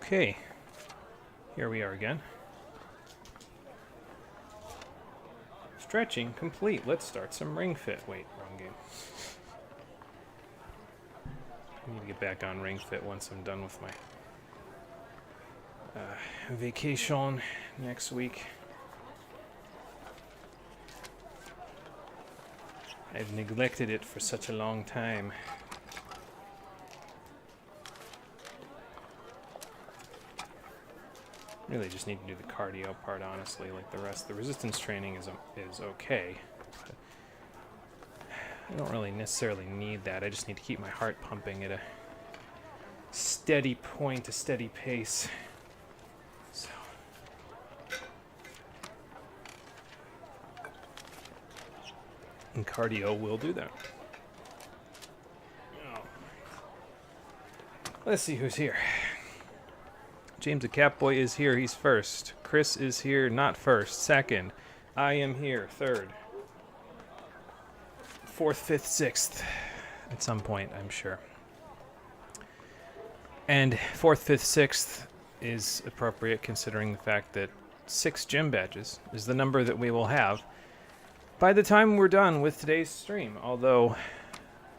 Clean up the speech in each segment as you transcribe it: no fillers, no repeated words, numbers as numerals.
Okay, here we are again. Stretching complete. Let's start some Ring Fit. Wait, wrong game. I need to get back on Ring Fit once I'm done with my vacation next week. I've neglected it for such a long time. Really just need to do the cardio part, honestly. Like the rest, the resistance training is okay. I don't really necessarily need that. I just need to keep my heart pumping at a steady point, a steady pace. So. And cardio will do that. Oh. Let's see who's here. James the Catboy is here. He's first. Chris is here. Not first. Second. I am here. Third. Fourth, fifth, sixth. At some point, I'm sure. And fourth, fifth, sixth is appropriate considering the fact that 6 gym badges is the number that we will have by the time we're done with today's stream. Although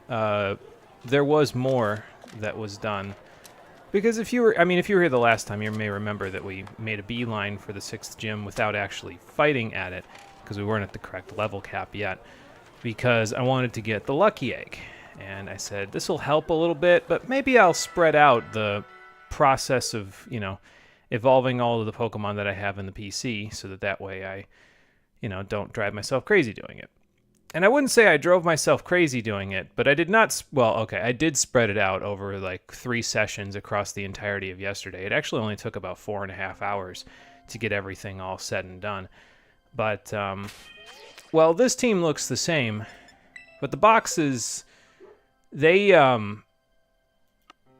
there was more that was done. Because if you were here the last time, you may remember that we made a beeline for the 6th gym without actually fighting at it, because we weren't at the correct level cap yet, because I wanted to get the lucky egg. And I said, this will help a little bit, but maybe I'll spread out the process of, evolving all of the Pokemon that I have in the PC, so that way I, don't drive myself crazy doing it. And I wouldn't say I drove myself crazy doing it, but I did not... Well, okay, I did spread it out over like 3 sessions across the entirety of yesterday. It actually only took about 4.5 hours to get everything all said and done. But, well, this team looks the same, but the boxes, they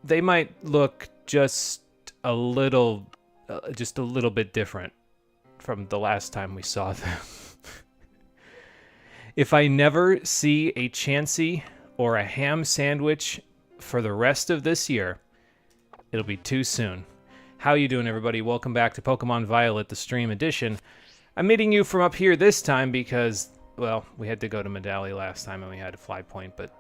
might look just a little bit different from the last time we saw them. If I never see a Chansey or a ham sandwich for the rest of this year, it'll be too soon. How you doing, everybody? Welcome back to Pokemon Violet, the stream edition. I'm meeting you from up here this time because, well, we had to go to Medali last time and we had to fly point, but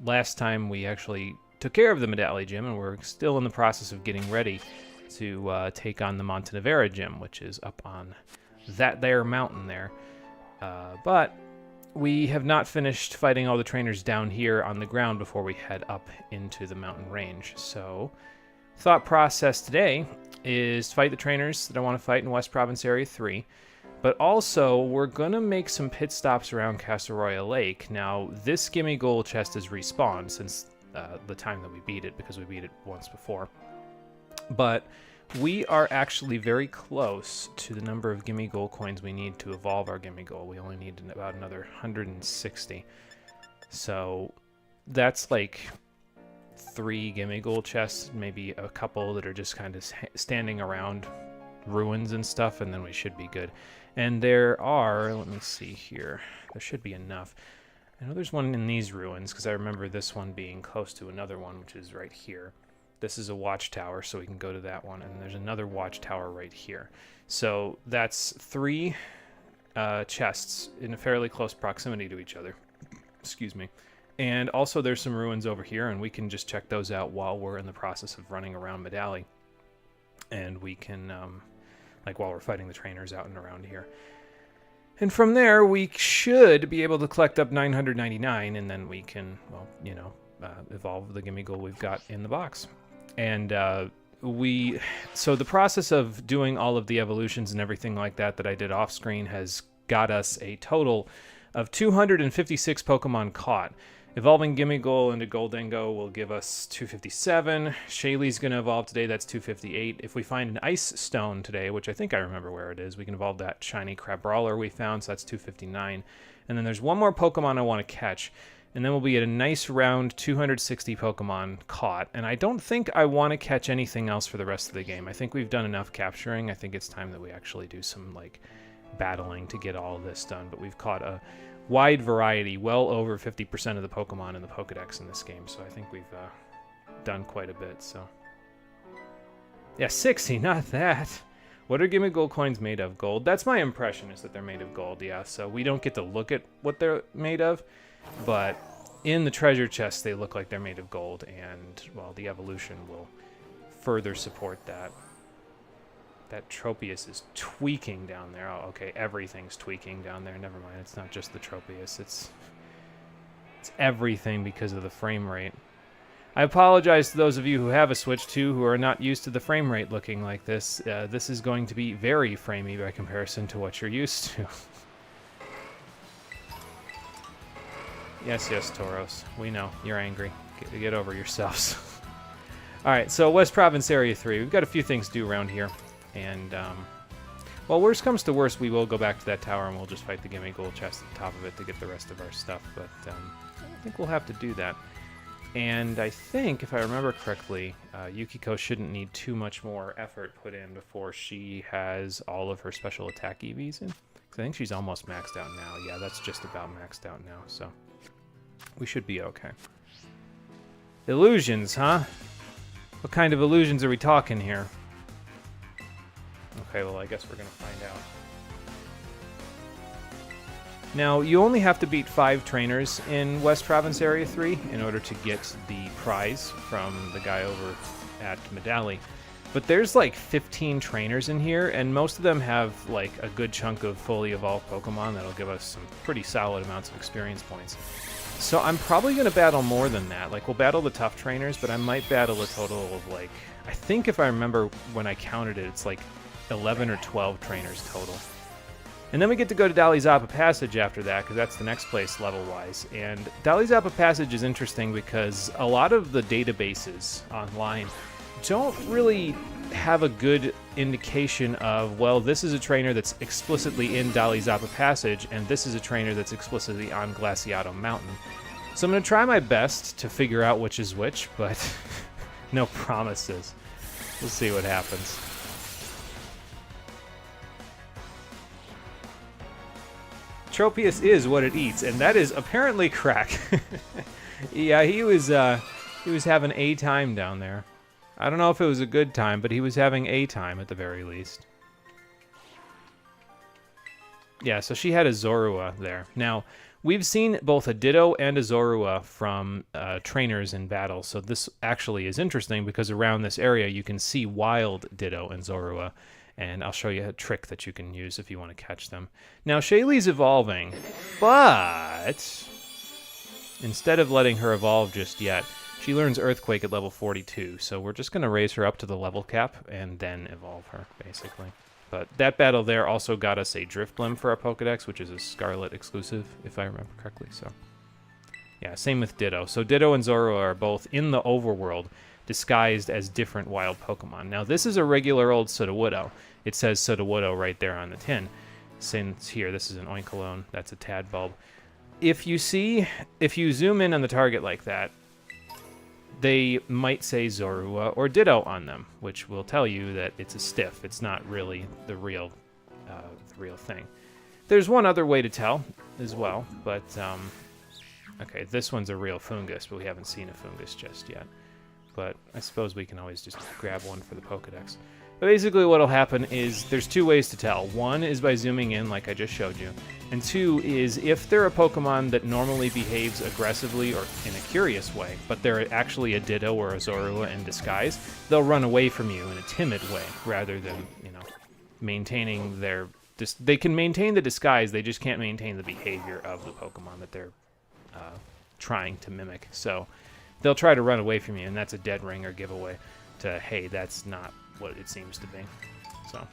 last time we actually took care of the Medali gym and we're still in the process of getting ready to take on the Montenevera gym, which is up on that there mountain there. But we have not finished fighting all the trainers down here on the ground before we head up into the mountain range. So, thought process today is to fight the trainers that I want to fight in West Province Area 3. But also, we're going to make some pit stops around Castleroya Lake. Now, this Gimme Gold chest is respawned since the time that we beat it, because we beat it once before. But we are actually very close to the number of Gimme Gold coins we need to evolve our Gimme Gold. We only need about another 160. So that's like 3 Gimme Gold chests, maybe a couple that are just kind of standing around ruins and stuff, and then we should be good. And there are, let me see here, there should be enough. I know there's one in these ruins, because I remember this one being close to another one, which is right here. This is a watchtower, so we can go to that one. And there's another watchtower right here. So that's 3 chests in a fairly close proximity to each other. Excuse me. And also there's some ruins over here, and we can just check those out while we're in the process of running around Medali. And we can, while we're fighting the trainers out and around here. And from there, we should be able to collect up 999, and then we can, evolve the Gimme Gold we've got in the box. And so the process of doing all of the evolutions and everything like that I did off screen has got us a total of 256 Pokemon caught. Evolving Gimme Gold into Goldengo will give us 257. Shaylee's going to evolve today, that's 258. If we find an Ice Stone today, which I think I remember where it is, we can evolve that shiny Crabrawler we found, so that's 259. And then there's one more Pokemon I want to catch. And then we'll be at a nice round 260 Pokemon caught. And I don't think I want to catch anything else for the rest of the game. I think we've done enough capturing. I think it's time that we actually do some, battling to get all of this done. But we've caught a wide variety, well over 50% of the Pokemon in the Pokedex in this game. So I think we've done quite a bit, so... Yeah, 60, not that. What are Gimme Gold coins made of? Gold? That's my impression, is that they're made of gold, yeah. So we don't get to look at what they're made of, but in the treasure chest, they look like they're made of gold, and, well, the evolution will further support that. That Tropius is tweaking down there. Oh, okay, everything's tweaking down there. Never mind, it's not just the Tropius. It's everything because of the frame rate. I apologize to those of you who have a Switch 2 who are not used to the frame rate looking like this. This is going to be very framey by comparison to what you're used to. Yes, Tauros. We know. You're angry. Get over yourselves. Alright, so West Province Area 3. We've got a few things to do around here. And, well, worst comes to worst, we will go back to that tower and we'll just fight the Gimme Gold chest at the top of it to get the rest of our stuff. But I think we'll have to do that. And I think, if I remember correctly, Yukiko shouldn't need too much more effort put in before she has all of her special attack EVs in. 'Cause I think she's almost maxed out now. Yeah, that's just about maxed out now, so we should be okay. Illusions, huh? What kind of illusions are we talking here? Okay, well, I guess we're gonna find out. Now, you only have to beat 5 trainers in West Province Area 3 in order to get the prize from the guy over at Medali. But there's like 15 trainers in here, and most of them have like a good chunk of fully evolved Pokemon that'll give us some pretty solid amounts of experience points. So I'm probably going to battle more than that. Like, we'll battle the tough trainers, but I might battle a total of like, I think if I remember when I counted it, it's like 11 or 12 trainers total. And then we get to go to Dalizapa Passage after that, because that's the next place level-wise. And Dalizapa Passage is interesting because a lot of the databases online don't really have a good indication of, well, this is a trainer that's explicitly in Dalizapa Passage, and this is a trainer that's explicitly on Glaseado Mountain. So I'm going to try my best to figure out which is which, but no promises. We'll see what happens. Tropius is what it eats, and that is apparently crack. Yeah, he was having a time down there. I don't know if it was a good time, but he was having a time at the very least. Yeah, so she had a Zorua there. Now, we've seen both a Ditto and a Zorua from trainers in battle, so this actually is interesting because around this area you can see wild Ditto and Zorua. And I'll show you a trick that you can use if you want to catch them. Now, Shaylee's evolving, but instead of letting her evolve just yet, she learns Earthquake at level 42. So we're just going to raise her up to the level cap and then evolve her, basically. But that battle there also got us a Drifblim for our Pokedex, which is a Scarlet exclusive, if I remember correctly. So, yeah, same with Ditto. So Ditto and Zorua are both in the overworld, disguised as different wild Pokemon. Now, this is a regular old Sudowoodo. It says Sudowoodo right there on the tin. Since here, this is an Oinkologne, that's a Tadbulb. If you zoom in on the target like that, they might say Zorua or Ditto on them, which will tell you that it's a stiff. It's not really the real thing. There's one other way to tell as well, but okay, this one's a real Fungus, but we haven't seen a Fungus just yet. But I suppose we can always just grab one for the Pokedex. But basically what'll happen is there's 2 ways to tell. One is by zooming in, like I just showed you. And 2 is if they're a Pokemon that normally behaves aggressively or in a curious way, but they're actually a Ditto or a Zorua in disguise, they'll run away from you in a timid way, rather than, maintaining their... They can maintain the disguise, they just can't maintain the behavior of the Pokemon that they're trying to mimic. So they'll try to run away from you, and that's a dead ringer giveaway to, hey, that's not what it seems to be. So,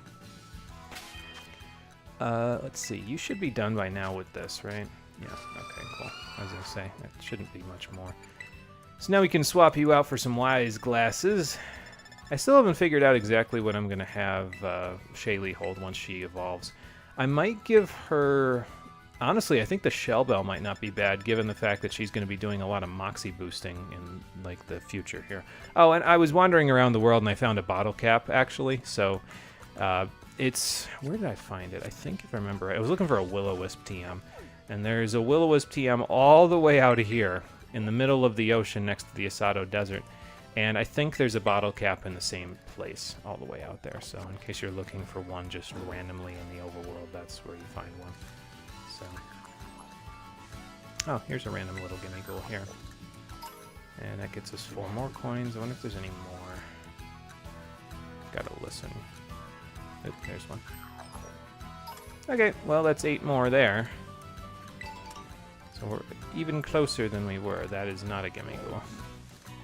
let's see. You should be done by now with this, right? Yeah, okay, cool. As I say, it shouldn't be much more. So now we can swap you out for some wise glasses. I still haven't figured out exactly what I'm going to have Shaylee hold once she evolves. I might give her... Honestly, I think the Shell Bell might not be bad, given the fact that she's going to be doing a lot of Moxie boosting in, like, the future here. Oh, and I was wandering around the world, and I found a bottle cap, actually. So, it's... Where did I find it? I think, if I remember, I was looking for a Will-O-Wisp TM. And there's a Will-O-Wisp TM all the way out of here, in the middle of the ocean next to the Asado Desert. And I think there's a bottle cap in the same place all the way out there. So in case you're looking for one just randomly in the overworld, that's where you find one. So, oh, here's a random little gimme goal here. And that gets us 4 more coins. I wonder if there's any more. Gotta listen. Oop, there's one. Okay, well, that's 8 more there. So we're even closer than we were. That is not a gimme goal.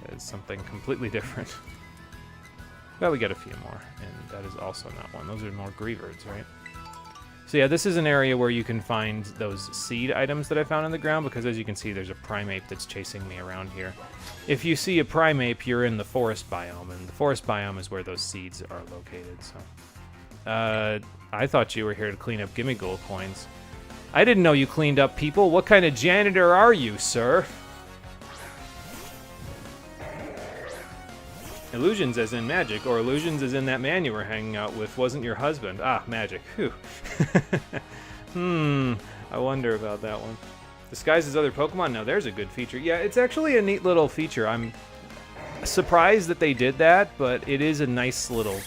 That is something completely different. Well, we got a few more, and that is also not one. Those are more Grievards, right? So yeah, this is an area where you can find those seed items that I found on the ground, because as you can see, there's a Primeape that's chasing me around here. If you see a Primeape, you're in the forest biome, and the forest biome is where those seeds are located, so... I thought you were here to clean up gimme goal coins. I didn't know you cleaned up people. What kind of janitor are you, sir? Illusions as in magic, or illusions as in that man you were hanging out with wasn't your husband. Ah, magic. Whew. I wonder about that one. Disguise as other Pokemon? No, there's a good feature. Yeah, it's actually a neat little feature. I'm surprised that they did that, but it is a nice little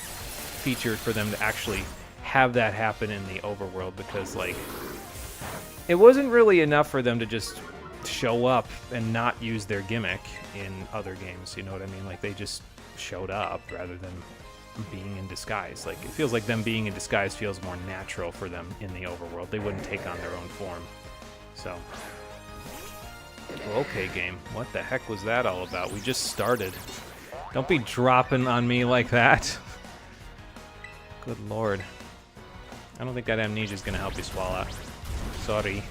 feature for them to actually have that happen in the overworld, because, like, it wasn't really enough for them to just show up and not use their gimmick in other games, you know what I mean? Like, they just showed up rather than being in disguise. Like, it feels like them being in disguise feels more natural for them in the overworld. They wouldn't take on their own form. So, well, okay, game. What the heck was that all about? We just started. Don't be dropping on me like that. Good lord. I don't think that amnesia's gonna help you, Swallow. Sorry.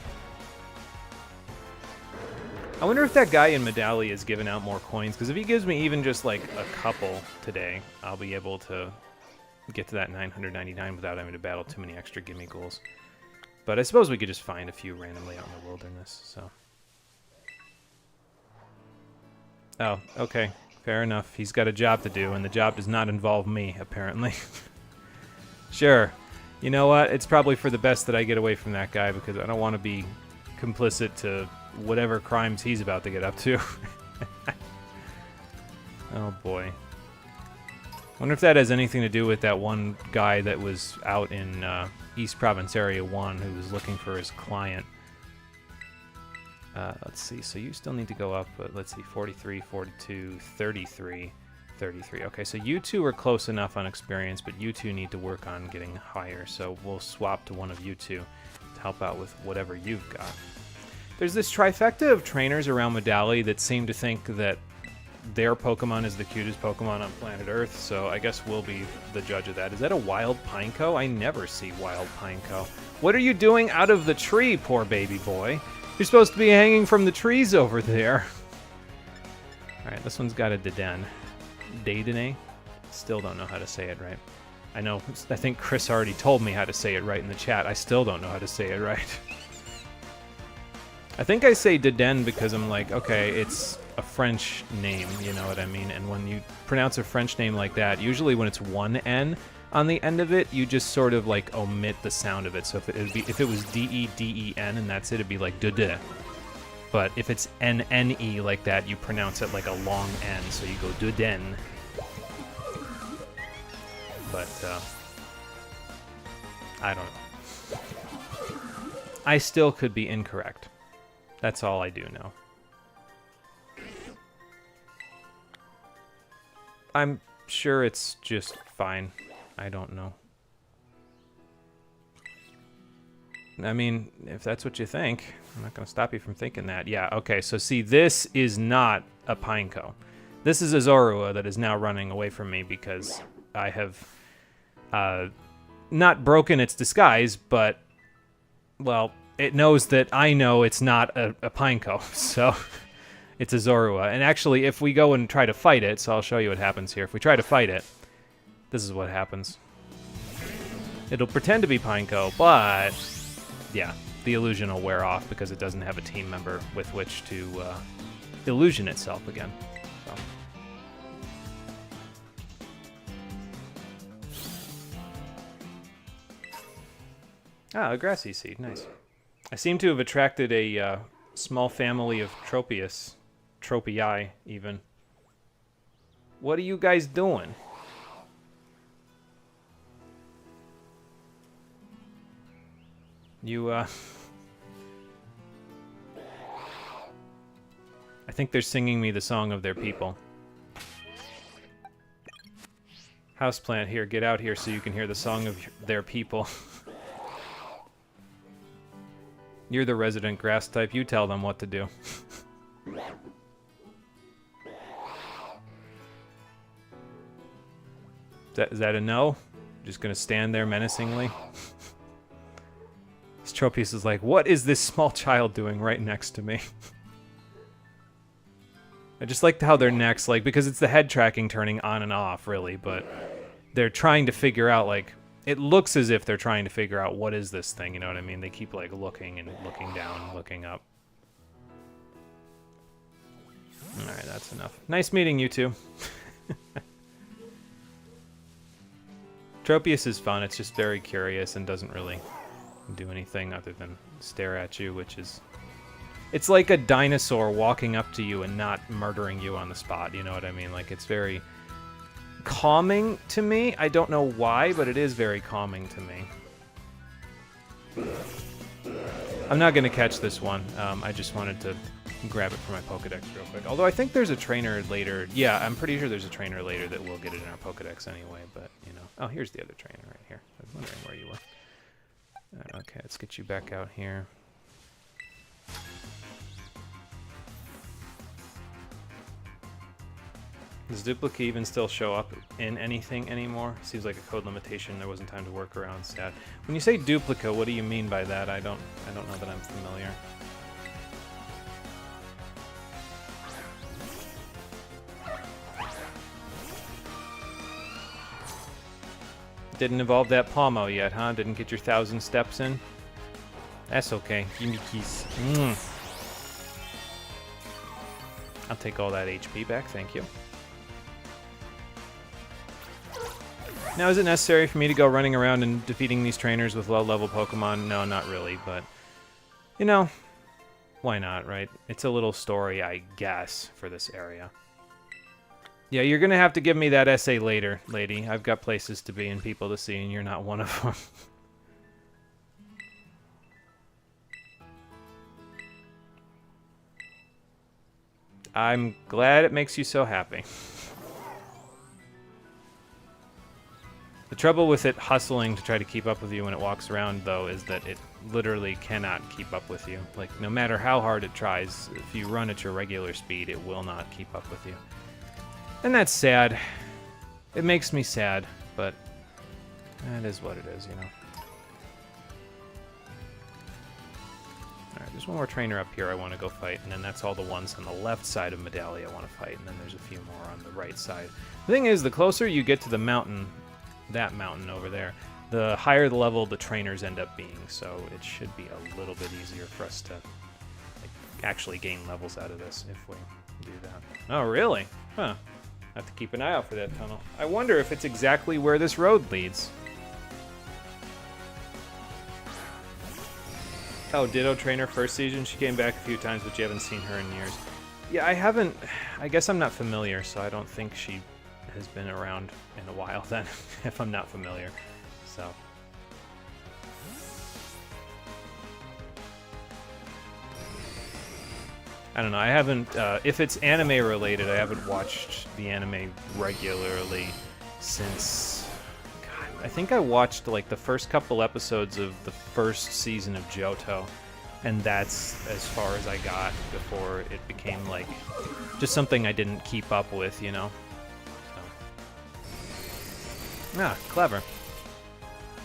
I wonder if that guy in Medallia is giving out more coins, because if he gives me even just like a couple today, I'll be able to get to that 999 without having to battle too many extra gimme goals. But I suppose we could just find a few randomly out in the wilderness, so. Oh, okay. Fair enough. He's got a job to do, and the job does not involve me, apparently. Sure. You know what? It's probably for the best that I get away from that guy, because I don't want to be complicit to whatever crimes he's about to get up to. Oh boy. Wonder if that has anything to do with that one guy that was out in East Province Area 1 who was looking for his client. Let's see, so you still need to go up, but let's see, 43, 42, 33, 33. Okay, so you two are close enough on experience, but you two need to work on getting higher, so we'll swap to one of you two to help out with whatever you've got. There's this trifecta of trainers around Medallia that seem to think that their Pokemon is the cutest Pokemon on planet Earth, so I guess we'll be the judge of that. Is that a wild Pineco? I never see wild Pineco. What are you doing out of the tree, poor baby boy? You're supposed to be hanging from the trees over there. Alright, this one's got a Dedenne. Dedenne? Still don't know how to say it right. I think Chris already told me how to say it right in the chat. I still don't know how to say it right. I think I say Dedenne because I'm like, okay, it's a French name, you know what I mean? And when you pronounce a French name like that, usually when it's one N on the end of it, you just sort of like omit the sound of it. So if it was D-E-D-E-N and that's it, it'd be like Dede. But if it's N-N-E like that, you pronounce it like a long N, so you go Dedenne. But, I don't know. I still could be incorrect. That's all I do know. I'm sure it's just fine. I don't know. I mean, if that's what you think, I'm not going to stop you from thinking that. Yeah, okay, so see, this is not a Pineco. This is a Zorua that is now running away from me because I have not broken its disguise, but, well, it knows that I know it's not a Pineco, so it's a Zorua. And actually, if we go and try to fight it, so I'll show you what happens here. If we try to fight it, this is what happens. It'll pretend to be Pineco, but yeah, the illusion will wear off because it doesn't have a team member with which to illusion itself again. So. Ah, a grassy seed, nice. I seem to have attracted a small family of Tropius. Tropii, even. What are you guys doing? You, I think they're singing me the song of their people. Houseplant, here, get out here so you can hear the song of their people. You're the resident grass type, you tell them what to do. Is that a no? Just gonna stand there menacingly? This Tropius is like, what is this small child doing right next to me? I just like how their necks, like, because it's the head tracking turning on and off, really, but they're trying to figure out, like, it looks as if they're trying to figure out what is this thing, you know what I mean? They keep, like, looking and looking down, looking up. Alright, that's enough. Nice meeting you two. Tropius is fun, it's just very curious and doesn't really do anything other than stare at you, which is... It's like a dinosaur walking up to you and not murdering you on the spot, you know what I mean? Like, it's very calming to me. I don't know why, but it is very calming to me. I'm not going to catch this one. I just wanted to grab it for my Pokedex real quick. Although I think there's a trainer later. Yeah, I'm pretty sure there's a trainer later that will get it in our Pokedex anyway, but, you know. Oh, here's the other trainer right here. I was wondering where you were. Okay, let's get you back out here. Does duplicate even still show up in anything anymore? Seems like a code limitation. There wasn't time to work around. Sad. When you say duplica, what do you mean by that? I don't know that I'm familiar. Didn't evolve that Palmo yet, huh? Didn't get your 1,000 steps in? That's okay. Give me keys. I'll take all that HP back, thank you. Now, is it necessary for me to go running around and defeating these trainers with low-level Pokemon? No, not really, but, you know, why not, right? It's a little story, I guess, for this area. Yeah, you're going to have to give me that essay later, lady. I've got places to be and people to see, and you're not one of them. I'm glad it makes you so happy. The trouble with it hustling to try to keep up with you when it walks around, though, is that it literally cannot keep up with you. Like, no matter how hard it tries, if you run at your regular speed, it will not keep up with you. And that's sad. It makes me sad, but that is what it is, you know. Alright, there's one more trainer up here I want to go fight, and then that's all the ones on the left side of Medallia I want to fight, and then there's a few more on the right side. The thing is, the closer you get to the mountain, that mountain over there, the higher the level the trainers end up being, so it should be a little bit easier for us to actually gain levels out of this if we do that. Oh, really? Huh. I have to keep an eye out for that tunnel. I wonder if it's exactly where this road leads. Oh, Ditto trainer first season. She came back a few times, but you haven't seen her in years. Yeah, I haven't. I guess I'm not familiar, so I don't think she has been around in a while then, if I'm not familiar. So. I don't know, I haven't, if it's anime related, I haven't watched the anime regularly since, God, I think I watched like the first couple episodes of the first season of Johto, and that's as far as I got before it became like, just something I didn't keep up with, you know? So. Ah, clever.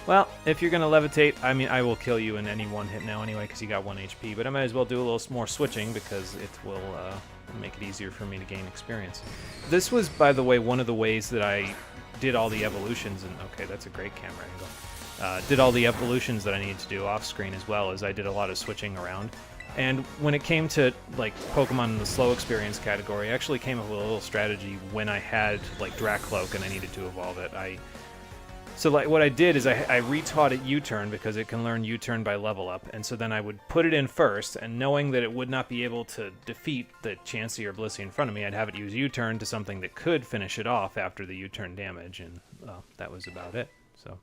Well, if you're going to levitate, I mean, I will kill you in any one hit now anyway, because you got 1 HP, but I might as well do a little more switching, because it will make it easier for me to gain experience. This was, by the way, one of the ways that I did all the evolutions, and okay, that's a great camera angle, did all the evolutions that I needed to do off-screen as well, as I did a lot of switching around. And when it came to, like, Pokemon in the slow experience category, I actually came up with a little strategy when I had, like, Dracloak and I needed to evolve it. So like what I did is I retaught it U-turn because it can learn U-turn by level up, and so then I would put it in first, and knowing that it would not be able to defeat the Chansey or Blissey in front of me, I'd have it use U-turn to something that could finish it off after the U-turn damage, and well, that was about it. So,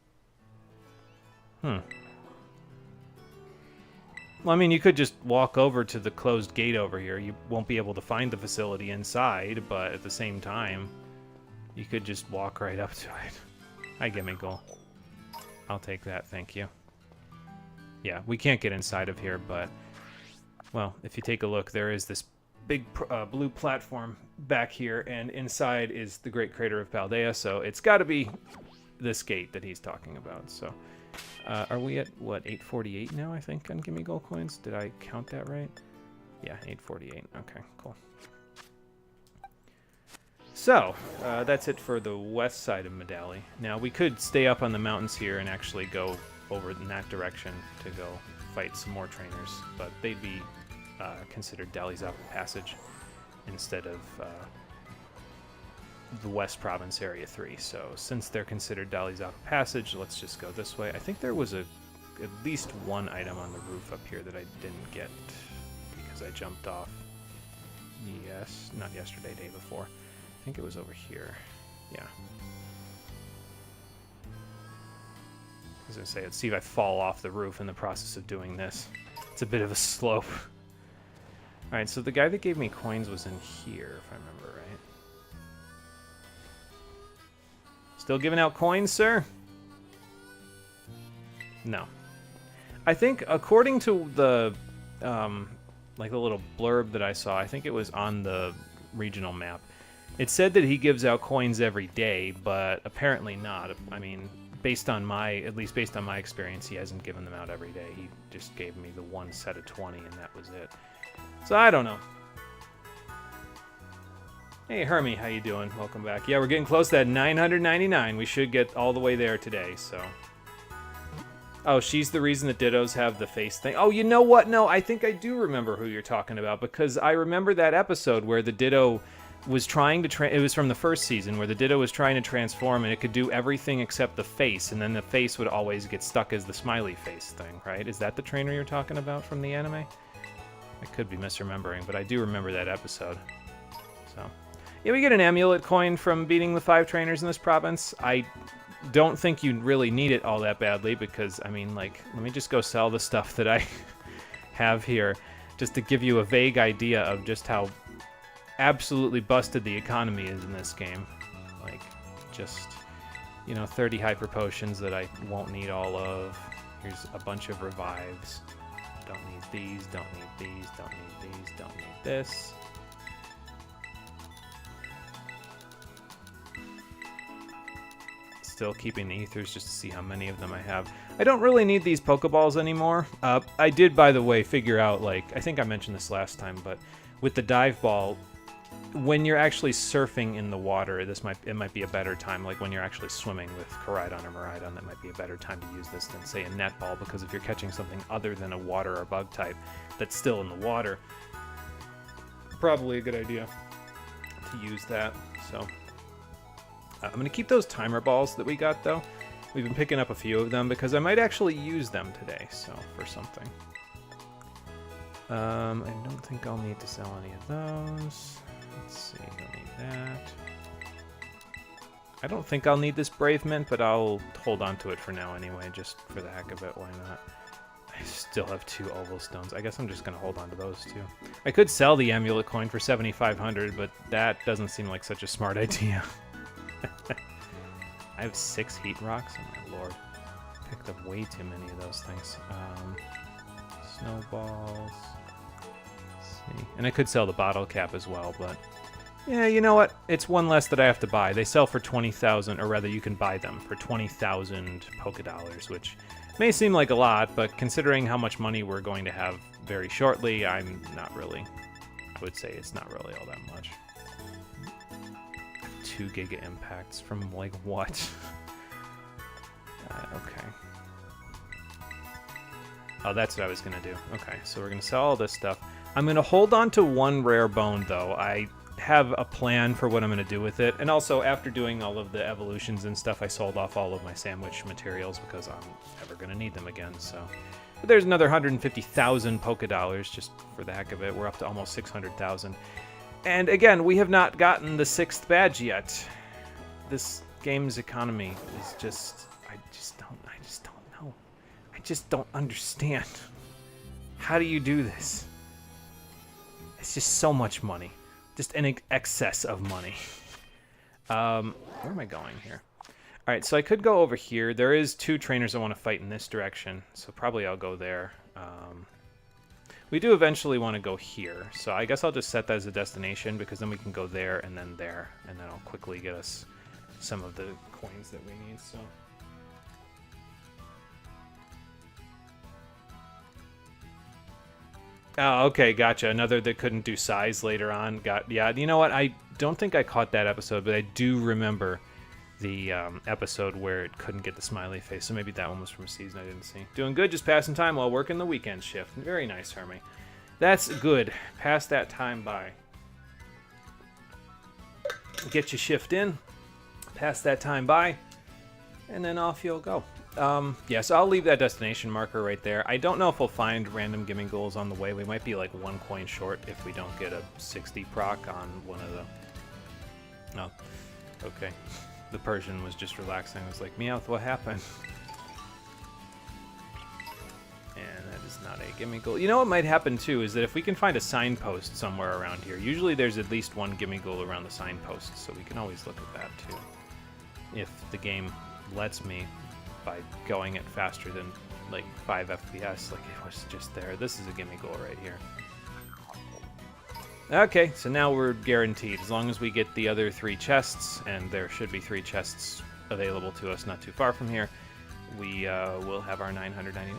well, I mean, you could just walk over to the closed gate over here. You won't be able to find the facility inside, but at the same time, you could just walk right up to it. Hi, Gimme Goal. I'll take that, thank you. Yeah, we can't get inside of here, but, well, if you take a look, there is this big blue platform back here, and inside is the Great Crater of Paldea, so it's got to be this gate that he's talking about. So, are we at, what, 848 now, I think, on Gimme Gold Coins? Did I count that right? Yeah, 848. Okay, cool. So, that's it for the west side of Medali. Now, we could stay up on the mountains here and actually go over in that direction to go fight some more trainers, but they'd be considered Glaseado Passage instead of the West Province Area 3. So, since they're considered Glaseado Passage, let's just go this way. I think there was at least one item on the roof up here that I didn't get because I jumped off. Yes, not yesterday, day before. I think it was over here. Yeah. I was going to say, let's see if I fall off the roof in the process of doing this. It's a bit of a slope. Alright, so the guy that gave me coins was in here, if I remember right. Still giving out coins, sir? No. I think, according to the, like the little blurb that I saw, I think it was on the regional map. It said that he gives out coins every day, but apparently not. I mean, at least based on my experience, he hasn't given them out every day. He just gave me the one set of 20, and that was it. So I don't know. Hey, Hermie, how you doing? Welcome back. Yeah, we're getting close to that 999. We should get all the way there today, so. Oh, she's the reason that Dittos have the face thing. Oh, you know what? No, I think I do remember who you're talking about, because I remember that episode where the Ditto was trying to it was from the first season where the Ditto was trying to transform and it could do everything except the face, and then the face would always get stuck as the smiley face thing, right? Is that the trainer you're talking about from the anime? I could be misremembering, but I do remember that episode. So, yeah, we get an amulet coin from beating the 5 trainers in this province. I don't think you really need it all that badly because, I mean, like, let me just go sell the stuff that I have here just to give you a vague idea of just how absolutely busted the economy is in this game. Like, just, you know, 30 hyper potions that I won't need all of. Here's a bunch of revives. Don't need these, don't need these, don't need these, don't need this. Still keeping the ethers just to see how many of them I have. I don't really need these Pokeballs anymore. I did, by the way, figure out, like, I think I mentioned this last time, but with the dive ball, when you're actually surfing in the water, it might be a better time. Like when you're actually swimming with Koraidon or Miraidon, that might be a better time to use this than, say, a netball, because if you're catching something other than a water or bug type that's still in the water, probably a good idea to use that. So I'm going to keep those timer balls that we got, though. We've been picking up a few of them because I might actually use them today, so for something. I don't think I'll need to sell any of those. Let's see, don't need that. I don't think I'll need this Brave Mint, but I'll hold on to it for now anyway, just for the heck of it, why not? I still have 2 Oval Stones. I guess I'm just going to hold on to those, too. I could sell the Amulet Coin for 7,500, but that doesn't seem like such a smart idea. I have 6 Heat Rocks? Oh my lord. Picked up way too many of those things. Snowballs. See. And I could sell the bottle cap as well, but yeah, you know what? It's one less that I have to buy. They sell for 20,000, or rather you can buy them for 20,000 Poké Dollars, which may seem like a lot, but considering how much money we're going to have very shortly, I'm not really. I would say it's not really all that much. 2 Giga Impacts from, like, what? Okay. Oh, that's what I was going to do. Okay, so we're going to sell all this stuff. I'm going to hold on to 1 rare bone, though. I have a plan for what I'm going to do with it. And also, after doing all of the evolutions and stuff, I sold off all of my sandwich materials because I'm never going to need them again, so... But there's another 150,000 Poké Dollars, just for the heck of it. We're up to almost 600,000. And again, we have not gotten the 6th badge yet. This game's economy is just... I just don't know. I just don't understand. How do you do this? It's just so much money. Just an excess of money. Where am I going here? Alright, so I could go over here. There is 2 trainers I want to fight in this direction, so probably I'll go there. We do eventually want to go here, so I guess I'll just set that as a destination, because then we can go there, and then that'll quickly get us some of the coins that we need, so... Oh, okay, gotcha. Another that couldn't do size later on. Yeah, you know what? I don't think I caught that episode, but I do remember the episode where it couldn't get the smiley face, so maybe that one was from a season I didn't see. Doing good, just passing time while working the weekend shift. Very nice, Hermie. That's good. Pass that time by. Get your shift in, pass that time by, and then off you'll go. Yeah, so I'll leave that destination marker right there. I don't know if we'll find random gimme goals on the way. We might be like 1 coin short if we don't get a 60 proc on one of the... Oh, okay. The Persian was just relaxing. I was like, Meowth, what happened? And that is not a gimme goal. You know what might happen too is that if we can find a signpost somewhere around here, usually there's at least 1 gimme goal around the signpost, so we can always look at that too. If the game lets me, by going it faster than like 5 FPS, like it was just there. This is a gimme goal right here. Okay, so now we're guaranteed. As long as we get the other 3 chests, and there should be 3 chests available to us not too far from here, we will have our 999.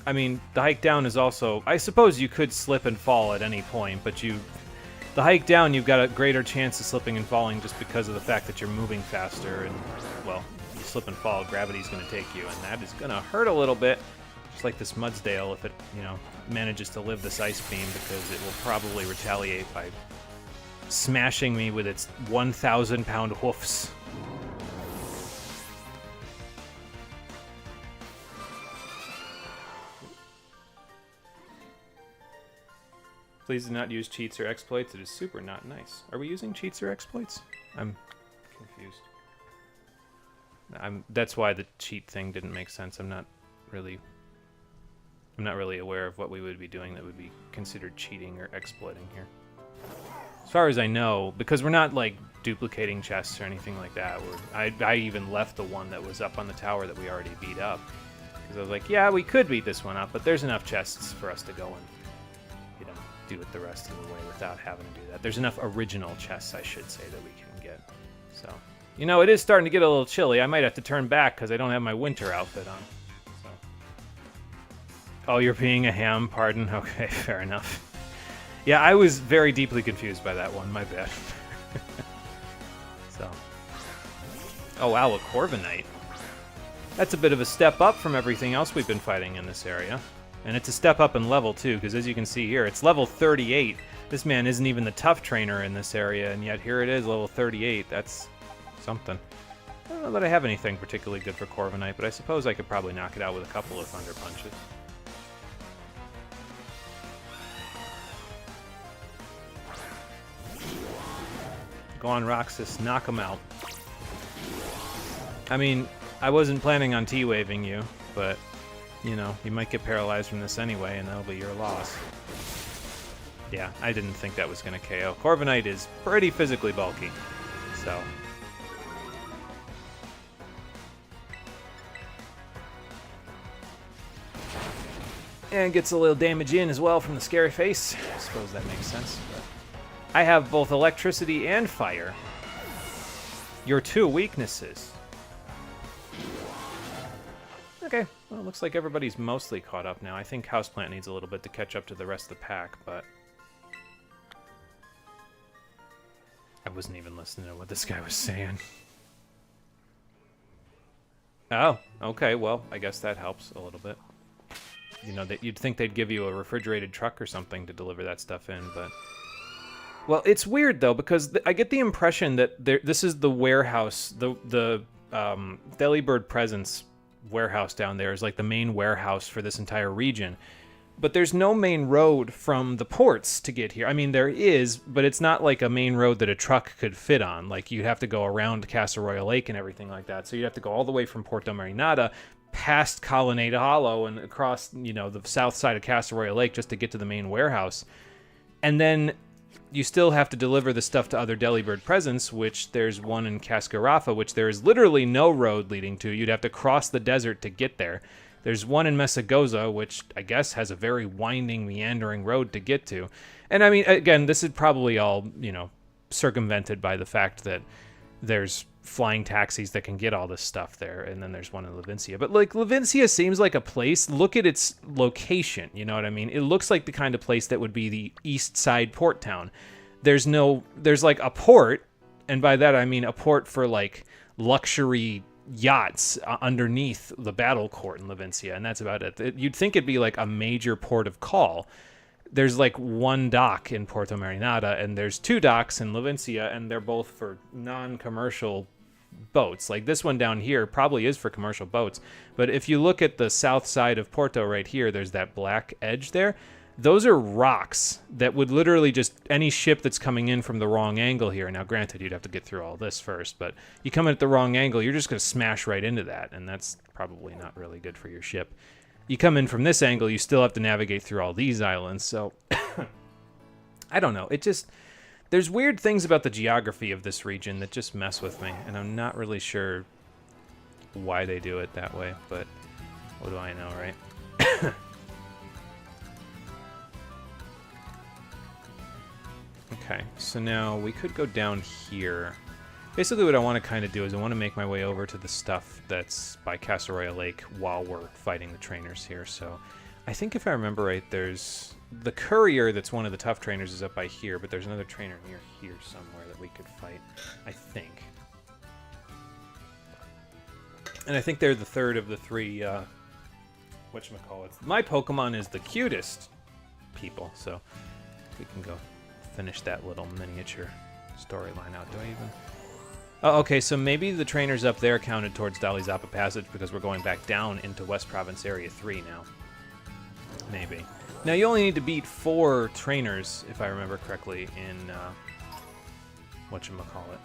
I mean, the hike down is also... I suppose you could slip and fall at any point, but the hike down, you've got a greater chance of slipping and falling just because of the fact that you're moving faster, and, well, you slip and fall, gravity's going to take you, and that is going to hurt a little bit, just like this Mudsdale if it, you know, manages to live this ice beam, because it will probably retaliate by smashing me with its 1,000-pound hoofs. Please do not use cheats or exploits. It is super not nice. Are we using cheats or exploits? I'm confused. That's why the cheat thing didn't make sense. I'm not really aware of what we would be doing that would be considered cheating or exploiting here. As far as I know, because we're not like duplicating chests or anything like that. I even left the one that was up on the tower that we already beat up. Because I was like, yeah, we could beat this one up, but there's enough chests for us to go and, you know, do it the rest of the way without having to do that. There's enough original chests, I should say, that we can get. So, you know, it is starting to get a little chilly. I might have to turn back because I don't have my winter outfit on. So. Oh, you're being a ham? Pardon? Okay, fair enough. Yeah, I was very deeply confused by that one. My bad. So. Oh, wow, a Corviknight. That's a bit of a step up from everything else we've been fighting in this area. And it's a step up in level, too, because as you can see here, it's level 38. This man isn't even the tough trainer in this area, and yet here it is, level 38. That's something. I don't know that I have anything particularly good for Corviknight, but I suppose I could probably knock it out with a couple of Thunder Punches. Go on, Roxas, knock him out. I mean, I wasn't planning on T-waving you, but... you know, you might get paralyzed from this anyway, and that'll be your loss. Yeah, I didn't think that was going to KO. Corviknight is pretty physically bulky, so... and gets a little damage in as well from the scary face. I suppose that makes sense. But I have both electricity and fire. Your 2 weaknesses. Okay, well, it looks like everybody's mostly caught up now. I think Houseplant needs a little bit to catch up to the rest of the pack, but... I wasn't even listening to what this guy was saying. Oh, okay, well, I guess that helps a little bit. you know, that you'd think they'd give you a refrigerated truck or something to deliver that stuff in, but... Well, it's weird, though, because I get the impression that this is the warehouse, the Delibird Presence warehouse down there is like the main warehouse for this entire region. But there's no main road from the ports to get here. I mean, there is, but it's not like a main road that a truck could fit on. Like, you'd have to go around Casa Royal Lake and everything like that. So you'd have to go all the way from Porto Marinada, past Colonnade Hollow, and across, you know, the south side of Casa Royal Lake just to get to the main warehouse. And then you still have to deliver the stuff to other Delibird Presence, which there's one in Cascarafa, which there is literally no road leading to. You'd have to cross the desert to get there. There's one in Messagoza, which I guess has a very winding, meandering road to get to. And I mean, again, this is probably all, you know, circumvented by the fact that there's flying taxis that can get all this stuff there, and then there's one in Levincia. But, like, Levincia seems like a place, look at its location, you know what I mean? It looks like the kind of place that would be the east side port town. There's like a port, and by that I mean a port for, like, luxury yachts underneath the battle court in Levincia, and that's about it. You'd think it'd be like a major port of call. There's like one dock in Porto Marinada, and there's two docks in Levincia, and they're both for non-commercial boats. Like this one down here probably is for commercial boats, but if you look at the south side of Porto right here, there's that black edge there. Those are rocks that would literally just, any ship that's coming in from the wrong angle here, now granted you'd have to get through all this first, but you come in at the wrong angle, you're just going to smash right into that, and that's probably not really good for your ship. You come in from this angle, you still have to navigate through all these islands, so I don't know. It just, there's weird things about the geography of this region that just mess with me, and I'm not really sure why they do it that way, but what do I know, right? Okay, so now we could go down here. Basically what I want to kind of do is I want to make my way over to the stuff that's by Casa Royal Lake while we're fighting the trainers here. So I think if I remember right, there's the courier that's one of the tough trainers is up by here, but there's another trainer near here somewhere that we could fight, I think. And I think they're the third of the three, whatchamacallits. My Pokemon is the cutest people, so we can go finish that little miniature storyline out. Do I even... Oh, okay, so maybe the trainers up there counted towards Dalizapa Passage because we're going back down into West Province Area 3 now. Maybe. Now, you only need to beat 4 trainers, if I remember correctly, in, whatchamacallit,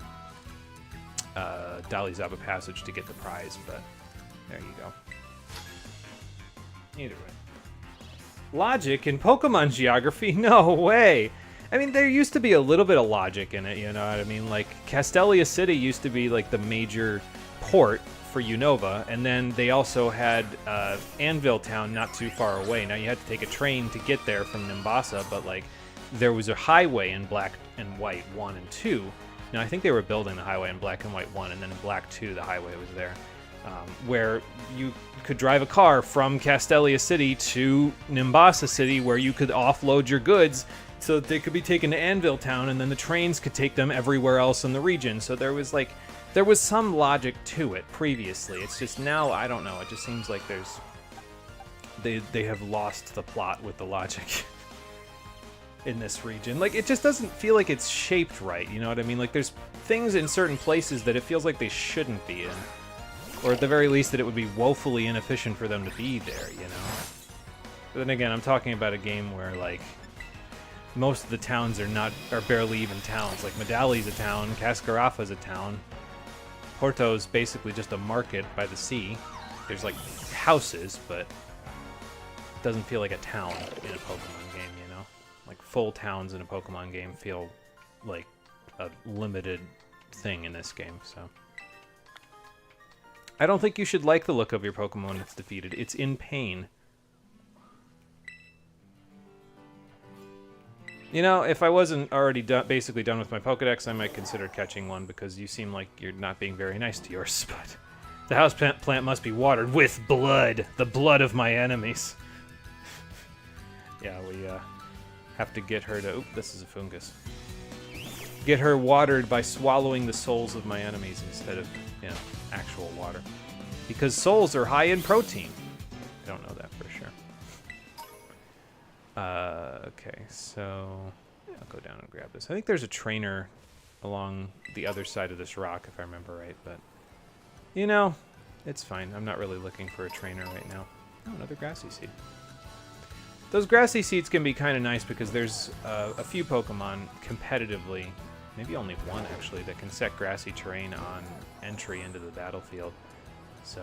Dalizapa Passage to get the prize, but there you go. Either way. Logic in Pokemon geography? No way! I mean, there used to be a little bit of logic in it, you know what I mean? Like, Castelia City used to be, like, the major port for Unova, and then they also had Anvil Town not too far away. Now, you had to take a train to get there from Nimbasa, but, like, there was a highway in Black and White 1 and 2. Now, I think they were building the highway in Black and White 1, and then in Black 2, the highway was there, where you could drive a car from Castelia City to Nimbasa City, where you could offload your goods so that they could be taken to Anvil Town, and then the trains could take them everywhere else in the region. So there was some logic to it previously. It's just now, I don't know, it just seems like they have lost the plot with the logic in this region. Like, it just doesn't feel like it's shaped right, you know what I mean? Like, there's things in certain places that it feels like they shouldn't be in. Or at the very least that it would be woefully inefficient for them to be there, you know? But then again, I'm talking about a game where, like, most of the towns are barely even towns. Like, Medali's a town, Cascarafa's a town. Porto's basically just a market by the sea. There's, like, houses, but it doesn't feel like a town in a Pokemon game, you know? Like, full towns in a Pokemon game feel like a limited thing in this game, so... I don't think you should like the look of your Pokemon when it's defeated. It's in pain. You know, if I wasn't already basically done with my Pokedex, I might consider catching one, because you seem like you're not being very nice to yours, but... The houseplant must be watered with blood. The blood of my enemies. Yeah, we have to get her to... Oop, this is a fungus. Get her watered by swallowing the souls of my enemies instead of, you know, actual water. Because souls are high in protein. I don't know that for sure. Okay, so I'll go down and grab this. I think there's a trainer along the other side of this rock, if I remember right, but, you know, it's fine. I'm not really looking for a trainer right now. Oh, another grassy seed. Those grassy seeds can be kind of nice because there's a few Pokemon competitively, maybe only one actually, that can set grassy terrain on entry into the battlefield. So,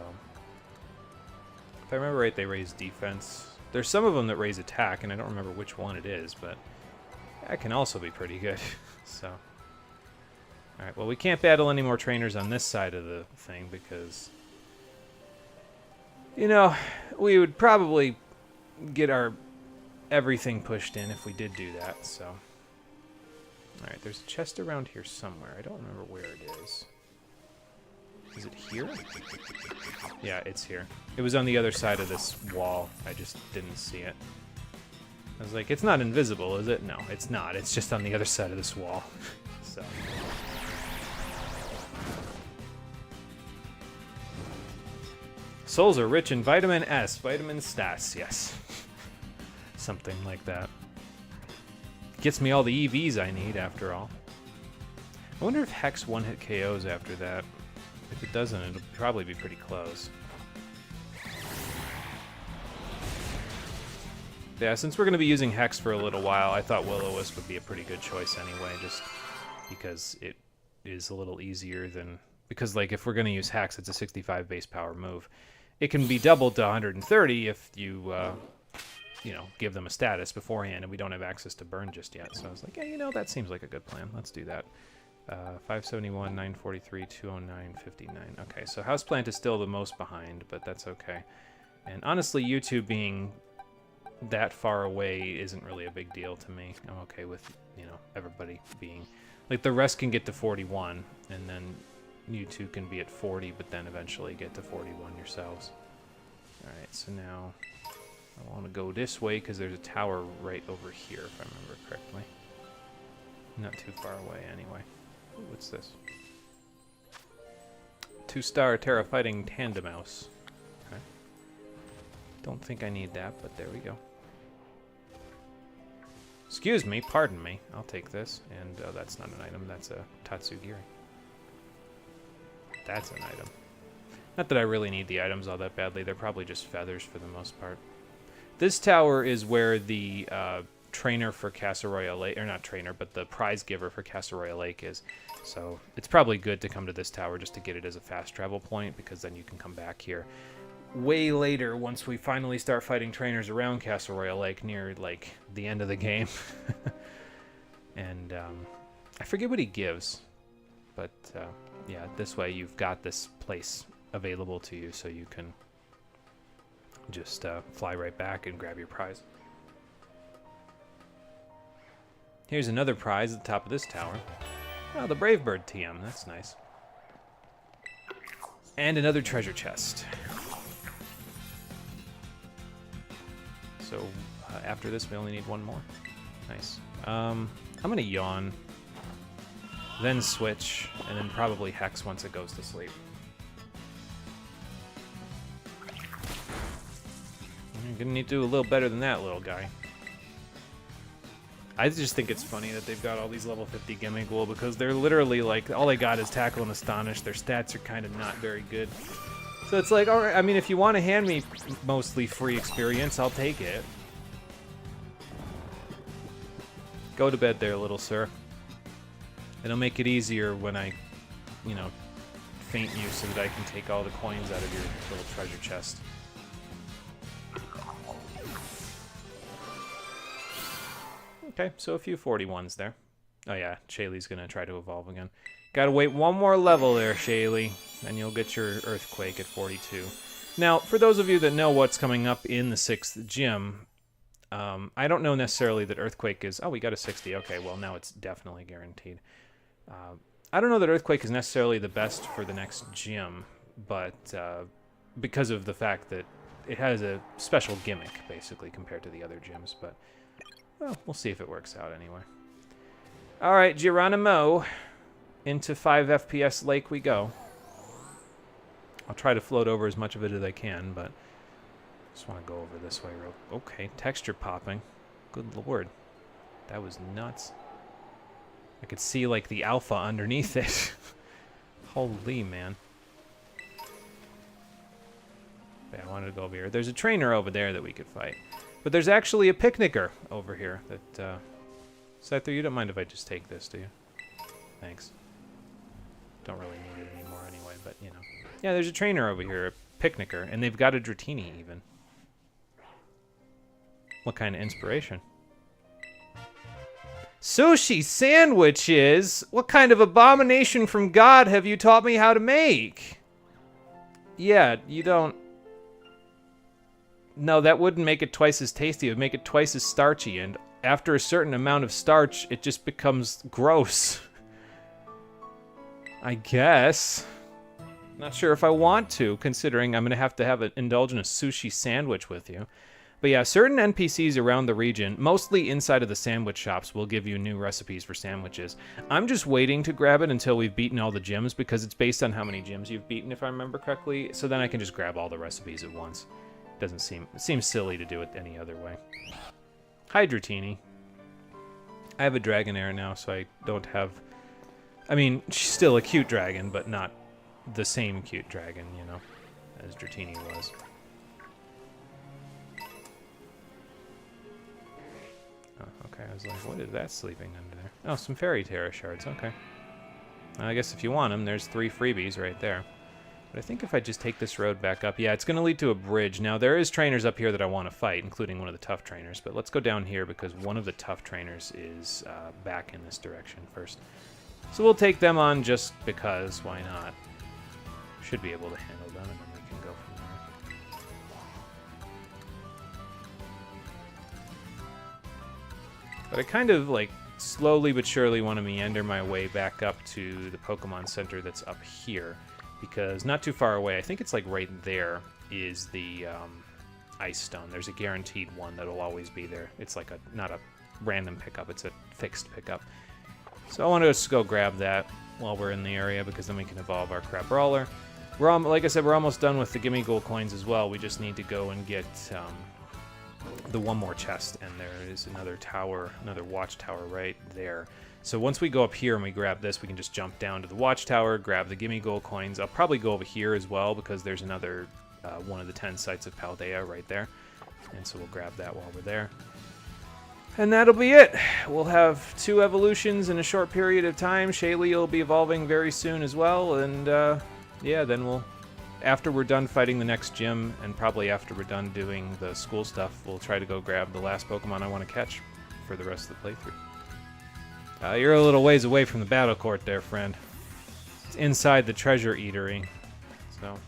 if I remember right, they raise defense. There's some of them that raise attack, and I don't remember which one it is, but that can also be pretty good. So, alright, well, we can't battle any more trainers on this side of the thing because, you know, we would probably get our everything pushed in if we did do that, so. Alright, there's a chest around here somewhere. I don't remember where it is. Is it here? Yeah, it's here. It was on the other side of this wall. I just didn't see it. I was like, it's not invisible, is it? No, it's not. It's just on the other side of this wall. So. Souls are rich in vitamin S, vitamin stas, yes. Something like that. Gets me all the EVs I need, after all. I wonder if Hex one-hit KOs after that. If it doesn't, it'll probably be pretty close. Yeah, since we're going to be using Hex for a little while, I thought Will-O-Wisp would be a pretty good choice anyway, just because it is a little easier than... Because, like, if we're going to use Hex, it's a 65 base power move. It can be doubled to 130 if you, you know, give them a status beforehand, and we don't have access to burn just yet. So I was like, yeah, you know, that seems like a good plan. Let's do that. 571, 943, 209, 59. Okay, so Houseplant is still the most behind, but that's okay. And honestly, YouTube being that far away isn't really a big deal to me. I'm okay with, you know, everybody being... Like, the rest can get to 41, and then you two can be at 40, but then eventually get to 41 yourselves. Alright, so now I want to go this way because there's a tower right over here, if I remember correctly. Not too far away, anyway. Ooh, what's this? 2-star Terra Fighting Tandemouse. Okay. Don't think I need that, but there we go. Excuse me, pardon me. I'll take this. And that's not an item, that's a Tatsugiri. That's an item. Not that I really need the items all that badly. They're probably just feathers for the most part. This tower is where the trainer for Casseroya Lake, or not trainer, but the prize giver for Casseroya Lake is. So it's probably good to come to this tower just to get it as a fast travel point, because then you can come back here way later once we finally start fighting trainers around Casseroya Lake near, like, the end of the game. And I forget what he gives, but yeah, this way you've got this place available to you so you can just fly right back and grab your prize. Here's another prize at the top of this tower. Oh, the Brave Bird TM. That's nice. And another treasure chest. So after this, we only need one more. Nice. I'm going to yawn, then switch, and then probably Hex once it goes to sleep. You're going to need to do a little better than that, little guy. I just think it's funny that they've got all these level 50 Gimmighoul because they're literally like, all they got is Tackle and Astonish. Their stats are kind of not very good. So it's like, alright, I mean, if you want to hand me mostly free experience, I'll take it. Go to bed there, little sir. It'll make it easier when I, you know, feint you so that I can take all the coins out of your little treasure chest. Okay, so a few 41s there. Oh yeah, Shaylee's gonna try to evolve again. Gotta wait one more level there, Shaylee, and you'll get your Earthquake at 42. Now, for those of you that know what's coming up in the 6th gym, I don't know necessarily that Earthquake is... Oh, we got a 60. Okay, well, now it's definitely guaranteed. I don't know that Earthquake is necessarily the best for the next gym, but because of the fact that it has a special gimmick, basically, compared to the other gyms, but... Well, we'll see if it works out anyway. Alright, Geronimo. Into 5 FPS Lake we go. I'll try to float over as much of it as I can, but... Just want to go over this way real... Okay, texture popping. Good lord. That was nuts. I could see, like, the alpha underneath it. Holy, man. Yeah, I wanted to go over here. There's a trainer over there that we could fight. But there's actually a picnicker over here that, Scyther, you don't mind if I just take this, do you? Thanks. Don't really need it anymore anyway, but, you know. Yeah, there's a trainer over here, a picnicker, and they've got a Dratini, even. What kind of inspiration? Sushi sandwiches? What kind of abomination from God have you taught me how to make? Yeah, you don't... No, that wouldn't make it twice as tasty. It would make it twice as starchy, and after a certain amount of starch, it just becomes gross. I guess. Not sure if I want to, considering I'm going to have indulge in a sushi sandwich with you. But yeah, certain NPCs around the region, mostly inside of the sandwich shops, will give you new recipes for sandwiches. I'm just waiting to grab it until we've beaten all the gyms, because it's based on how many gyms you've beaten, if I remember correctly. So then I can just grab all the recipes at once. It seems silly to do it any other way. Hi, Dratini. I have a Dragonair now, so I don't have... I mean, she's still a cute dragon, but not the same cute dragon, you know, as Dratini was. Oh, okay, I was like, what is that sleeping under there? Oh, some Fairy Terra shards, okay. I guess if you want them, there's 3 freebies right there. But I think if I just take this road back up, yeah, it's going to lead to a bridge. Now, there is trainers up here that I want to fight, including one of the tough trainers. But let's go down here because one of the tough trainers is back in this direction first. So we'll take them on just because, why not? Should be able to handle them, and then we can go from there. But I kind of, like, slowly but surely want to meander my way back up to the Pokemon Center that's up here. Because not too far away, I think it's like right there, is the Ice Stone. There's a guaranteed one that'll always be there. It's like not a random pickup, it's a fixed pickup. So I want to just go grab that while we're in the area, because then we can evolve our Crab Brawler. Like I said, we're almost done with the Gimme Gold coins as well. We just need to go and get the one more chest, and there is another tower, another watchtower right there. So once we go up here and we grab this, we can just jump down to the watchtower, grab the Gimme Gold coins. I'll probably go over here as well, because there's another one of the 10 sites of Paldea right there. And so we'll grab that while we're there. And that'll be it. We'll have 2 evolutions in a short period of time. Shaylee will be evolving very soon as well. And yeah, then after we're done fighting the next gym, and probably after we're done doing the school stuff, we'll try to go grab the last Pokemon I want to catch for the rest of the playthrough. You're a little ways away from the battle court there, friend. It's inside the treasure eatery, so...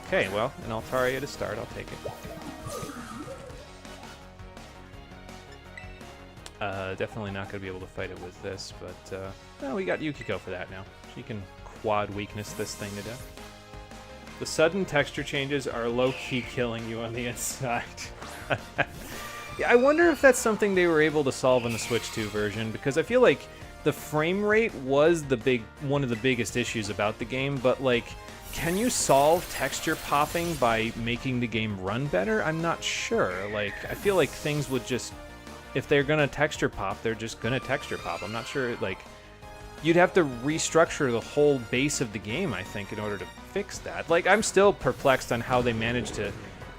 Okay, well, an Altaria to start, I'll take it. Definitely not going to be able to fight it with this, but well, we got Yukiko for that now. She can quad weakness this thing to death. The sudden texture changes are low-key killing you on the inside. Yeah, I wonder if that's something they were able to solve in the Switch 2 version, because I feel like the frame rate was one of the biggest issues about the game, but like, can you solve texture popping by making the game run better? I'm not sure. Like, I feel like things would just, if they're gonna texture pop, they're just gonna texture pop. I'm not sure, like, you'd have to restructure the whole base of the game, I think, in order to fix that. Like, I'm still perplexed on how they managed to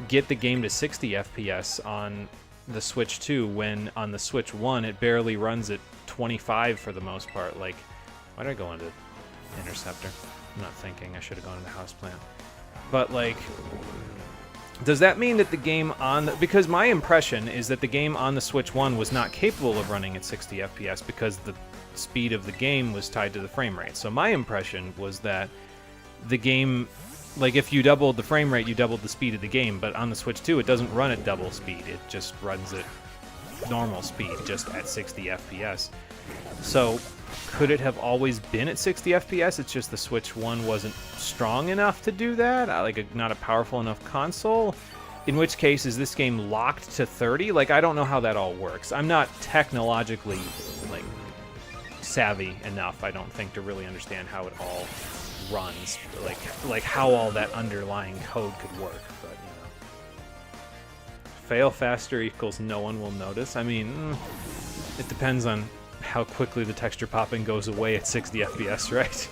get the game to 60 FPS on the Switch 2 when on the Switch 1 it barely runs at 25 for the most part. Like, why did I go into Interceptor? I'm not thinking. I should have gone into Houseplant. But, like, does that mean that the game on... because my impression is that the game on the Switch 1 was not capable of running at 60 FPS because the speed of the game was tied to the frame rate. So my impression was that the game... like, if you doubled the frame rate, you doubled the speed of the game. But on the Switch 2, it doesn't run at double speed. It just runs at normal speed, just at 60 FPS. So... could it have always been at 60 FPS? It's just the Switch 1 wasn't strong enough to do that? Like, not a powerful enough console? In which case, is this game locked to 30? Like, I don't know how that all works. I'm not technologically, like, savvy enough, I don't think, to really understand how it all runs, like how all that underlying code could work. But fail faster equals no one will notice. I mean, it depends on how quickly the texture popping goes away at 60 FPS, right?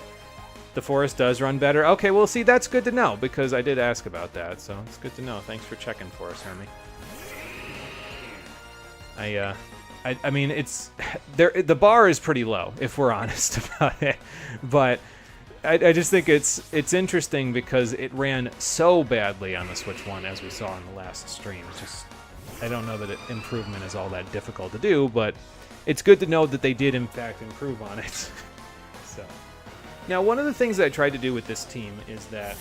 The forest does run better. Okay, well, see, that's good to know, because I did ask about that, so it's good to know. Thanks for checking for us, Hermie. I mean, it's the bar is pretty low, if we're honest about it, but I just think it's interesting because it ran so badly on the Switch 1, as we saw in the last stream. Just, I don't know that improvement is all that difficult to do, but it's good to know that they did, in fact, improve on it. So, now, one of the things that I tried to do with this team is that...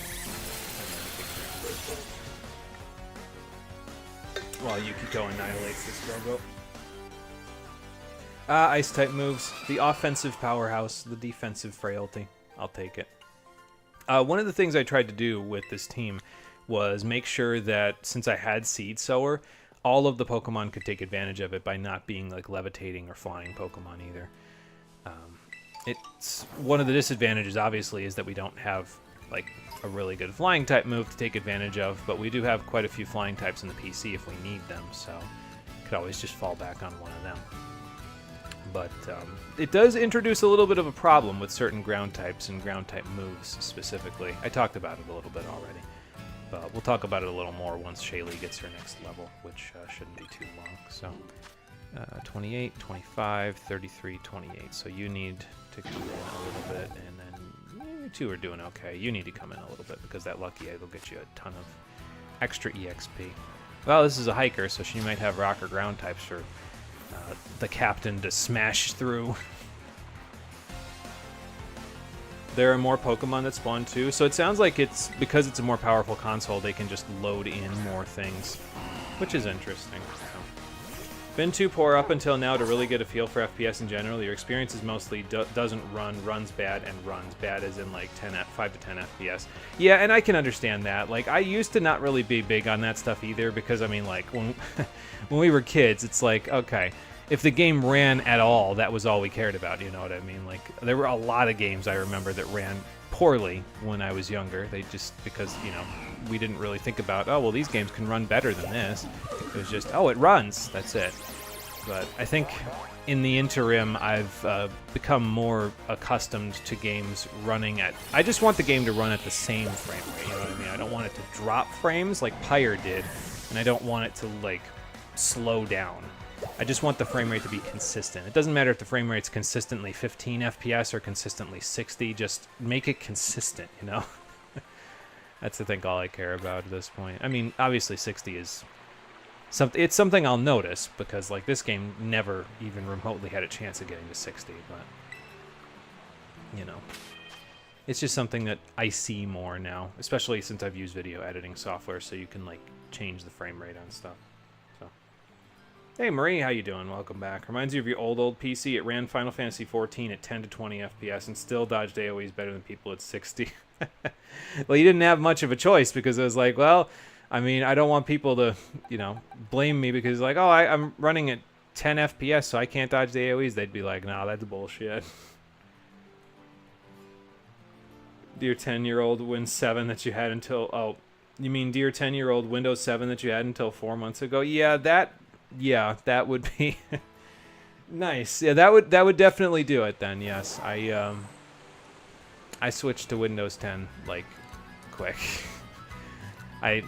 While Yukiko annihilates this Robo. Ice-type moves. The offensive powerhouse, the defensive frailty. I'll take it. One of the things I tried to do with this team was make sure that, since I had Seed Sower, all of the Pokemon could take advantage of it by not being like levitating or flying Pokemon either. It's one of the disadvantages, obviously, is that we don't have like a really good flying type move to take advantage of, but we do have quite a few flying types in the PC if we need them, so could always just fall back on one of them. But it does introduce a little bit of a problem with certain ground types and ground type moves specifically. I talked about it a little bit already, but we'll talk about it a little more once Shaylee gets her next level, which shouldn't be too long. So 28, 25, 33, 28. So you need to come in a little bit, and then you two are doing okay. You need to come in a little bit because that lucky egg will get you a ton of extra EXP. Well, this is a hiker, so she might have rock or ground types for the captain to smash through. There are more Pokemon that spawn too, so it sounds like it's because it's a more powerful console, they can just load in more things, which is interesting. So, been too poor up until now to really get a feel for FPS in general. Your experience is mostly doesn't run, runs bad, and runs bad as in like 5 to 10 FPS. Yeah, and I can understand that. Like, I used to not really be big on that stuff either, because I mean, like, when we were kids, it's like, okay, if the game ran at all, that was all we cared about, you know what I mean? Like, there were a lot of games I remember that ran poorly when I was younger. They just, because, you know, we didn't really think about, oh, well, these games can run better than this. It was just, oh, it runs, that's it. But I think in the interim, I've become more accustomed to games running at... I just want the game to run at the same frame rate, you know what I mean? I don't want it to drop frames like Pyre did, and I don't want it to, like, slow down. I just want the frame rate to be consistent. It doesn't matter if the frame rate's consistently 15 FPS or consistently 60, just make it consistent, you know? That's, I think, all I care about at this point. I mean, obviously 60 is... it's something I'll notice, because, like, this game never even remotely had a chance of getting to 60, but... You know. It's just something that I see more now, especially since I've used video editing software, so you can, like, change the frame rate on stuff. Hey Marie, how you doing? Welcome back. Reminds you of your old PC. It ran Final Fantasy XIV at 10 to 20 FPS and still dodged AoEs better than people at 60. Well, you didn't have much of a choice, because it was like, well, I mean, I don't want people to, you know, blame me because, like, oh, I'm running at 10 FPS, so I can't dodge the AoEs. They'd be like, nah, that's bullshit. Dear 10-year-old Win 7 that you had until... Oh, you mean dear 10-year-old Windows 7 that you had until 4 months ago? Yeah, that would be nice. Yeah, that would definitely do it then. Yes, I switched to Windows 10 like quick. I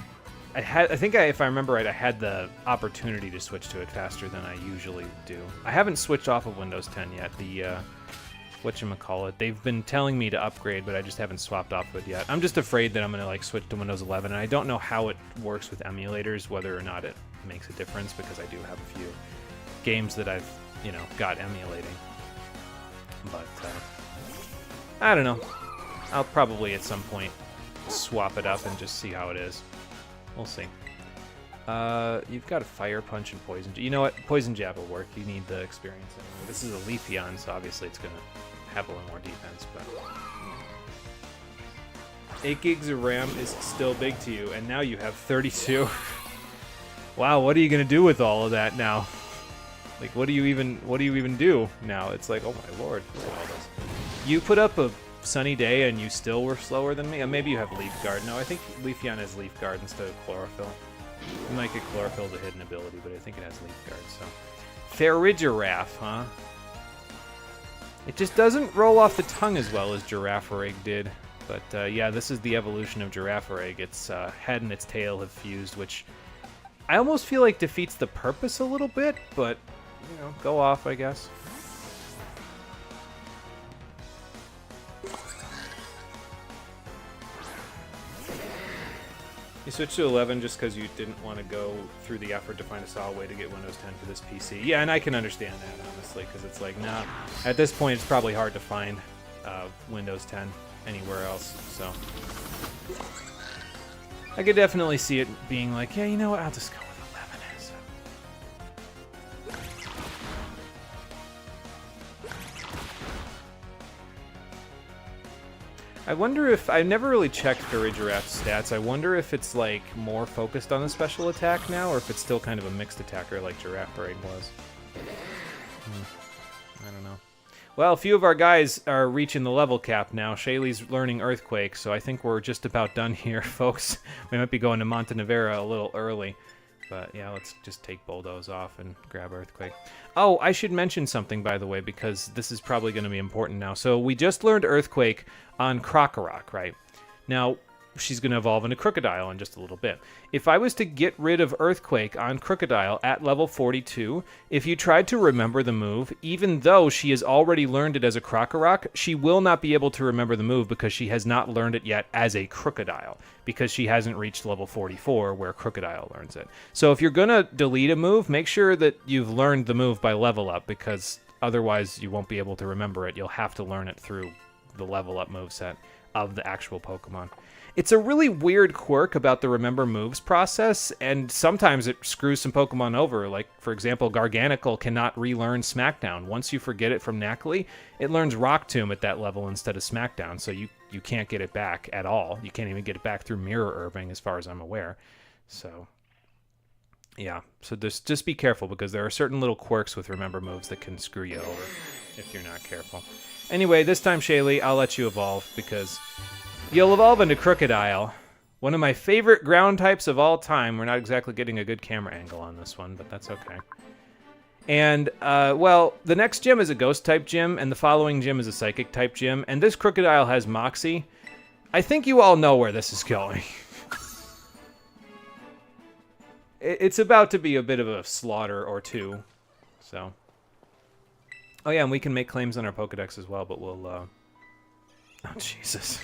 think if I remember right, I had the opportunity to switch to it faster than I usually do. I haven't switched off of Windows 10 yet. The whatchamacallit, they've been telling me to upgrade, but I just haven't swapped off of it yet. I'm just afraid that I'm gonna like switch to Windows 11, and I don't know how it works with emulators, whether or not it makes a difference, because I do have a few games that I've, you know, got emulating. But I don't know. I'll probably at some point swap it up and just see how it is. We'll see. You've got a Fire Punch and Poison. You know what? Poison Jab will work. You need the experience anyway. This is a Leafeon, so obviously it's gonna have a little more defense, but 8 gigs of RAM is still big to you, and now you have 32. Wow, what are you gonna do with all of that now? Like, what do you even do now? It's like, oh my lord, look at all this. You put up a sunny day and you still were slower than me. Maybe you have Leaf Guard. No, I think Leafeon has Leaf Guard instead of Chlorophyll. You might get Chlorophyll as a hidden ability, but I think it has Leaf Guard, so... Farigiraf, huh? It just doesn't roll off the tongue as well as Girafarig did. But yeah, this is the evolution of Girafarig. Its head and its tail have fused, which I almost feel like defeats the purpose a little bit, but, you know, go off, I guess. You switched to 11 just because you didn't want to go through the effort to find a solid way to get Windows 10 for this PC. Yeah, and I can understand that, honestly, because it's like, nah, at this point it's probably hard to find Windows 10 anywhere else, so. I could definitely see it being like, yeah, you know what, I'll just go with 11. So. I wonder if, I never really checked Farigiraf's stats. I wonder if it's like more focused on the special attack now, or if it's still kind of a mixed attacker like Girafarig was. I don't know. Well, a few of our guys are reaching the level cap now. Shaylee's learning Earthquake, so I think we're just about done here, folks. We might be going to Montenevera a little early. But yeah, let's just take Bulldoze off and grab Earthquake. Oh, I should mention something, by the way, because this is probably going to be important now. So we just learned Earthquake on Krokorok, right? Now, she's going to evolve into Crocodile in just a little bit. If I was to get rid of Earthquake on Crocodile at level 42, if you tried to remember the move, even though she has already learned it as a Krokorok, she will not be able to remember the move because she has not learned it yet as a Crocodile, because she hasn't reached level 44 where Crocodile learns it. So if you're going to delete a move, make sure that you've learned the move by level up, because otherwise you won't be able to remember it. You'll have to learn it through the level up moveset of the actual Pokemon. It's a really weird quirk about the remember moves process, and sometimes it screws some Pokemon over. Like, for example, Garganacl cannot relearn Smackdown. Once you forget it from Nacli, it learns Rock Tomb at that level instead of Smackdown, so you can't get it back at all. You can't even get it back through Mirror Earthing, as far as I'm aware. So, yeah. So just be careful, because there are certain little quirks with remember moves that can screw you over if you're not careful. Anyway, this time, Shaylee, I'll let you evolve, because you'll evolve into Crocodile, one of my favorite ground types of all time. We're not exactly getting a good camera angle on this one, but that's okay. And, well, the next gym is a Ghost-type gym, and the following gym is a Psychic-type gym, and this Crocodile has Moxie. I think you all know where this is going. It's about to be a bit of a slaughter or two, so. Oh yeah, and we can make claims on our Pokedex as well, but we'll, oh, Jesus.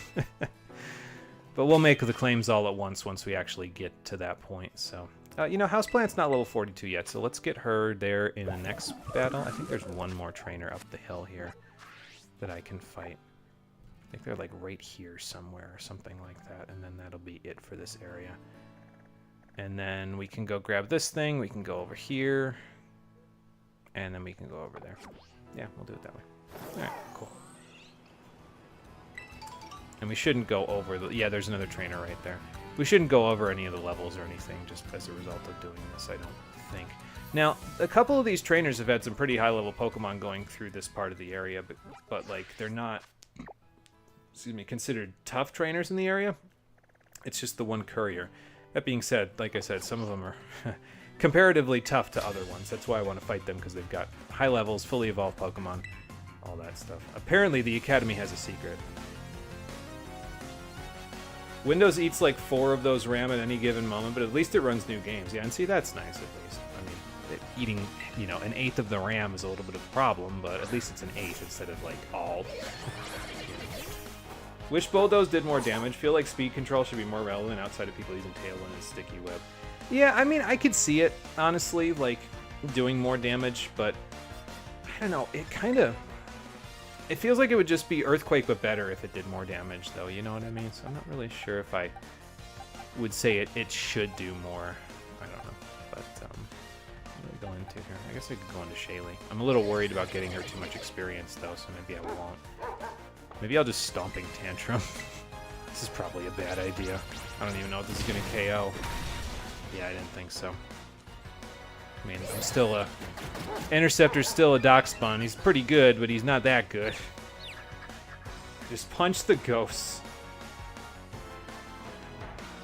But we'll make the claims all at once we actually get to that point, so. You know, Houseplant's not level 42 yet, so let's get her there in the next battle. I think there's one more trainer up the hill here that I can fight. I think they're, like, right here somewhere or something like that, and then that'll be it for this area. And then we can go grab this thing, we can go over here, and then we can go over there. Yeah, we'll do it that way. Alright, cool. And we shouldn't go over the... Yeah, there's another trainer right there. We shouldn't go over any of the levels or anything just as a result of doing this, I don't think. Now, a couple of these trainers have had some pretty high-level Pokemon going through this part of the area, but like, they're not, excuse me, considered tough trainers in the area. It's just the one Courier. That being said, like I said, some of them are comparatively tough to other ones. That's why I want to fight them, because they've got high levels, fully evolved Pokemon, all that stuff. Apparently, the Academy has a secret. Windows eats like 4 of those RAM at any given moment, but at least it runs new games. Yeah, and see, that's nice at least. I mean, eating, you know, an eighth of the RAM is a little bit of a problem, but at least it's an eighth instead of, like, all. Wish Bulldoze did more damage. Feel like speed control should be more relevant outside of people using Tailwind and Sticky Web. Yeah, I mean, I could see it, honestly, like, doing more damage, but I don't know, it kind of... It feels like it would just be Earthquake, but better if it did more damage, though, you know what I mean? So I'm not really sure if I would say it should do more. I don't know, but what do I go into here? I guess I could go into Shaylee. I'm a little worried about getting her too much experience, though, so maybe I won't. Maybe I'll just Stomping Tantrum. This is probably a bad idea. I don't even know if this is going to KO. Yeah, I didn't think so. I mean, I'm still a... Interceptor's still a Darkspawn. He's pretty good, but he's not that good. Just punch the ghosts.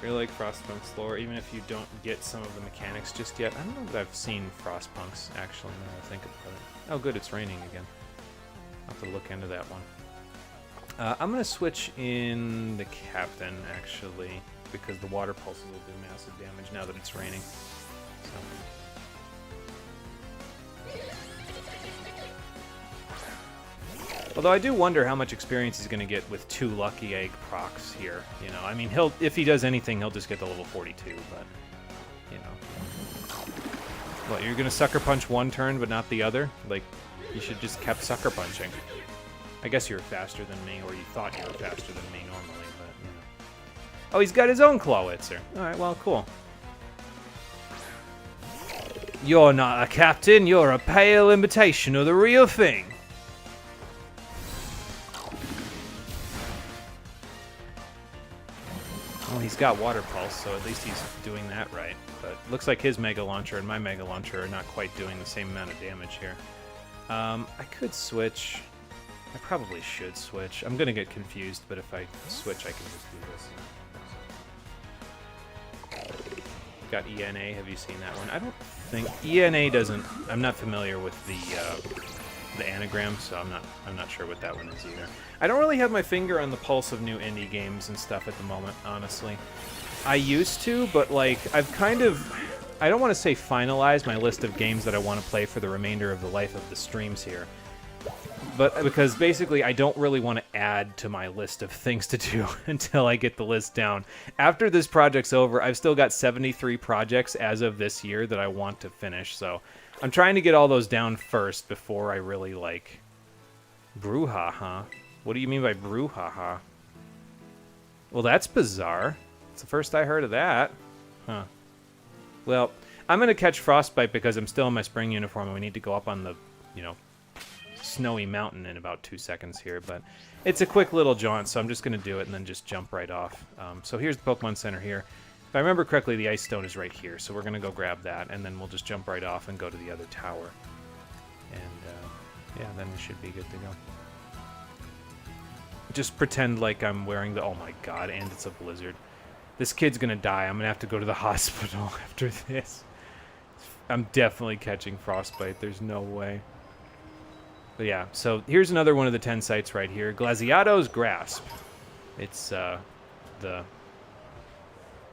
Really like Frostpunk's lore, even if you don't get some of the mechanics just yet. I don't know that I've seen Frostpunks, actually, now that I think about it. Oh, good, it's raining again. I'll have to look into that one. I'm going to switch in the captain, actually, because the water pulses will do massive damage now that it's raining. So. Although I do wonder how much experience he's going to get with 2 Lucky Egg procs here. You know, I mean, if he does anything, he'll just get to level 42, but, you know. What, you're going to Sucker Punch one turn, but not the other? Like, you should just kept Sucker Punching. I guess you're faster than me, or you thought you were faster than me normally, but, you know. Oh, he's got his own Clawitzer. Alright, well, cool. You're not a captain, you're a pale imitation of the real thing. Well, he's got Water Pulse, so at least he's doing that right. But looks like his Mega Launcher and my Mega Launcher are not quite doing the same amount of damage here. I could switch. I probably should switch. I'm going to get confused, but if I switch, I can just do this. Got ENA. Have you seen that one? I don't think... ENA doesn't... I'm not familiar with the anagram, so I'm not sure what that one is either. I don't really have my finger on the pulse of new indie games and stuff at the moment, honestly. I used to, but like I've kind of, I don't want to say finalized my list of games that I want to play for the remainder of the life of the streams here. But because basically I don't really want to add to my list of things to do until I get the list down. After this project's over, I've still got 73 projects as of this year that I want to finish, so I'm trying to get all those down first before I really, like... Brouhaha? What do you mean by brouhaha? Well, that's bizarre. It's the first I heard of that. Huh. Well, I'm going to catch Frostbite because I'm still in my spring uniform and we need to go up on the, you know, snowy mountain in about 2 seconds here. But it's a quick little jaunt, so I'm just going to do it and then just jump right off. So here's the Pokemon Center here. If I remember correctly, the Ice Stone is right here, so we're going to go grab that, and then we'll just jump right off and go to the other tower. And, yeah, then we should be good to go. Just pretend like I'm wearing the... Oh my god, and it's a blizzard. This kid's going to die. I'm going to have to go to the hospital after this. I'm definitely catching frostbite. There's no way. But yeah, so here's another one of the 10 sites right here. Glaseado's Grasp. It's, the...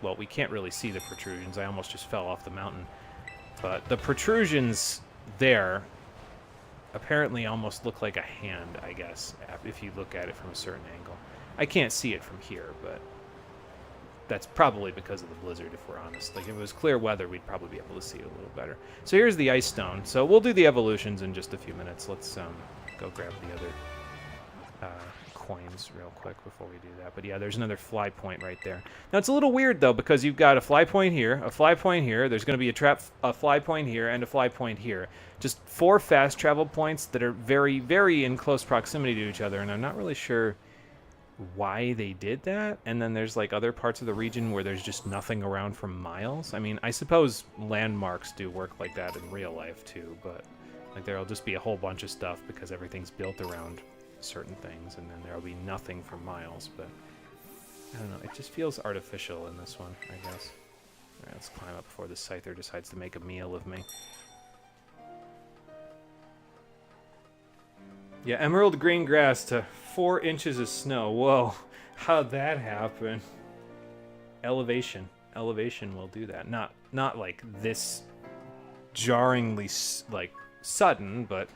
Well, we can't really see the protrusions. I almost just fell off the mountain. But the protrusions there apparently almost look like a hand, I guess, if you look at it from a certain angle. I can't see it from here, but that's probably because of the blizzard, if we're honest. Like, if it was clear weather, we'd probably be able to see it a little better. So here's the Ice Stone. So we'll do the evolutions in just a few minutes. Let's go grab the other coins real quick before we do that. But yeah, there's another fly point right there. Now it's a little weird though, because you've got a fly point here, a fly point here, there's going to be a fly point here, and a fly point here. Just 4 fast travel points that are very, very in close proximity to each other, and I'm not really sure why they did that. And then there's like other parts of the region where there's just nothing around for miles. I mean, I suppose landmarks do work like that in real life too, but like there'll just be a whole bunch of stuff because everything's built around certain things, and then there'll be nothing for miles. But I don't know, it just feels artificial in this one, I guess. Alright, let's climb up before the Scyther decides to make a meal of me. Yeah, emerald green grass to 4 inches of snow. Whoa, how'd that happen? Elevation. Elevation will do that. Not like this jarringly like sudden, but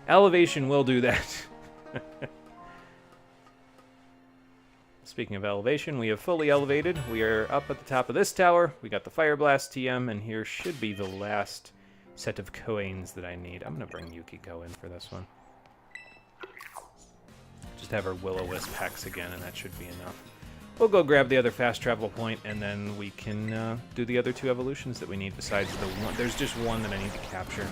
elevation will do that. Speaking of elevation, we have fully elevated. We are up at the top of this tower. We got the Fire Blast TM, and here should be the last set of coins that I need. I'm going to bring Yukiko in for this one. Just have her Will-O-Wisp Hex again, and that should be enough. We'll go grab the other fast travel point, and then we can do the other 2 evolutions that we need besides the one. There's just one that I need to capture.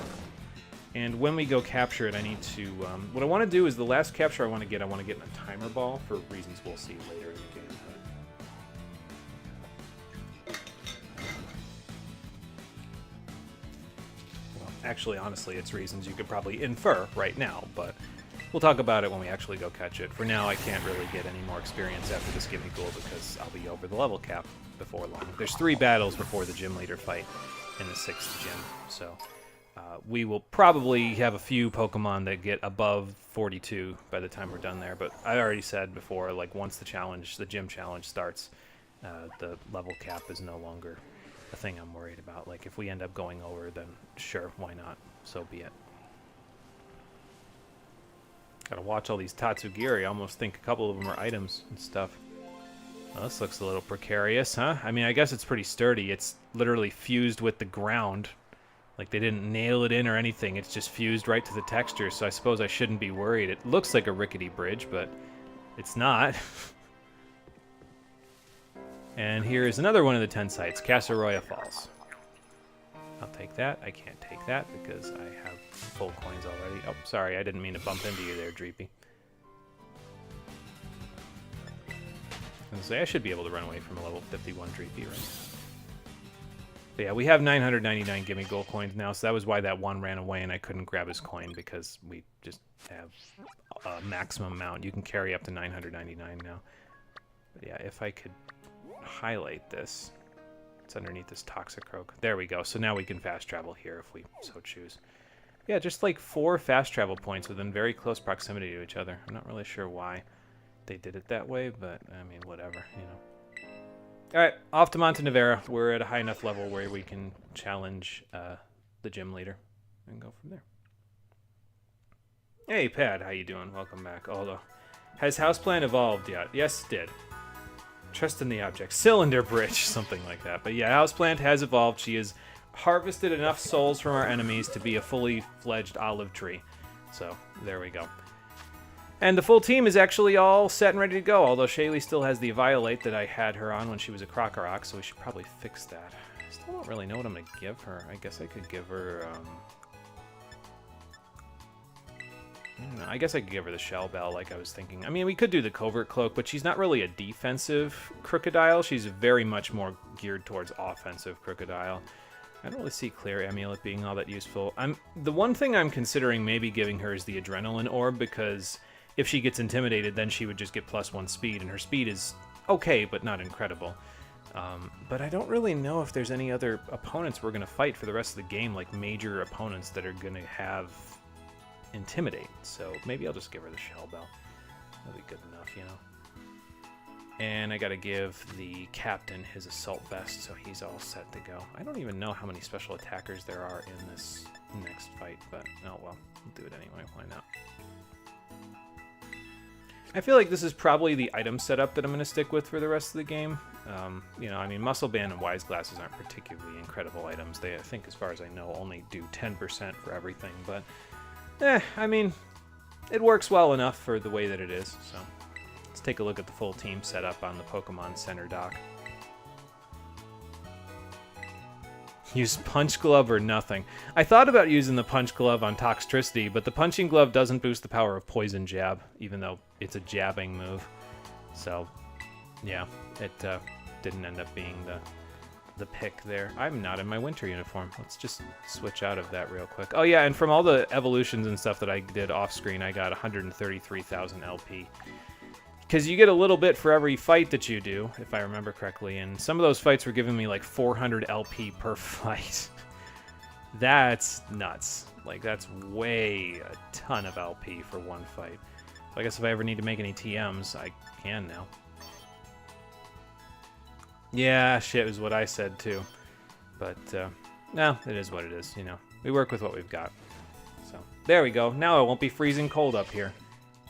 And when we go capture it, I need to... what I want to do is the last capture I want to get in a timer ball for reasons we'll see later in the game. Well, actually, honestly, it's reasons you could probably infer right now, but We'll talk about it when we actually go catch it. For now, I can't really get any more experience after this Gimme Ghoul because I'll be over the level cap before long. There's 3 battles before the gym leader fight in the 6th gym, so we will probably have a few Pokemon that get above 42 by the time we're done there. But I already said before, like once the gym challenge starts, the level cap is no longer a thing I'm worried about. Like if we end up going over, then sure, why not? So be it. Gotta watch all these Tatsugiri. I almost think a couple of them are items and stuff. Well, this looks a little precarious, huh? I mean, I guess it's pretty sturdy. It's literally fused with the ground. Like they didn't nail it in or anything. It's just fused right to the texture, so I suppose I shouldn't be worried. It looks like a rickety bridge, but it's not. And here is another one of the 10 sites, Casaroya Falls. I'll take that. I can't take that because I have full coins already. Oh, sorry, I didn't mean to bump into you there, Dreepy. I should be able to run away from a level 51 Dreepy, right? But yeah, we have 999 Gimme Gold coins now, so that was why that one ran away and I couldn't grab his coin because we just have a maximum amount. You can carry up to 999 now. But yeah, if I could highlight this. It's underneath this Toxicroak. There we go. So now we can fast travel here if we so choose. Yeah, just like 4 fast travel points within very close proximity to each other. I'm not really sure why they did it that way, but I mean, whatever, you know. Alright, off to Montenevera. We're at a high enough level where we can challenge the gym leader and go from there. Hey, Pad, how you doing? Welcome back. Although, has Houseplant evolved yet? Yes, it did. Trust in the object. Cylinder Bridge, something like that. But yeah, Houseplant has evolved. She has harvested enough souls from our enemies to be a fully fledged olive tree. So, there we go. And the full team is actually all set and ready to go, although Shaylee still has the Violate that I had her on when she was a Krokorok, so we should probably fix that. I still don't really know what I'm going to give her. I guess I could give her... I don't know. I guess I could give her the Shell Bell like I was thinking. I mean, we could do the Covert Cloak, but she's not really a defensive Crocodile. She's very much more geared towards offensive Crocodile. I don't really see Clear Amulet being all that useful. The one thing I'm considering maybe giving her is the Adrenaline Orb, because if she gets intimidated, then she would just get +1 speed, and her speed is okay, but not incredible. But I don't really know if there's any other opponents we're going to fight for the rest of the game, like major opponents that are going to have Intimidate, so maybe I'll just give her the Shell Bell. That'll be good enough, you know. And I gotta give the captain his Assault Vest, so he's all set to go. I don't even know how many special attackers there are in this next fight, but oh well, we'll do it anyway, why not? I feel like this is probably the item setup that I'm gonna stick with for the rest of the game. You know, I mean, Muscle Band and Wise Glasses aren't particularly incredible items. They, I think, as far as I know, only do 10% for everything, but I mean, it works well enough for the way that it is, so let's take a look at the full team setup on the Pokemon Center dock. Use Punch Glove or nothing. I thought about using the Punch Glove on Toxtricity, but the Punching Glove doesn't boost the power of Poison Jab, even though it's a jabbing move. So, yeah, it didn't end up being the pick there. I'm not in my winter uniform. Let's just switch out of that real quick. Oh yeah, and from all the evolutions and stuff that I did off screen, I got 133,000 LP. Because you get a little bit for every fight that you do, if I remember correctly, and some of those fights were giving me like 400 LP per fight. That's nuts. Like, that's way a ton of LP for one fight. So I guess if I ever need to make any TMs, I can now. Yeah, shit is what I said too. But, no, it is what it is, you know. We work with what we've got. So, there we go. Now I won't be freezing cold up here.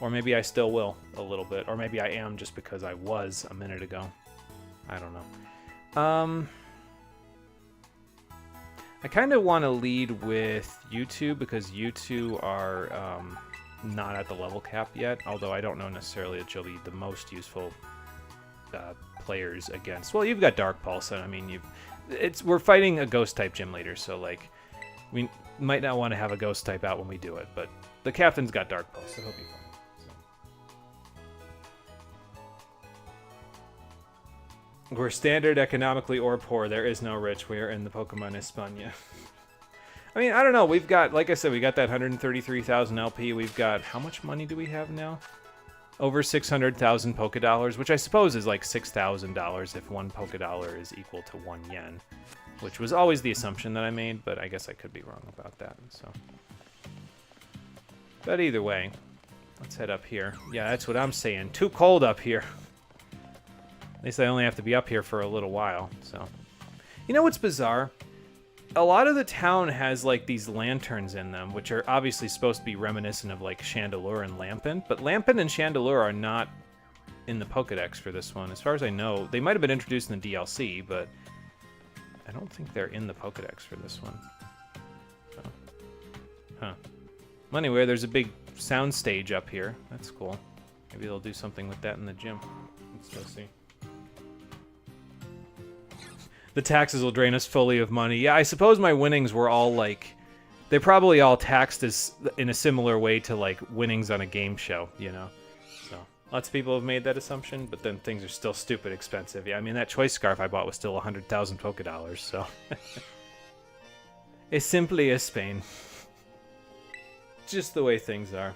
Or maybe I still will a little bit. Or maybe I am just because I was a minute ago. I don't know. I kind of want to lead with you two because you two are not at the level cap yet. Although I don't know necessarily that you'll be the most useful players against. Well, you've got Dark Pulse, and I mean, we're fighting a Ghost type gym leader, so like, we might not want to have a Ghost type out when we do it, but the captain's got Dark Pulse, so he'll be fine. So. We're standard economically or poor. There is no rich. We are in the Pokemon España. I mean, I don't know. We've got, like I said, we got that 133,000 LP. We've got, how much money do we have now? Over 600,000 Poké Dollars, which I suppose is like $6,000 if one Poké Dollar is equal to 1 yen, which was always the assumption that I made, but I guess I could be wrong about that. So, but either way, let's head up here. Yeah, that's what I'm saying. Too cold up here. At least I only have to be up here for a little while. So, you know what's bizarre? A lot of the town has like these lanterns in them, which are obviously supposed to be reminiscent of like Chandelure and Lampin, but Lampin and Chandelure are not in the Pokedex for this one. As far as I know, they might have been introduced in the DLC, but I don't think they're in the Pokedex for this one. So, huh. Well, anyway, there's a big sound stage up here. That's cool. Maybe they'll do something with that in the gym. Let's go see. The taxes will drain us fully of money. Yeah, I suppose my winnings were all like... They're probably all taxed as in a similar way to like winnings on a game show, you know? So, lots of people have made that assumption, but then things are still stupid expensive. Yeah, I mean, that choice scarf I bought was still 100,000 Poké Dollars, so... It's simply a Spain. Just the way things are.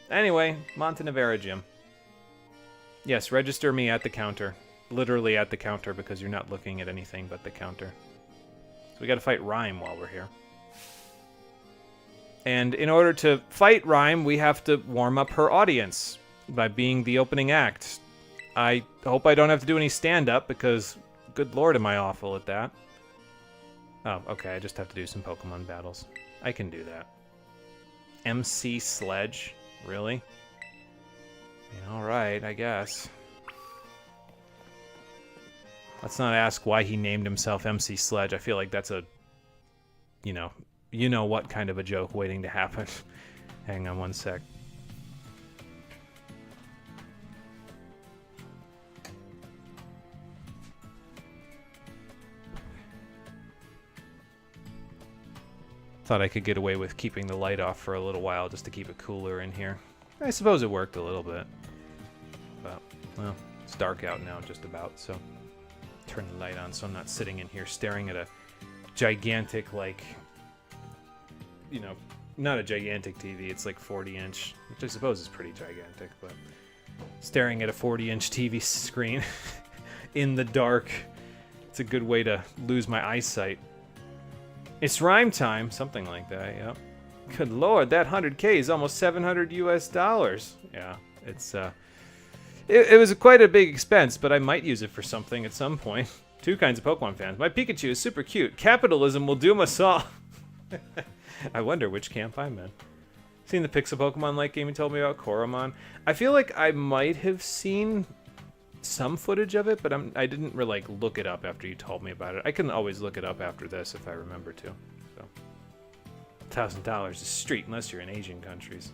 Anyway, Montenevera gym. Yes, register me at the counter. Literally at the counter, because you're not looking at anything but the counter. So we gotta fight Rhyme while we're here. And in order to fight Rhyme, we have to warm up her audience by being the opening act. I hope I don't have to do any stand-up, because good lord am I awful at that. Oh, okay, I just have to do some Pokemon battles. I can do that. MC Sledge? Really? Yeah, alright, I guess. Let's not ask why he named himself MC Sledge. I feel like that's a, you know what kind of a joke waiting to happen. Hang on one sec. Thought I could get away with keeping the light off for a little while just to keep it cooler in here. I suppose it worked a little bit. But, well, it's dark out now just about, so... Turn the light on so I'm not sitting in here staring at a gigantic, like, you know, not a gigantic TV, it's like 40-inch, which I suppose is pretty gigantic, but staring at a 40-inch TV screen in the dark, it's a good way to lose my eyesight. It's rhyme time, something like that, yep. Good lord, that 100K is almost 700 US dollars. Yeah, it's, It was quite a big expense, but I might use it for something at some point. Two kinds of Pokemon fans. My Pikachu is super cute. Capitalism will doom us all. I wonder which camp I'm in. Seen the Pixel Pokemon Light game you told me about, Koromon? I feel like I might have seen some footage of it, but I didn't really like look it up after you told me about it. I can always look it up after this if I remember to. So, $1,000 is street unless you're in Asian countries.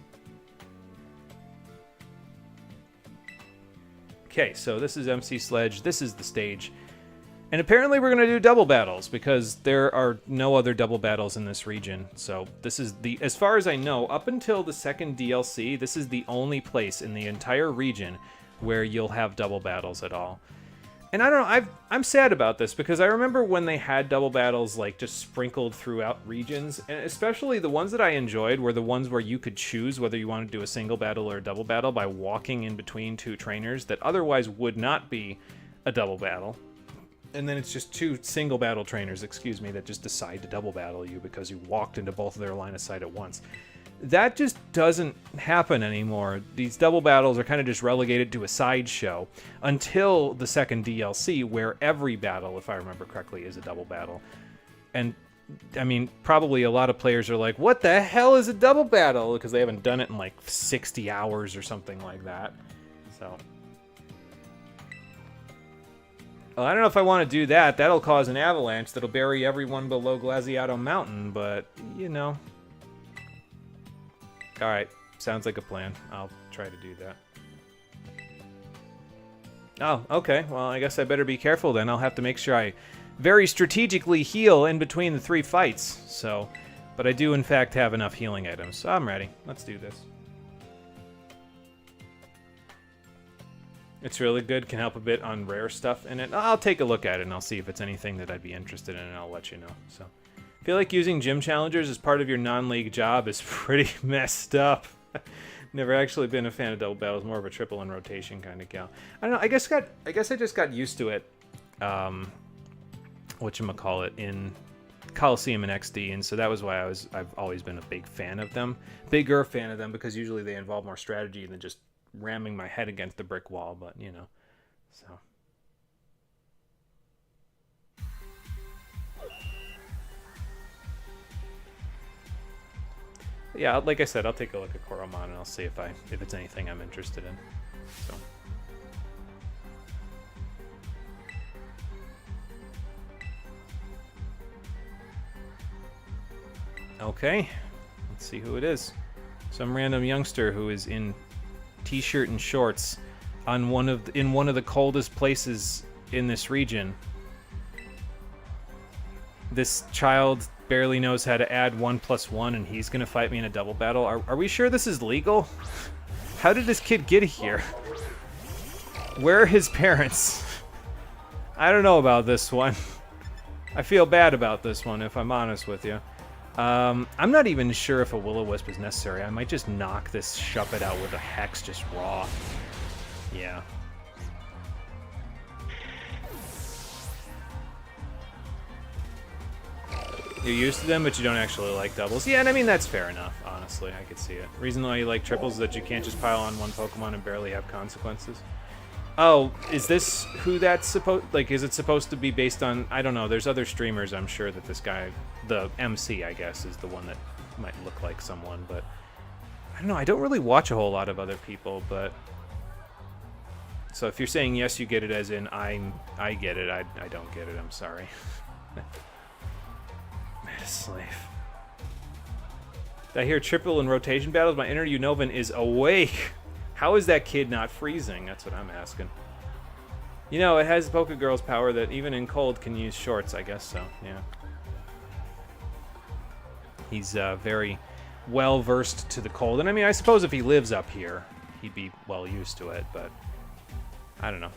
Okay, so this is MC Sledge, this is the stage, and apparently we're going to do double battles, because there are no other double battles in this region, so this is the, as far as I know, up until the second DLC, this is the only place in the entire region where you'll have double battles at all. And I don't know, I'm sad about this, because I remember when they had double battles, like, just sprinkled throughout regions, and especially the ones that I enjoyed were the ones where you could choose whether you wanted to do a single battle or a double battle by walking in between two trainers that otherwise would not be a double battle. And then it's just two single battle trainers, excuse me, that just decide to double battle you because you walked into both of their line of sight at once. That just doesn't happen anymore. These double battles are kind of just relegated to a sideshow until the second DLC, where every battle, if I remember correctly, is a double battle. And, I mean, probably a lot of players are like, what the hell is a double battle? Because they haven't done it in like 60 hours or something like that. So, well, I don't know if I want to do that. That'll cause an avalanche that'll bury everyone below Glaseado Mountain, but, you know... Alright, sounds like a plan. I'll try to do that. Oh, okay. Well, I guess I better be careful then. I'll have to make sure I very strategically heal in between the 3 fights. So, but I do in fact have enough healing items, so I'm ready. Let's do this. It's really good. Can help a bit on rare stuff in it. I'll take a look at it and I'll see if it's anything that I'd be interested in, and I'll let you know. So, I feel like using gym challengers as part of your non-league job is pretty messed up. Never actually been a fan of double battles, more of a triple and rotation kind of gal. I don't know, I guess I just got used to it. Whatchamacallit, in Coliseum and XD, and so that was why I've always been a bigger fan of them, because usually they involve more strategy than just ramming my head against the brick wall, but you know, so. Yeah, like I said, I'll take a look at Koromon and I'll see if it's anything I'm interested in. So. Okay, let's see who it is. Some random youngster who is in t-shirt and shorts on in one of the coldest places in this region. This child barely knows how to add 1 + 1, and he's gonna fight me in a double battle. Are we sure this is legal? How did this kid get here? Where are his parents? I don't know about this one. I feel bad about this one, if I'm honest with you. I'm not even sure if a Will-O-Wisp is necessary. I might just knock this Shuppet out with a Hex just raw. Yeah. You're used to them, but you don't actually like doubles. Yeah, and I mean, that's fair enough, honestly. I could see it. Reason why you like triples is that you can't just pile on one Pokemon and barely have consequences. Oh, is this who that's supposed... Like, is it supposed to be based on... I don't know. There's other streamers, I'm sure, that this guy... The MC, I guess, is the one that might look like someone, but... I don't know. I don't really watch a whole lot of other people, but... So if you're saying yes, you get it as in I get it, I don't get it. I'm sorry. Slave. Did I hear triple and rotation battles? My inner Unovan is awake. How is that kid not freezing? That's what I'm asking. You know, it has Pokegirl's power that even in cold can use shorts. I guess so, yeah. He's very well versed to the cold. And I mean, I suppose if he lives up here, he'd be well used to it, but I don't know.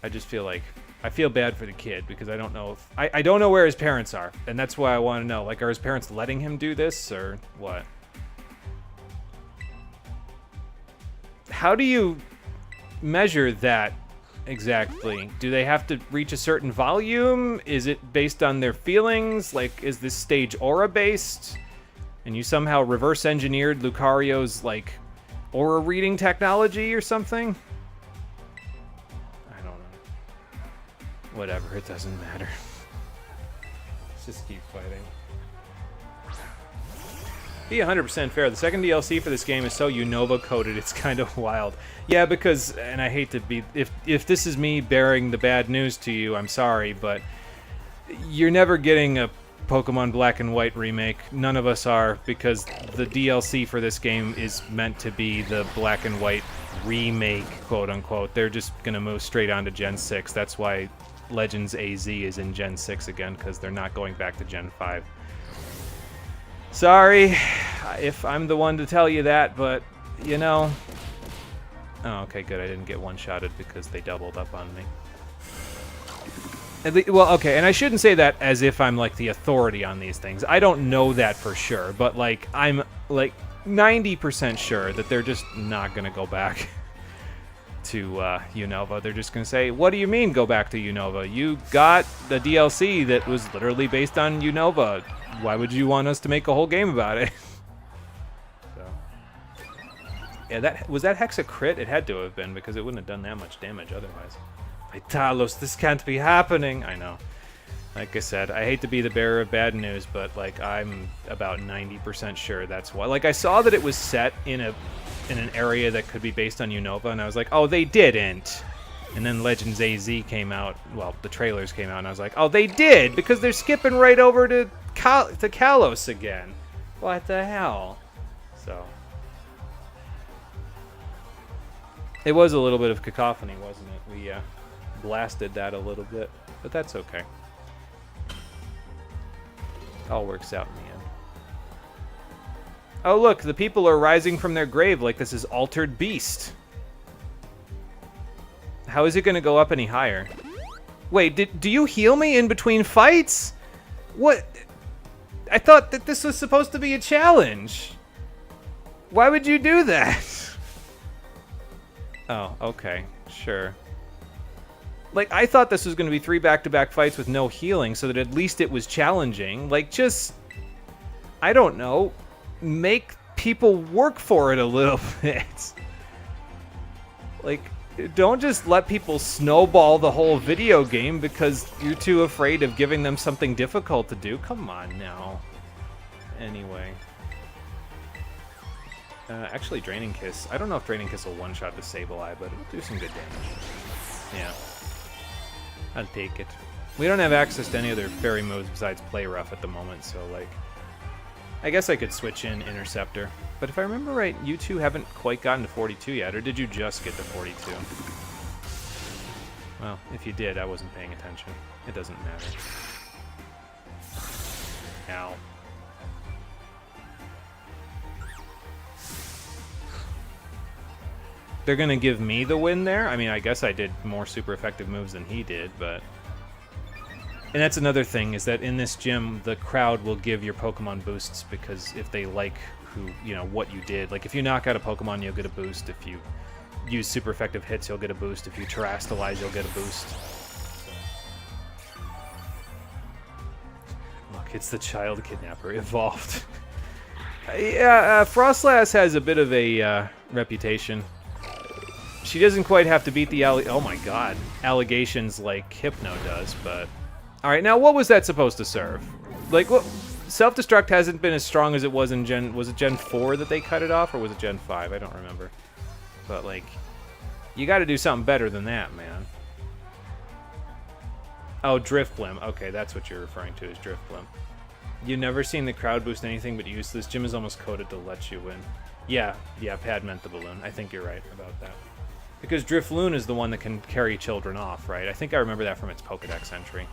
I just feel like I feel bad for the kid because I don't know if I don't know where his parents are, and that's why I want to know. Like, are his parents letting him do this or what? How do you measure that exactly? Do they have to reach a certain volume? Is it based on their feelings? Like, is this stage aura based? And you somehow reverse engineered Lucario's like aura reading technology or something? Whatever, it doesn't matter. Let's just keep fighting. Be 100% fair. The second DLC for this game is so Unova coded, it's kind of wild. Yeah, because, and I hate to be, if this is me bearing the bad news to you, I'm sorry, but you're never getting a Pokemon Black and White remake. None of us are, because the DLC for this game is meant to be the Black and White remake, quote unquote. They're just gonna move straight on to Gen 6. That's why Legends AZ is in Gen 6 again, because they're not going back to Gen 5. Sorry if I'm the one to tell you that, but, you know... Oh, okay, good. I didn't get one-shotted because they doubled up on me. Well, okay, and I shouldn't say that as if I'm, like, the authority on these things. I don't know that for sure, but, like, I'm, like, 90% sure that they're just not going to go back to Unova. They're just going to say, what do you mean go back to Unova? You got the DLC that was literally based on Unova. Why would you want us to make a whole game about it? So. Yeah, was that Hex a crit? It had to have been, because it wouldn't have done that much damage otherwise. Talos, this can't be happening. I know. Like I said, I hate to be the bearer of bad news, but like I'm about 90% sure that's why. Like I saw that it was set in an area that could be based on Unova, and I was like, oh, they didn't. And then Legends AZ came out. Well, the trailers came out, and I was like, oh, they did, because they're skipping right over to Kalos again. What the hell? So it was a little bit of cacophony, wasn't it? We blasted that a little bit, but that's okay. All works out in the end. Oh, look, the people are rising from their grave like this is Altered Beast. How is it going to go up any higher? Wait, do you heal me in between fights? What? I thought that this was supposed to be a challenge. Why would you do that? Oh, okay. Sure. Like, I thought this was going to be 3 back-to-back fights with no healing, so that at least it was challenging. Like, just... I don't know. Make people work for it a little bit. Like, don't just let people snowball the whole video game because you're too afraid of giving them something difficult to do. Come on now. Anyway. Actually, Draining Kiss. I don't know if Draining Kiss will one-shot the Sableye, but it'll do some good damage. Yeah. I'll take it. We don't have access to any other fairy moves besides Play Rough at the moment, so, like... I guess I could switch in Interceptor. But if I remember right, you two haven't quite gotten to 42 yet, or did you just get to 42? Well, if you did, I wasn't paying attention. It doesn't matter. Ow. They're gonna give me the win there? I mean, I guess I did more super effective moves than he did, but... And that's another thing, is that in this gym, the crowd will give your Pokemon boosts because if they like who, you know, what you did. Like, if you knock out a Pokemon, you'll get a boost. If you use super effective hits, you'll get a boost. If you Terrastalize, you'll get a boost. Look, it's the Child Kidnapper evolved. Yeah, Frostlass has a bit of a reputation. She doesn't quite have to beat the oh my god, allegations like Hypno does, but... Alright, now what was that supposed to serve? Like, what... Self-destruct hasn't been as strong as it was in Gen... Was it Gen 4 that they cut it off, or was it Gen 5? I don't remember. But, like, you gotta do something better than that, man. Oh, Drifblim. Okay, that's what you're referring to as Drifblim. You've never seen the crowd boost anything but use this. Gym is almost coded to let you win. Yeah, Pad meant the balloon. I think you're right about that. Because Drifloon is the one that can carry children off, right? I think I remember that from its Pokedex entry.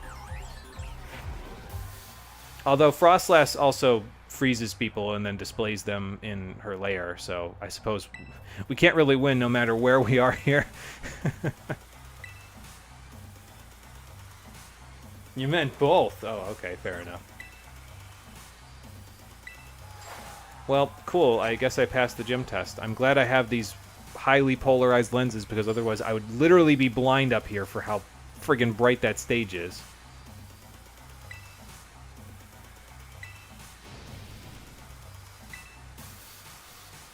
Although Frostlass also freezes people and then displays them in her lair, so I suppose we can't really win no matter where we are here. You meant both. Oh, okay, fair enough. Well, cool. I guess I passed the gym test. I'm glad I have these highly polarized lenses because otherwise I would literally be blind up here for how friggin' bright that stage is.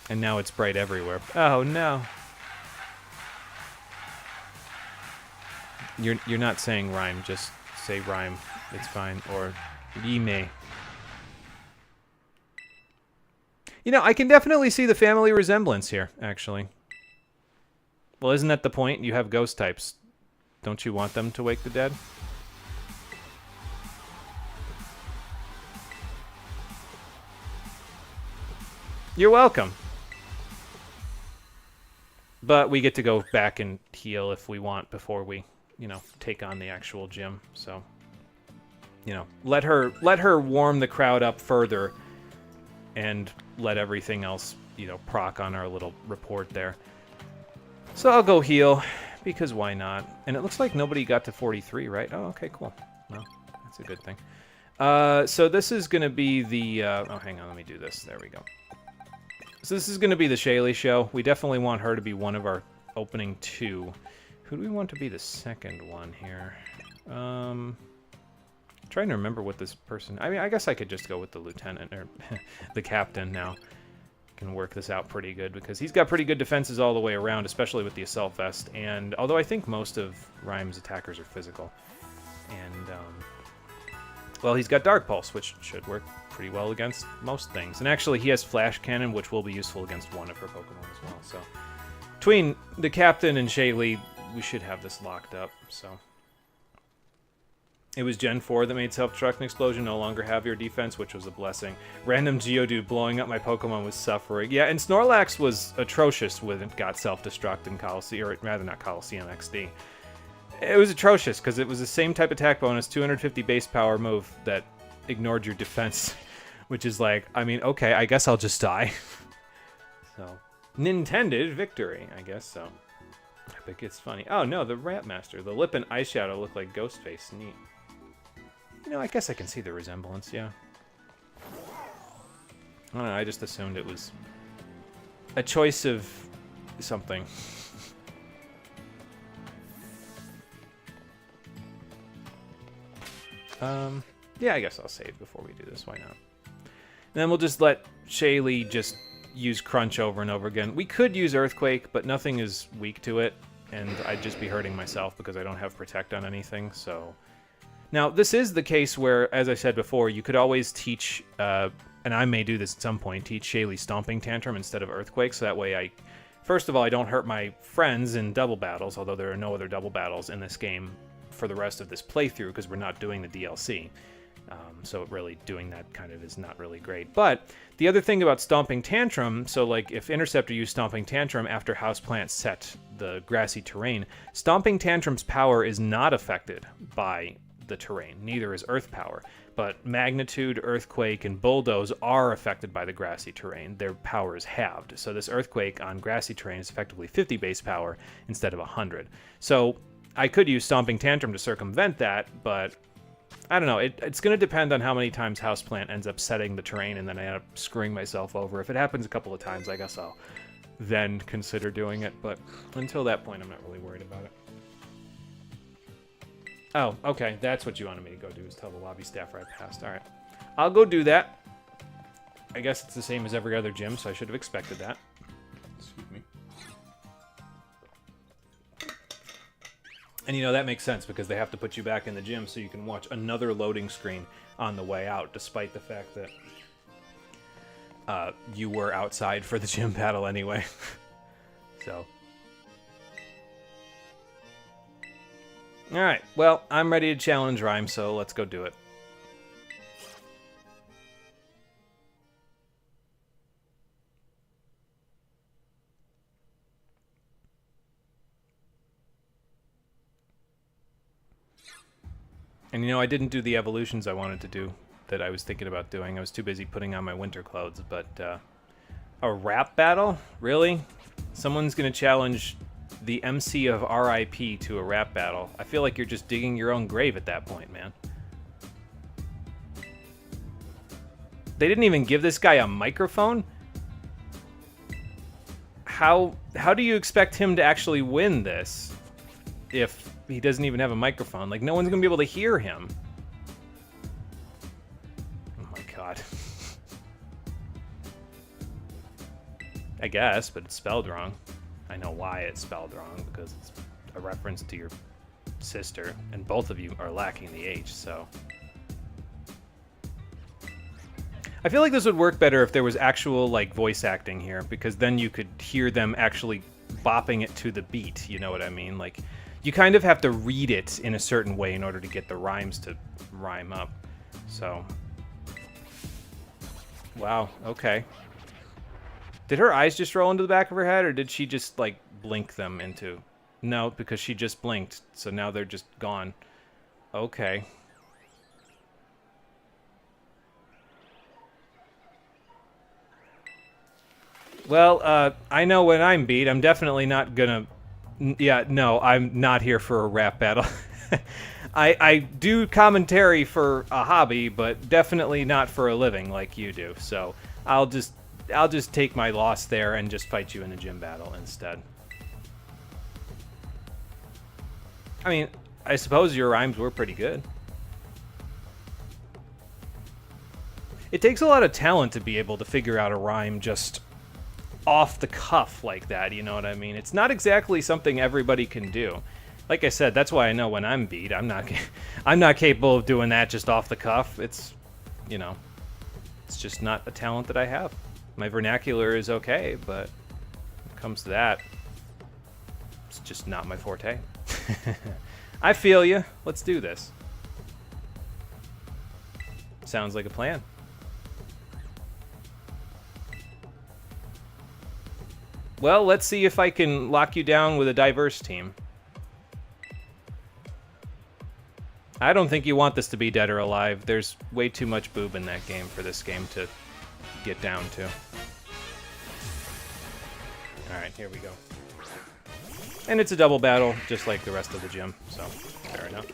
And now it's bright everywhere. Oh no. You're not saying rhyme, just say rhyme. It's fine. Or Rime. You know, I can definitely see the family resemblance here, actually. Well, isn't that the point? You have ghost types. Don't you want them to wake the dead? You're welcome. But we get to go back and heal if we want before we, you know, take on the actual gym. So, you know, let her warm the crowd up further and let everything else, you know, proc on our little report there. So I'll go heal, because why not? And it looks like nobody got to 43, right? Oh, okay, cool. Well, that's a good thing. So this is going to be the... oh, hang on, let me do this. There we go. So this is going to be the Shaylee show. We definitely want her to be one of our opening 2. Who do we want to be the second one here? Trying to remember what this person... I mean, I guess I could just go with the lieutenant, or the captain now. Can work this out pretty good, because he's got pretty good defenses all the way around, especially with the Assault Vest, and although I think most of Rhyme's attackers are physical. And, well, he's got Dark Pulse, which should work pretty well against most things. And actually, he has Flash Cannon, which will be useful against one of her Pokemon as well. So, between the captain and Shaylee, we should have this locked up, so... It was Gen 4 that made Self-Destruct and Explosion no longer have your defense, which was a blessing. Random Geodude blowing up my Pokemon was suffering. Yeah, and Snorlax was atrocious when it got Self-Destruct in Coliseum, or rather not Coliseum XD. It was atrocious, because it was the same type attack bonus, 250 base power move that ignored your defense. Which is like, I mean, okay, I guess I'll just die. So, Nintended victory, I guess so. Epic, it's funny. Oh no, the Rat Master. The lip and eye shadow look like Ghostface. Neat. You know, I guess I can see the resemblance, yeah. I don't know, I just assumed it was a choice of something. Yeah, I guess I'll save before we do this. Why not? And then we'll just let Shaylee just use Crunch over and over again. We could use Earthquake, but nothing is weak to it, and I'd just be hurting myself because I don't have Protect on anything, so... Now, this is the case where, as I said before, you could always teach, and I may do this at some point, teach Shaylee Stomping Tantrum instead of Earthquake, so that way first of all, I don't hurt my friends in double battles, although there are no other double battles in this game for the rest of this playthrough, because we're not doing the DLC. So really doing that kind of is not really great. But the other thing about Stomping Tantrum, so like if Interceptor used Stomping Tantrum after Houseplant set the grassy terrain, Stomping Tantrum's power is not affected by the terrain. Neither is Earth power. But Magnitude, Earthquake, and Bulldoze are affected by the grassy terrain. Their power is halved. So this Earthquake on grassy terrain is effectively 50 base power instead of 100. So I could use Stomping Tantrum to circumvent that, but I don't know. It's going to depend on how many times Houseplant ends up setting the terrain, and then I end up screwing myself over. If it happens a couple of times, I guess I'll then consider doing it. But until that point, I'm not really worried about it. Oh, okay. That's what you wanted me to go do, is tell the lobby staff where I passed. All right. I'll go do that. I guess it's the same as every other gym, so I should have expected that. Excuse me. And you know, that makes sense because they have to put you back in the gym so you can watch another loading screen on the way out, despite the fact that you were outside for the gym battle anyway. So. Alright, well, I'm ready to challenge Rhyme, so let's go do it. And you know, I didn't do the evolutions I wanted to do that I was thinking about doing. I was too busy putting on my winter clothes, but a rap battle? Really? Someone's gonna challenge the MC of RIP to a rap battle. I feel like you're just digging your own grave at that point, man. They didn't even give this guy a microphone? How do you expect him to actually win this if he doesn't even have a microphone? Like, no one's gonna be able to hear him. Oh my god. I guess, but it's spelled wrong. I know why it's spelled wrong, because it's a reference to your sister, and both of you are lacking the H, so... I feel like this would work better if there was actual, like, voice acting here, because then you could hear them actually bopping it to the beat, you know what I mean? Like, you kind of have to read it in a certain way in order to get the rhymes to rhyme up, so... Wow, okay. Did her eyes just roll into the back of her head, or did she just, like, blink them into... No, because she just blinked, so now they're just gone. Okay. Well, I know when I'm beat. I'm definitely not gonna... Yeah, no, I'm not here for a rap battle. I do commentary for a hobby, but definitely not for a living like you do, so I'll just take my loss there and just fight you in a gym battle instead. I mean, I suppose your rhymes were pretty good. It takes a lot of talent to be able to figure out a rhyme just off the cuff like that, you know what I mean? It's not exactly something everybody can do. Like I said, that's why I know when I'm beat. I'm not capable of doing that just off the cuff. It's, you know, it's just not a talent that I have. My vernacular is okay, but when it comes to that, it's just not my forte. I feel you. Let's do this. Sounds like a plan. Well, let's see if I can lock you down with a diverse team. I don't think you want this to be Dead or Alive. There's way too much boob in that game for this game to get down to. Alright, here we go. And it's a double battle, just like the rest of the gym, so fair enough.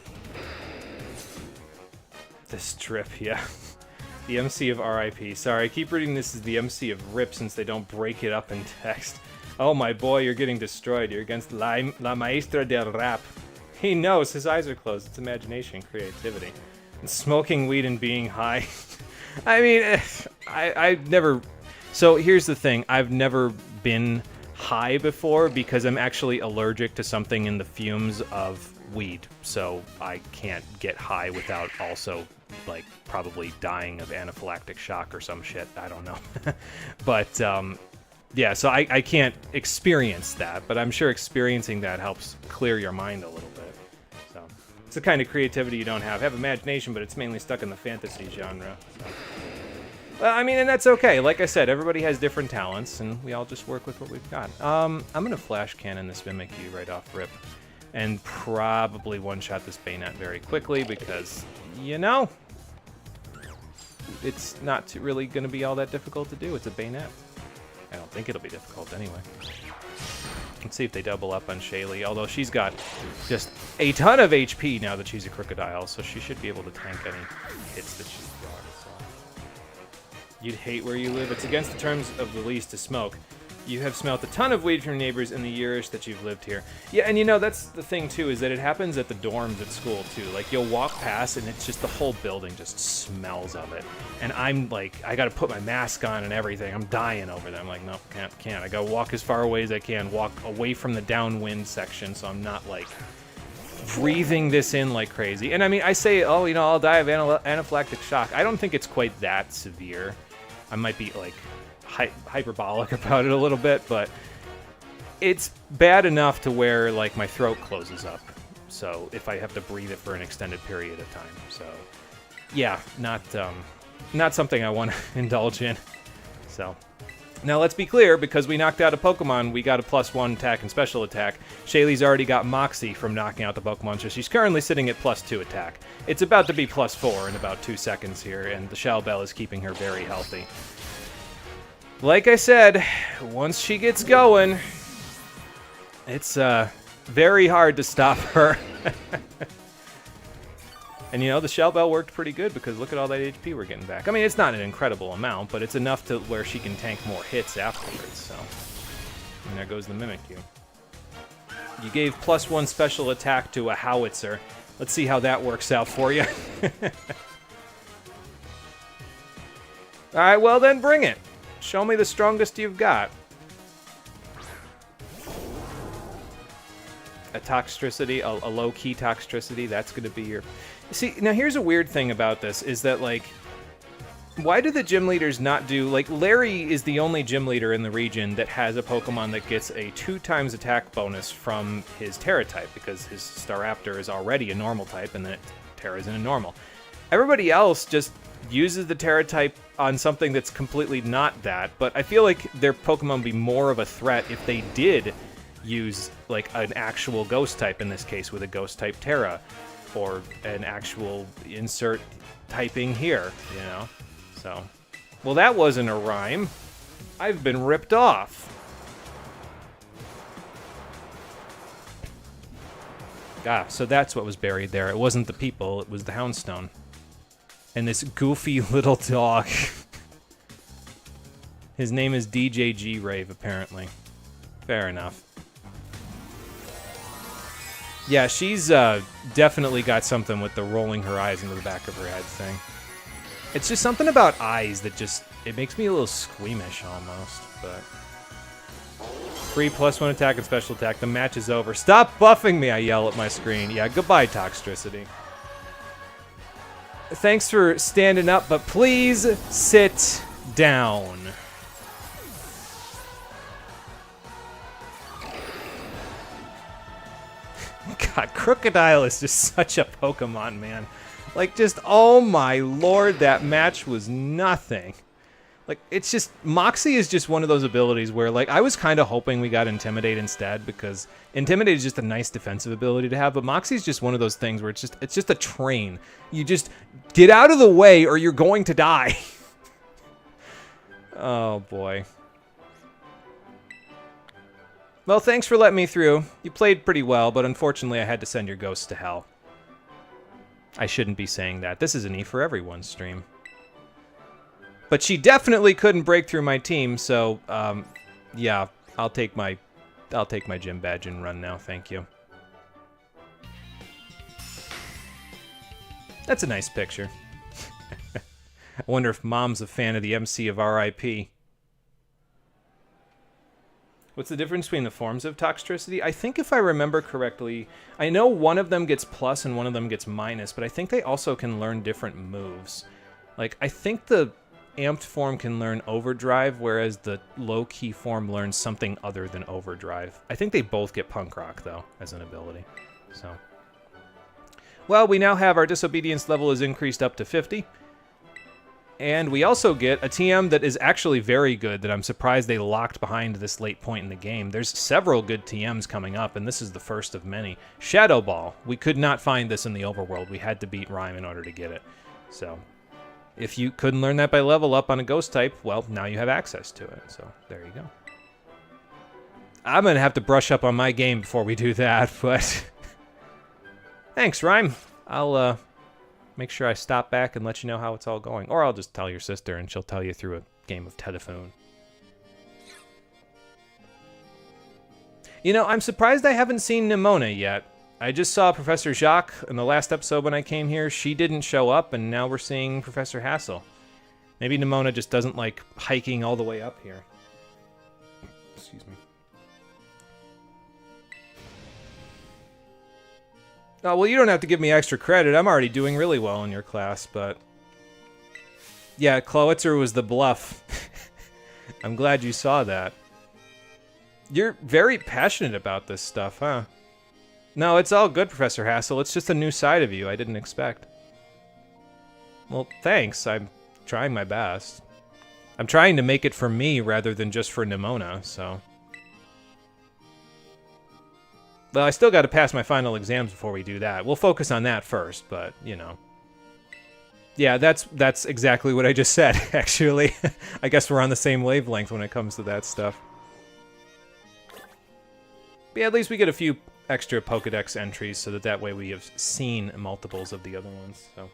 This trip, yeah. The MC of RIP. Sorry, I keep reading this as the MC of RIP since they don't break it up in text. Oh my boy, you're getting destroyed. You're against La Maestra del Rap. He knows. His eyes are closed. It's imagination, creativity. And smoking weed and being high. I mean, I've never... So here's the thing. I've never been high before because I'm actually allergic to something in the fumes of weed. So I can't get high without also, like, probably dying of anaphylactic shock or some shit. I don't know. But, yeah, so I can't experience that, but I'm sure experiencing that helps clear your mind a little bit. So it's the kind of creativity you don't have. Have imagination, but it's mainly stuck in the fantasy genre. So. Well, I mean, and that's okay. Like I said, everybody has different talents, and we all just work with what we've got. I'm going to flash cannon this Mimikyu right off rip, and probably one-shot this Bayonet very quickly because, you know, it's not really going to be all that difficult to do. It's a Bayonet. I don't think it'll be difficult anyway. Let's see if they double up on Shaylee, although she's got just a ton of HP now that she's a Crocodile, so she should be able to tank any hits that she's got. So. You'd hate where you live. It's against the terms of the lease to smoke. You have smelt a ton of weed from your neighbors in the years that you've lived here. Yeah, and you know, that's the thing, too, is that it happens at the dorms at school, too. Like, you'll walk past, and it's just the whole building just smells of it. And I'm like, I gotta put my mask on and everything. I'm dying over there. I'm like, nope, can't. I gotta walk as far away as I can, walk away from the downwind section so I'm not, like, breathing this in like crazy. And I mean, I say, oh, you know, I'll die of anaphylactic shock. I don't think it's quite that severe. I might be, like, hyperbolic about it a little bit, but it's bad enough to where, like, my throat closes up. So if I have to breathe it for an extended period of time. So, yeah, not something I want to indulge in. So, now let's be clear, because we knocked out a Pokemon, we got a +1 attack and special attack. Shaylee's already got Moxie from knocking out the Pokemon, so she's currently sitting at +2 attack. It's about to be +4 in about 2 seconds here, and the Shell Bell is keeping her very healthy. Like I said, once she gets going, it's very hard to stop her. And, you know, the Shell Bell worked pretty good because look at all that HP we're getting back. I mean, it's not an incredible amount, but it's enough to where she can tank more hits afterwards, so. And there goes the Mimikyu. You gave +1 special attack to a Howitzer. Let's see how that works out for you. Alright, well then, bring it. Show me the strongest you've got. A Toxtricity, a low-key Toxtricity, that's going to be your... See, now here's a weird thing about this, is that, like, why do the gym leaders not do... Like, Larry is the only gym leader in the region that has a Pokemon that gets a 2x attack bonus from his Terra type, because his Staraptor is already a normal type, and then Terra's in a normal. Everybody else just uses the Terra type on something that's completely not that, but I feel like their Pokemon would be more of a threat if they did use, like, an actual Ghost type, in this case, with a Ghost type Terra. Or an actual insert typing here, you know? So, well, that wasn't a rhyme. I've been ripped off. Ah, so that's what was buried there. It wasn't the people, it was the Houndstone. And this goofy little dog. His name is DJ G-Rave, apparently. Fair enough. Yeah, she's definitely got something with the rolling her eyes into the back of her head thing. It's just something about eyes that just, it makes me a little squeamish almost, but... Free +1 attack and special attack. The match is over. Stop buffing me, I yell at my screen. Yeah, goodbye, Toxtricity. Thanks for standing up, but please sit down. God, Crocodile is just such a Pokemon, man. Like, just, oh my lord, that match was nothing. Like, it's just, Moxie is just one of those abilities where, like, I was kind of hoping we got Intimidate instead, because Intimidate is just a nice defensive ability to have, but Moxie's just one of those things where it's just a train. You just get out of the way or you're going to die. Oh, boy. Well, thanks for letting me through. You played pretty well, but unfortunately I had to send your ghosts to hell. I shouldn't be saying that. This is an E for Everyone stream. But she definitely couldn't break through my team, so yeah, I'll take my gym badge and run now. Thank you. That's a nice picture. I wonder if Mom's a fan of the MC of RIP. What's the difference between the forms of Toxtricity? I think if I remember correctly, I know one of them gets plus and one of them gets minus, but I think they also can learn different moves. Like, I think the amped form can learn Overdrive, whereas the low-key form learns something other than Overdrive. I think they both get Punk Rock, though, as an ability. So, well, we now have our Disobedience level is increased up to 50. And we also get a TM that is actually very good that I'm surprised they locked behind this late point in the game. There's several good TMs coming up, and this is the first of many. Shadow Ball. We could not find this in the overworld. We had to beat Rhyme in order to get it. So, if you couldn't learn that by level up on a ghost type, well, now you have access to it. So, there you go. I'm going to have to brush up on my game before we do that, but thanks, Rhyme. I'll make sure I stop back and let you know how it's all going. Or I'll just tell your sister and she'll tell you through a game of telephone. You know, I'm surprised I haven't seen Nimona yet. I just saw Professor Jacques in the last episode when I came here. She didn't show up, and now we're seeing Professor Hassel. Maybe Nimona just doesn't like hiking all the way up here. Excuse me. Oh, well, you don't have to give me extra credit. I'm already doing really well in your class, but... yeah, Clowitzer was the bluff. I'm glad you saw that. You're very passionate about this stuff, huh? No, it's all good, Professor Hassel. It's just a new side of you I didn't expect. Well, thanks. I'm trying my best. I'm trying to make it for me rather than just for Nimona, so... well, I still got to pass my final exams before we do that. We'll focus on that first, but, you know. Yeah, that's exactly what I just said, actually. I guess we're on the same wavelength when it comes to that stuff. But yeah, at least we get a few extra Pokedex entries so that way we have seen multiples of the other ones. So,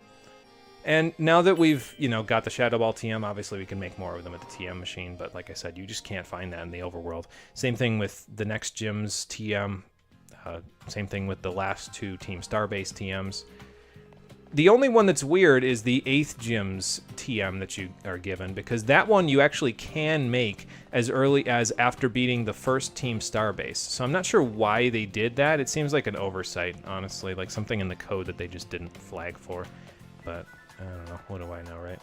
and now that we've, you know, got the Shadow Ball TM, obviously we can make more of them at the TM machine, but like I said, you just can't find that in the overworld. Same thing with the next gym's TM. Same thing with the last two Team Starbase TMs. The only one that's weird is the 8th gym's TM that you are given, because that one you actually can make as early as after beating the first Team Starbase. So I'm not sure why they did that. It seems like an oversight, honestly, like something in the code that they just didn't flag for. But I don't know. What do I know, right?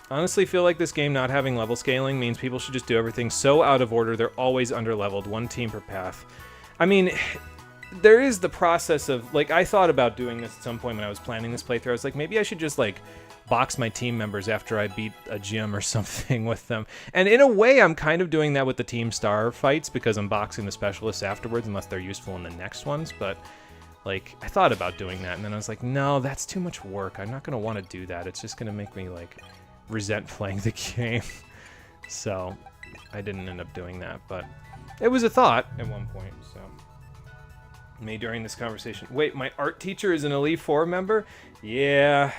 Honestly feel like this game not having level scaling means people should just do everything so out of order they're always underleveled, one team per path. I mean, there is the process of, like, I thought about doing this at some point when I was planning this playthrough. I was like, maybe I should just, like, box my team members after I beat a gym or something with them. And in a way, I'm kind of doing that with the Team Star fights because I'm boxing the specialists afterwards unless they're useful in the next ones, but... like, I thought about doing that, and then I was like, no, that's too much work. I'm not going to want to do that. It's just going to make me, like... resent playing the game. So I didn't end up doing that, but it was a thought at one point. So me during this conversation, wait, my art teacher is an Elite 4 member? Yeah.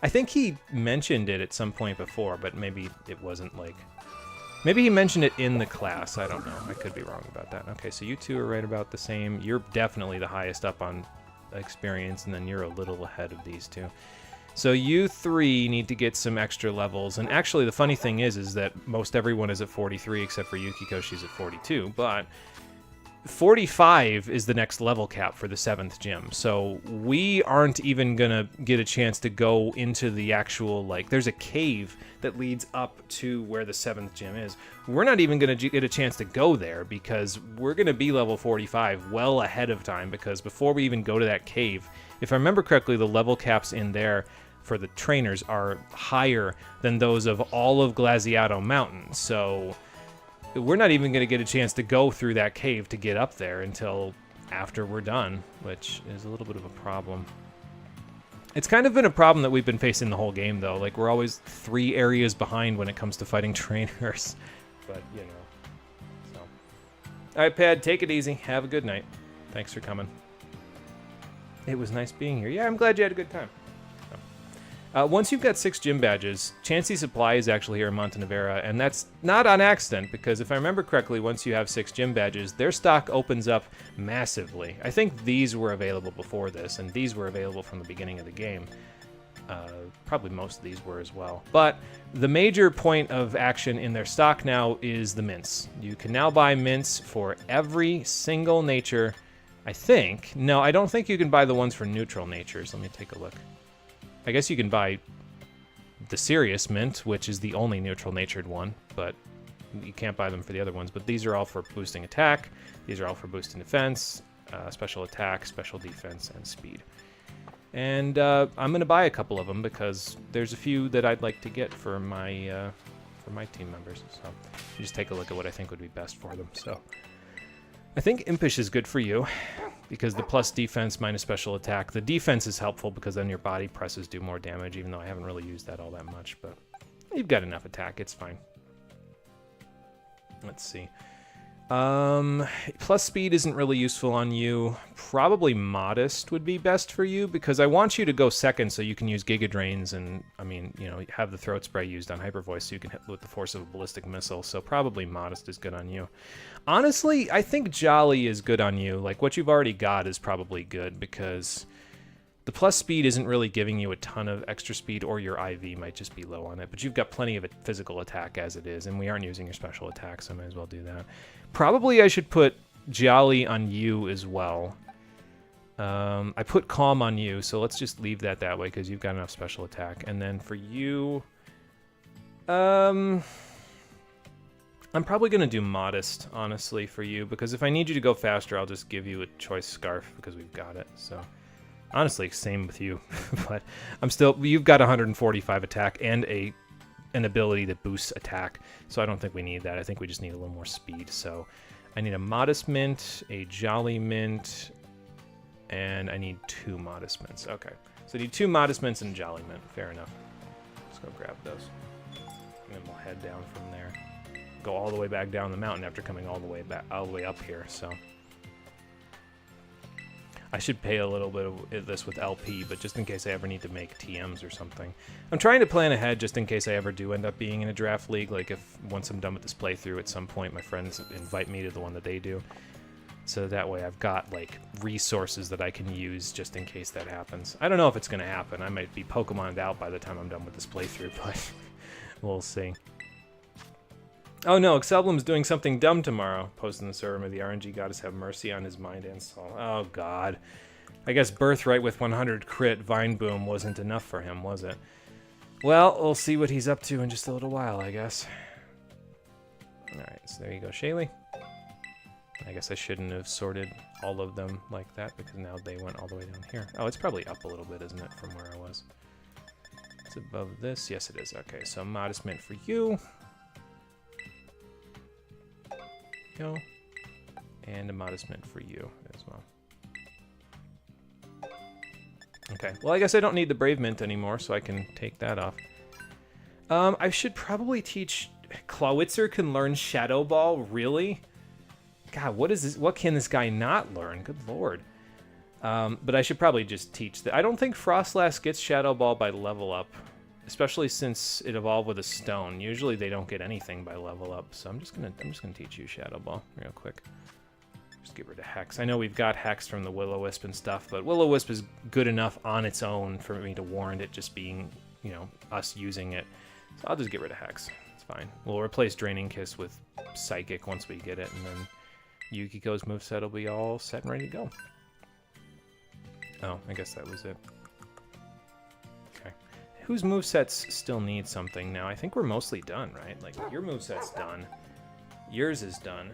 I think he mentioned it at some point before, but maybe it wasn't like, maybe he mentioned it in the class. I don't know. I could be wrong about that. Okay, so you two are right about the same. You're definitely the highest up on experience, and then you're a little ahead of these two. So you three need to get some extra levels, and actually the funny thing is that most everyone is at 43 except for Yukiko, she's at 42, but 45 is the next level cap for the 7th gym, so we aren't even gonna get a chance to go into the actual, like, there's a cave that leads up to where the 7th gym is. We're not even gonna get a chance to go there because we're gonna be level 45 well ahead of time, because before we even go to that cave, if I remember correctly, the level caps in there for the trainers are higher than those of all of Glaseado Mountain, so we're not even going to get a chance to go through that cave to get up there until after we're done, which is a little bit of a problem. It's kind of been a problem that we've been facing the whole game, though. Like, we're always 3 areas behind when it comes to fighting trainers, but, you know. So. All right, Pad, take it easy. Have a good night. Thanks for coming. It was nice being here. Yeah, I'm glad you had a good time. Once you've got 6 gym badges, Chansey Supply is actually here in Montenevera, and that's not on accident, because if I remember correctly, once you have 6 gym badges, their stock opens up massively. I think these were available before this, and these were available from the beginning of the game. Probably most of these were as well. But the major point of action in their stock now is the mints. You can now buy mints for every single nature, I think. No, I don't think you can buy the ones for neutral natures. Let me take a look. I guess you can buy the Serious Mint, which is the only neutral natured one, but you can't buy them for the other ones. But these are all for boosting attack. These are all for boosting defense, special attack, special defense, and speed. And I'm going to buy a couple of them because there's a few that I'd like to get for my team members. So you just take a look at what I think would be best for them. So I think Impish is good for you because the plus defense minus special attack. The defense is helpful because then your body presses do more damage, even though I haven't really used that all that much. But you've got enough attack. It's fine. Let's see. Plus speed isn't really useful on you. Probably modest would be best for you because I want you to go second so you can use Giga Drains and, I mean, you know, have the throat spray used on Hyper Voice so you can hit with the force of a ballistic missile. So probably modest is good on you. Honestly, I think Jolly is good on you. Like what you've already got is probably good because the plus speed isn't really giving you a ton of extra speed, or your IV might just be low on it, but you've got plenty of physical attack as it is, and we aren't using your special attack, so I might as well do that. Probably I should put Jolly on you as well. I put Calm on you, so let's just leave that way because you've got enough special attack. And then for you, I'm probably going to do Modest, honestly, for you, because if I need you to go faster, I'll just give you a choice Scarf because we've got it, so... Honestly, same with you, but you've got 145 attack and an ability that boosts attack, so I don't think we need that. I think we just need a little more speed, so I need a Modest Mint, a Jolly Mint, and I need 2 Modest Mints. Okay, so I need 2 Modest Mints and a Jolly Mint. Fair enough. Let's go grab those, and then we'll head down from there. Go all the way back down the mountain after coming all the way up here, so... I should pay a little bit of this with LP, but just in case I ever need to make TMs or something. I'm trying to plan ahead just in case I ever do end up being in a draft league. Like if once I'm done with this playthrough at some point, my friends invite me to the one that they do. So that way I've got like resources that I can use just in case that happens. I don't know if it's going to happen. I might be Pokemon'd out by the time I'm done with this playthrough, but we'll see. Oh no, Excelblum's doing something dumb tomorrow. Posting the server, may the RNG goddess have mercy on his mind and soul. Oh god. I guess Birthright with 100 crit Vine Boom wasn't enough for him, was it? Well, we'll see what he's up to in just a little while, I guess. Alright, so there you go, Shaylee. I guess I shouldn't have sorted all of them like that because now they went all the way down here. Oh, it's probably up a little bit, isn't it, from where I was? It's above this. Yes, it is. Okay, so Modest Mint for you. Go. And a Modest Mint for you as well. Okay, well I guess I don't need the Brave Mint anymore, so I can take that off. I should probably teach... Clawitzer can learn Shadow Ball? Really? God, what is this? What can this guy not learn? Good lord. But I should probably just teach that. I don't think Frostlass gets Shadow Ball by level up. Especially since it evolved with a stone. Usually they don't get anything by level up, so I'm just gonna teach you Shadow Ball real quick. Just get rid of Hex. I know we've got Hex from the Will-O-Wisp and stuff, but Will-O-Wisp is good enough on its own for me to warrant it just being, you know, us using it. So I'll just get rid of Hex. It's fine. We'll replace Draining Kiss with Psychic once we get it, and then Yukiko's moveset will be all set and ready to go. Oh, I guess that was it. Whose movesets still need something now? I think we're mostly done, right? Like, your moveset's done. Yours is done.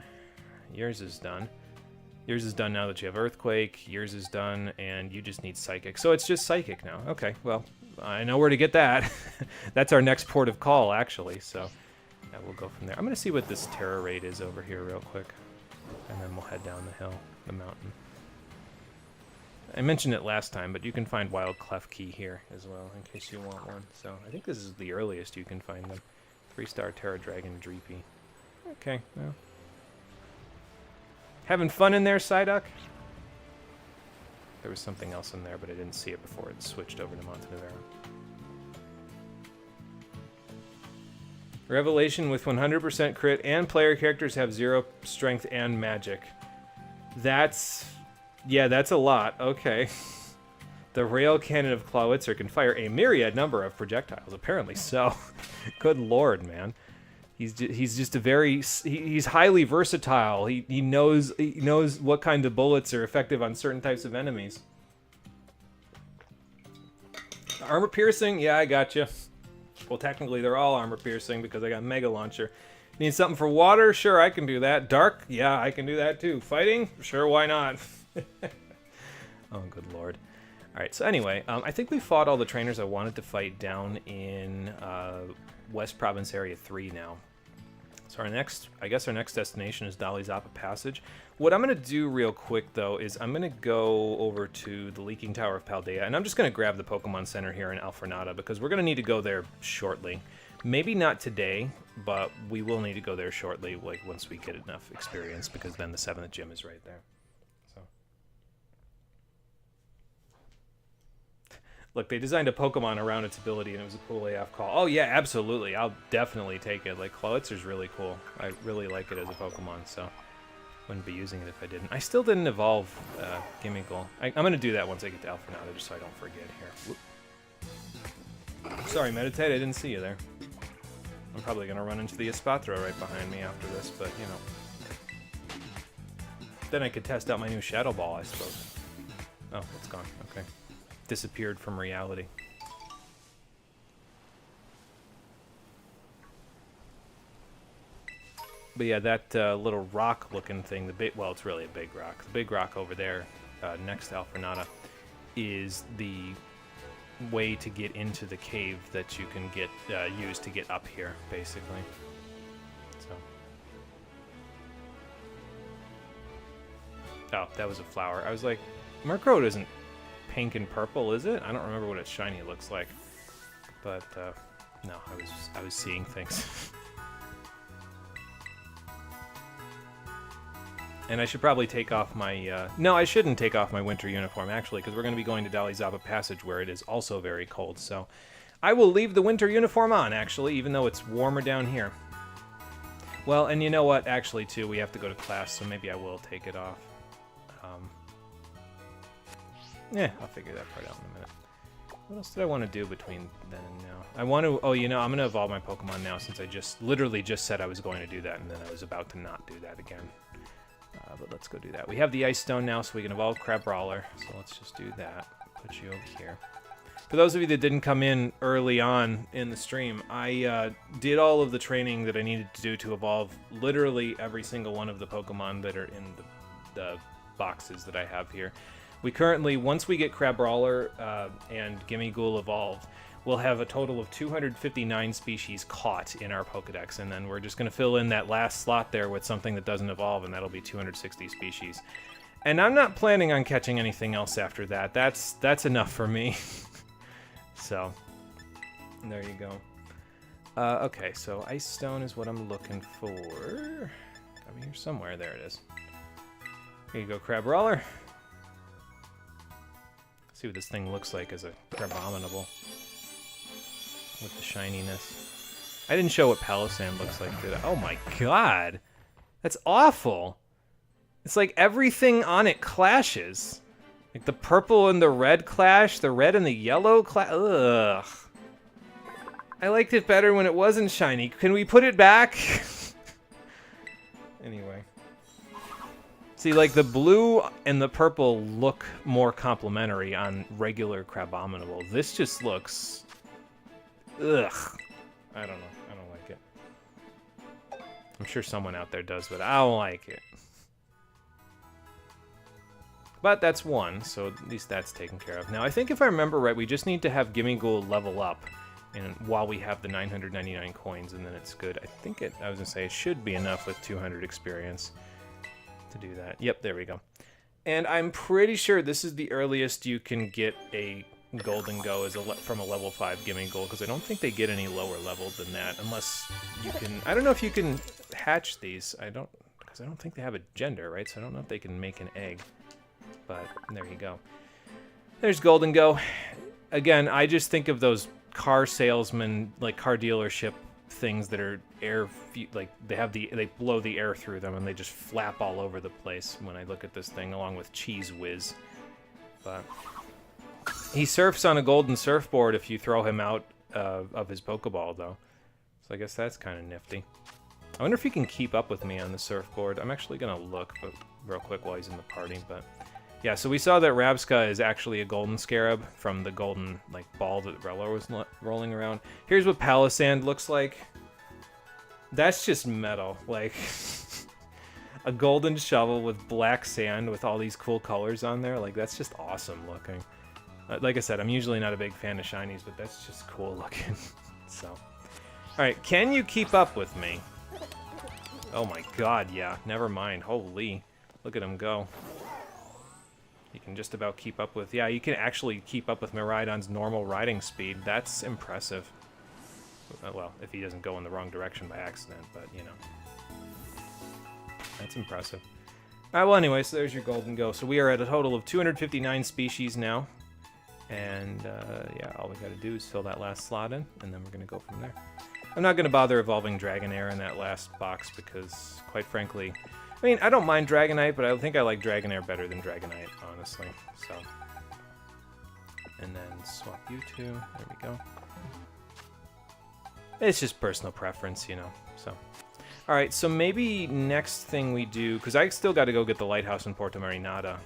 Yours is done. Yours is done now that you have Earthquake. Yours is done, and you just need Psychic. So it's just Psychic now. Okay, well, I know where to get that. That's our next port of call, actually, so yeah, we'll go from there. I'm going to see what this Terror rate is over here real quick, and then we'll head down the hill, the mountain. I mentioned it last time, but you can find Wild Clef Key here as well, in case you want one. So I think this is the earliest you can find them. 3-star Terra Dragon Dreepy. Okay, well. Having fun in there, Psyduck? There was something else in there, but I didn't see it before it switched over to Montenevera. Revelation with 100% crit, and player characters have 0 strength and magic. That's... yeah, that's a lot. Okay. The rail cannon of Clawitzer can fire a myriad number of projectiles. Apparently so. Good lord, man. He's just a very... he's highly versatile. He knows what kind of bullets are effective on certain types of enemies. Armor piercing? Yeah, I gotcha. Well, technically, they're all armor piercing because I got Mega Launcher. Need something for water? Sure, I can do that. Dark? Yeah, I can do that too. Fighting? Sure, why not? Oh, good lord. Alright, so anyway, I think we fought all the trainers I wanted to fight down in West Province Area 3 now. So our next destination is Glaseado Passage. What I'm going to do real quick, though, is I'm going to go over to the Leaking Tower of Paldea, and I'm just going to grab the Pokemon Center here in Alfornada, because we're going to need to go there shortly. Maybe not today, but we will need to go there shortly, like once we get enough experience, because then the 7th gym is right there. So, look, they designed a Pokemon around its ability, and it was a cool AF call. Oh yeah, absolutely. I'll definitely take it. Like, Clawitzer's really cool. I really like it as a Pokemon, so wouldn't be using it if I didn't. I still didn't evolve Gimmighoul. I'm going to do that once I get to Alfornada, just so I don't forget here. Whoop. Sorry, Meditate, I didn't see you there. I'm probably going to run into the Espatra right behind me after this, but, you know. Then I could test out my new Shadow Ball, I suppose. Oh, it's gone. Okay. Disappeared from reality. But yeah, that little rock-looking thing, well, it's really a big rock. The big rock over there, next to Alfornada, is the way to get into the cave that you can get use to get up here, basically. So. Oh, that was a flower. I was like, Murkrow isn't pink and purple, is it? I don't remember what its shiny looks like. But no, I was seeing things. And I should probably take off my... no, I shouldn't take off my winter uniform, actually, because we're going to be going to Glaseado Passage, where it is also very cold. So I will leave the winter uniform on, actually, even though it's warmer down here. Well, and you know what? Actually, too, we have to go to class, so maybe I will take it off. Yeah, I'll figure that part out in a minute. What else did I want to do between then and now? I want to... oh, you know, I'm going to evolve my Pokemon now, since I literally just said I was going to do that, and then I was about to not do that again. But let's go do that. We have the Ice Stone now, so we can evolve Crabrawler. So let's just do that. Put you over here. For those of you that didn't come in early on in the stream, I did all of the training that I needed to do to evolve literally every single one of the Pokemon that are in the boxes that I have here. We currently, once we get Crabrawler and Gimmighoul evolved, we'll have a total of 259 species caught in our Pokedex, and then we're just going to fill in that last slot there with something that doesn't evolve, and that'll be 260 species. And I'm not planning on catching anything else after that. That's enough for me. So, there you go. Okay, so Ice Stone is what I'm looking for. Got me here somewhere. There it is. Here you go, Crabrawler. See what this thing looks like as a Crabominable. With the shininess. I didn't show what Palossand looks like, did I? Oh my god! That's awful! It's like everything on it clashes. Like the purple and the red clash, the red and the yellow clash. Ugh. I liked it better when it wasn't shiny. Can we put it back? Anyway. See, like the blue and the purple look more complementary on regular Crabominable. This just looks... ugh. I don't know. I don't like it. I'm sure someone out there does, but I don't like it. But that's one, so at least that's taken care of. Now, I think if I remember right, we just need to have Gimmighoul level up and while we have the 999 coins, and then it's good. I think it, I was going to say, it should be enough with 200 experience to do that. Yep, there we go. And I'm pretty sure this is the earliest you can get a Golden Go as from a level 5 Gimmighoul, because I don't think they get any lower level than that, unless you can... I don't know if you can hatch these. Because I don't think they have a gender, right? So I don't know if they can make an egg. But there you go. There's Golden Go. Again, I just think of those car salesman, like car dealership things that are like they blow the air through them and they just flap all over the place when I look at this thing, along with Cheese Whiz. But he surfs on a golden surfboard if you throw him out of his Pokeball, though. So I guess that's kind of nifty. I wonder if he can keep up with me on the surfboard. I'm actually gonna look real quick while he's in the party, but yeah. So we saw that Rabsca is actually a golden scarab from the golden like ball that Rellor was rolling around. Here's what Palisand looks like. That's just metal, like a golden shovel with black sand with all these cool colors on there. Like that's just awesome looking. Like I said, I'm usually not a big fan of shinies, but that's just cool looking. So, all right, can you keep up with me? Oh my god, yeah, never mind. Holy, look at him go. He can just about keep up with, yeah, you can actually keep up with Miraidon's normal riding speed. That's impressive. Well, if he doesn't go in the wrong direction by accident, but, you know. That's impressive. All right, well, anyway, so there's your Golden Go. So we are at a total of 259 species now. And, yeah, all we got to do is fill that last slot in, and then we're going to go from there. I'm not going to bother evolving Dragonair in that last box because, quite frankly, I mean, I don't mind Dragonite, but I think I like Dragonair better than Dragonite, honestly. So, and then swap you two. There we go. It's just personal preference, you know. So, all right. So maybe next thing we do, because I still got to go get the lighthouse in Porto Marinada.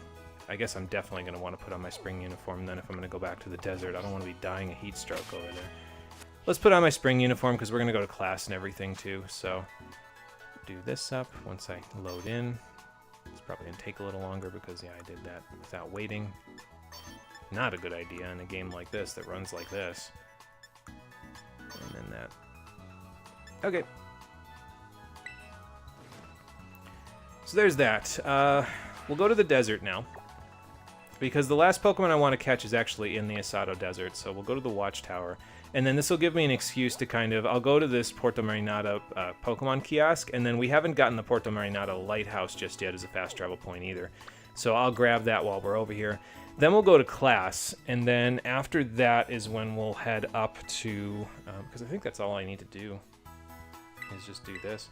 I guess I'm definitely going to want to put on my spring uniform then if I'm going to go back to the desert. I don't want to be dying a heat stroke over there. Let's put on my spring uniform because we're going to go to class and everything too. So do this up once I load in. It's probably going to take a little longer because, yeah, I did that without waiting. Not a good idea in a game like this that runs like this. And then that. Okay. So there's that. We'll go to the desert now. Because the last Pokemon I want to catch is actually in the Asado Desert. So we'll go to the Watchtower. And then this will give me an excuse to kind of... I'll go to this Porto Marinada Pokemon kiosk. And then we haven't gotten the Porto Marinada Lighthouse just yet as a fast travel point either. So I'll grab that while we're over here. Then we'll go to class. And then after that is when we'll head up to... because I think that's all I need to do. Is just do this.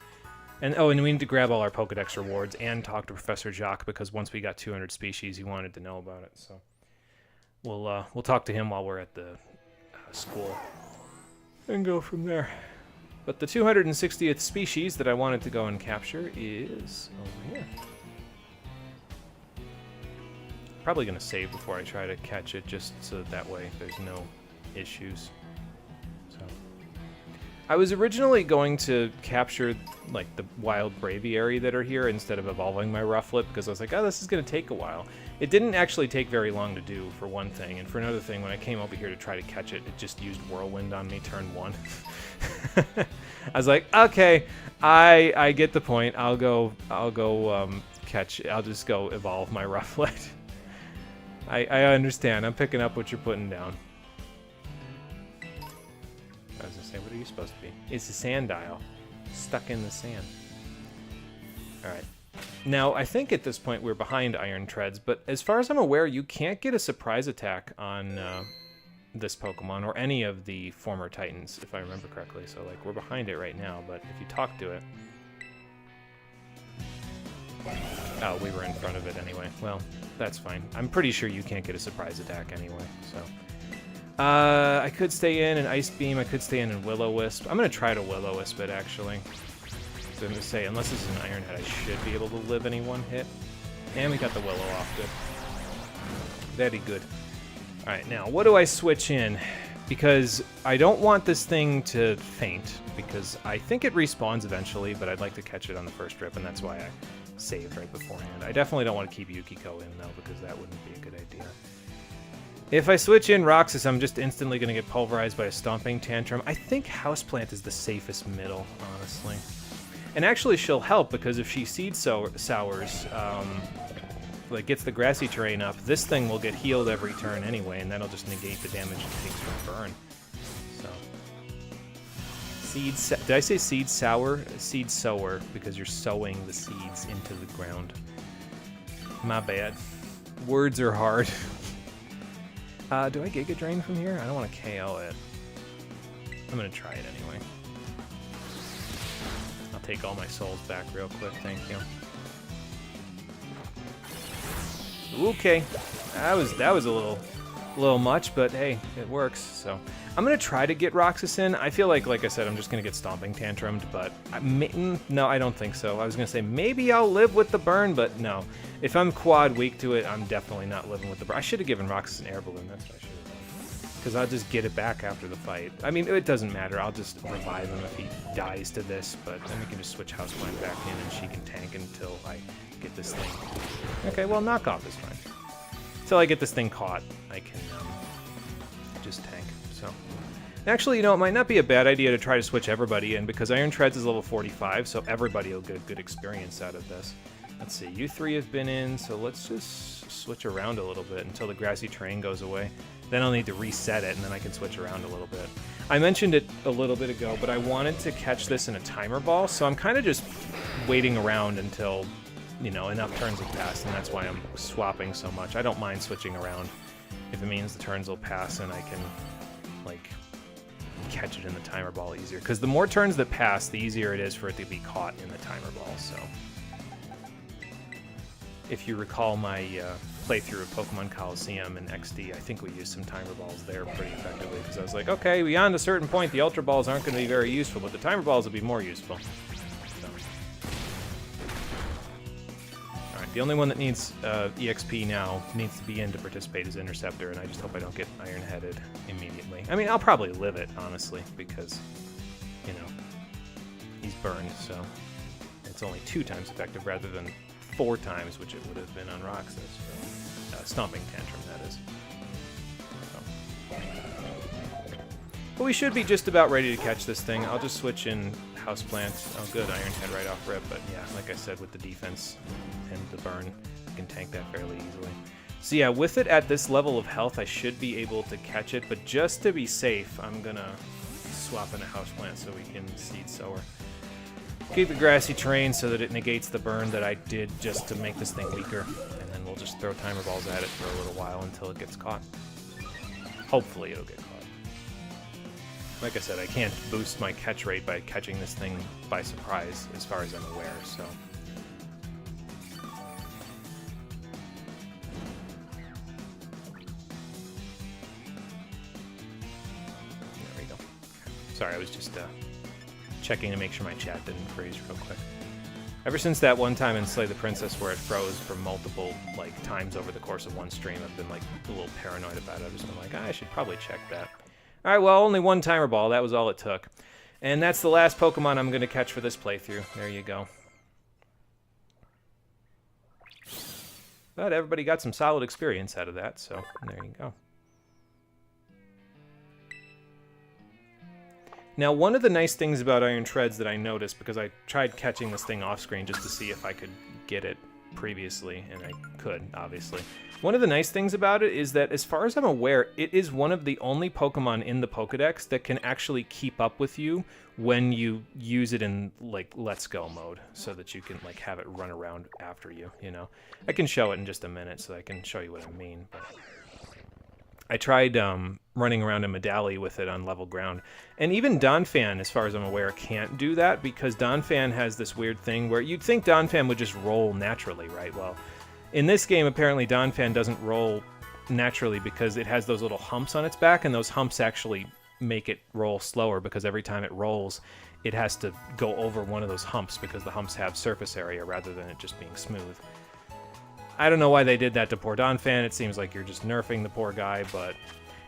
And oh, and we need to grab all our Pokedex rewards and talk to Professor Jacques because once we got 200 species, he wanted to know about it. So we'll talk to him while we're at the school and go from there. But the 260th species that I wanted to go and capture is over here. Probably gonna save before I try to catch it, just so that way there's no issues. I was originally going to capture like the wild braviary that are here instead of evolving my Rufflet because I was like, oh, this is going to take a while. It didn't actually take very long to do, for one thing, and for another thing, when I came over here to try to catch it, it just used Whirlwind on me turn 1. I was like, okay, I get the point. I'll go catch. I'll just go evolve my Rufflet. I understand. I'm picking up what you're putting down. I was gonna say, what are you supposed to be? It's a sand dial. Stuck in the sand. Alright. Now, I think at this point we're behind Iron Treads, but as far as I'm aware, you can't get a surprise attack on this Pokemon, or any of the former Titans, if I remember correctly. So, like, we're behind it right now, but if you talk to it... Oh, we were in front of it anyway. Well, that's fine. I'm pretty sure you can't get a surprise attack anyway, so... I could stay in an Ice Beam, I could stay in an Will-O-Wisp. I'm going to try to Will-O-Wisp it, actually. So I'm going to say, unless it's an Iron Head, I should be able to live any one hit. And we got the Willow off, good. Very good. Alright, now, what do I switch in? Because I don't want this thing to faint, because I think it respawns eventually, but I'd like to catch it on the first rip, and that's why I saved right beforehand. I definitely don't want to keep Yukiko in, though, because that wouldn't be a good idea. If I switch in Roxas, I'm just instantly going to get pulverized by a Stomping Tantrum. I think Houseplant is the safest middle, honestly. And actually, she'll help, because if she Seed Sours, like gets the grassy terrain up, this thing will get healed every turn anyway, and that'll just negate the damage it takes from Burn. So, did I say Seed Sour? Seed Sower, because you're sowing the seeds into the ground. My bad. Words are hard. Do I Giga Drain from here? I don't want to KO it. I'm going to try it anyway. take all my souls back real quick. Thank you. Okay, that was a little much, but hey, it works. So I'm gonna try to get Roxas in. I feel like I said, I'm just gonna get stomping tantrumed, but no, I don't think so. I was gonna say maybe I'll live with the burn, but no. If I'm quad weak to it, I'm definitely not living with the burn. I should have given Roxas an air balloon. That's what I should have done. Because I'll just get it back after the fight. I mean, it doesn't matter. I'll just revive him if he dies to this, but then we can just switch Houseplant back in and she can tank until I get this thing. Okay, well, knockoff is fine. Until I get this thing caught, I can just tank. So, actually, you know, it might not be a bad idea to try to switch everybody in because Iron Treads is level 45, so everybody will get a good experience out of this. Let's see, you three have been in, so let's just switch around a little bit until the grassy terrain goes away. Then I'll need to reset it, and then I can switch around a little bit. I mentioned it a little bit ago, but I wanted to catch this in a timer ball, so I'm kind of just waiting around until, you know, enough turns have passed, and that's why I'm swapping so much. I don't mind switching around if it means the turns will pass and I can, like, catch it in the timer ball easier. Because the more turns that pass, the easier it is for it to be caught in the timer ball, so. If you recall my playthrough of Pokemon Coliseum and XD, I think we used some timer balls there pretty effectively, because I was like, okay, beyond a certain point, the Ultra Balls aren't going to be very useful, but the timer balls will be more useful. So. Alright, the only one that needs EXP now, needs to be in to participate is Interceptor, and I just hope I don't get Iron-Headed immediately. I mean, I'll probably live it, honestly, because, you know, he's burned, so it's only 2 times effective rather than 4 times, which it would have been on Roxas. So, Stomping Tantrum, that is. So. But we should be just about ready to catch this thing. I'll just switch in Houseplant. Oh, good, Iron Head right off rip. But yeah, like I said, with the defense and the burn, I can tank that fairly easily. So yeah, with it at this level of health, I should be able to catch it. But just to be safe, I'm going to swap in a Houseplant so we can Seed Sower. Keep the grassy terrain so that it negates the burn that I did just to make this thing weaker. And then we'll just throw timer balls at it for a little while until it gets caught. Hopefully it'll get caught. Like I said, I can't boost my catch rate by catching this thing by surprise, as far as I'm aware, so. There we go. Sorry, I was just checking to make sure my chat didn't freeze real quick. Ever since that one time in Slay the Princess where it froze for multiple times over the course of one stream, I've been a little paranoid about it. I've just been like, I should probably check that. Alright, well, only 1 timer ball. That was all it took. And that's the last Pokemon I'm going to catch for this playthrough. There you go. But everybody got some solid experience out of that, so there you go. Now, one of the nice things about Iron Treads that I noticed, because I tried catching this thing off screen just to see if I could get it previously, and I could, obviously. One of the nice things about it is that, as far as I'm aware, it is one of the only Pokemon in the Pokedex that can actually keep up with you when you use it in, Let's Go mode, so that you can, have it run around after you, you know? I can show it in just a minute, so I can show you what I mean, but I tried running around in Medali with it on level ground. And even Donphan, as far as I'm aware, can't do that because Donphan has this weird thing where you'd think Donphan would just roll naturally, right? Well, in this game, apparently Donphan doesn't roll naturally because it has those little humps on its back, and those humps actually make it roll slower because every time it rolls, it has to go over one of those humps because the humps have surface area rather than it just being smooth. I don't know why they did that to poor Donphan. It seems like you're just nerfing the poor guy, but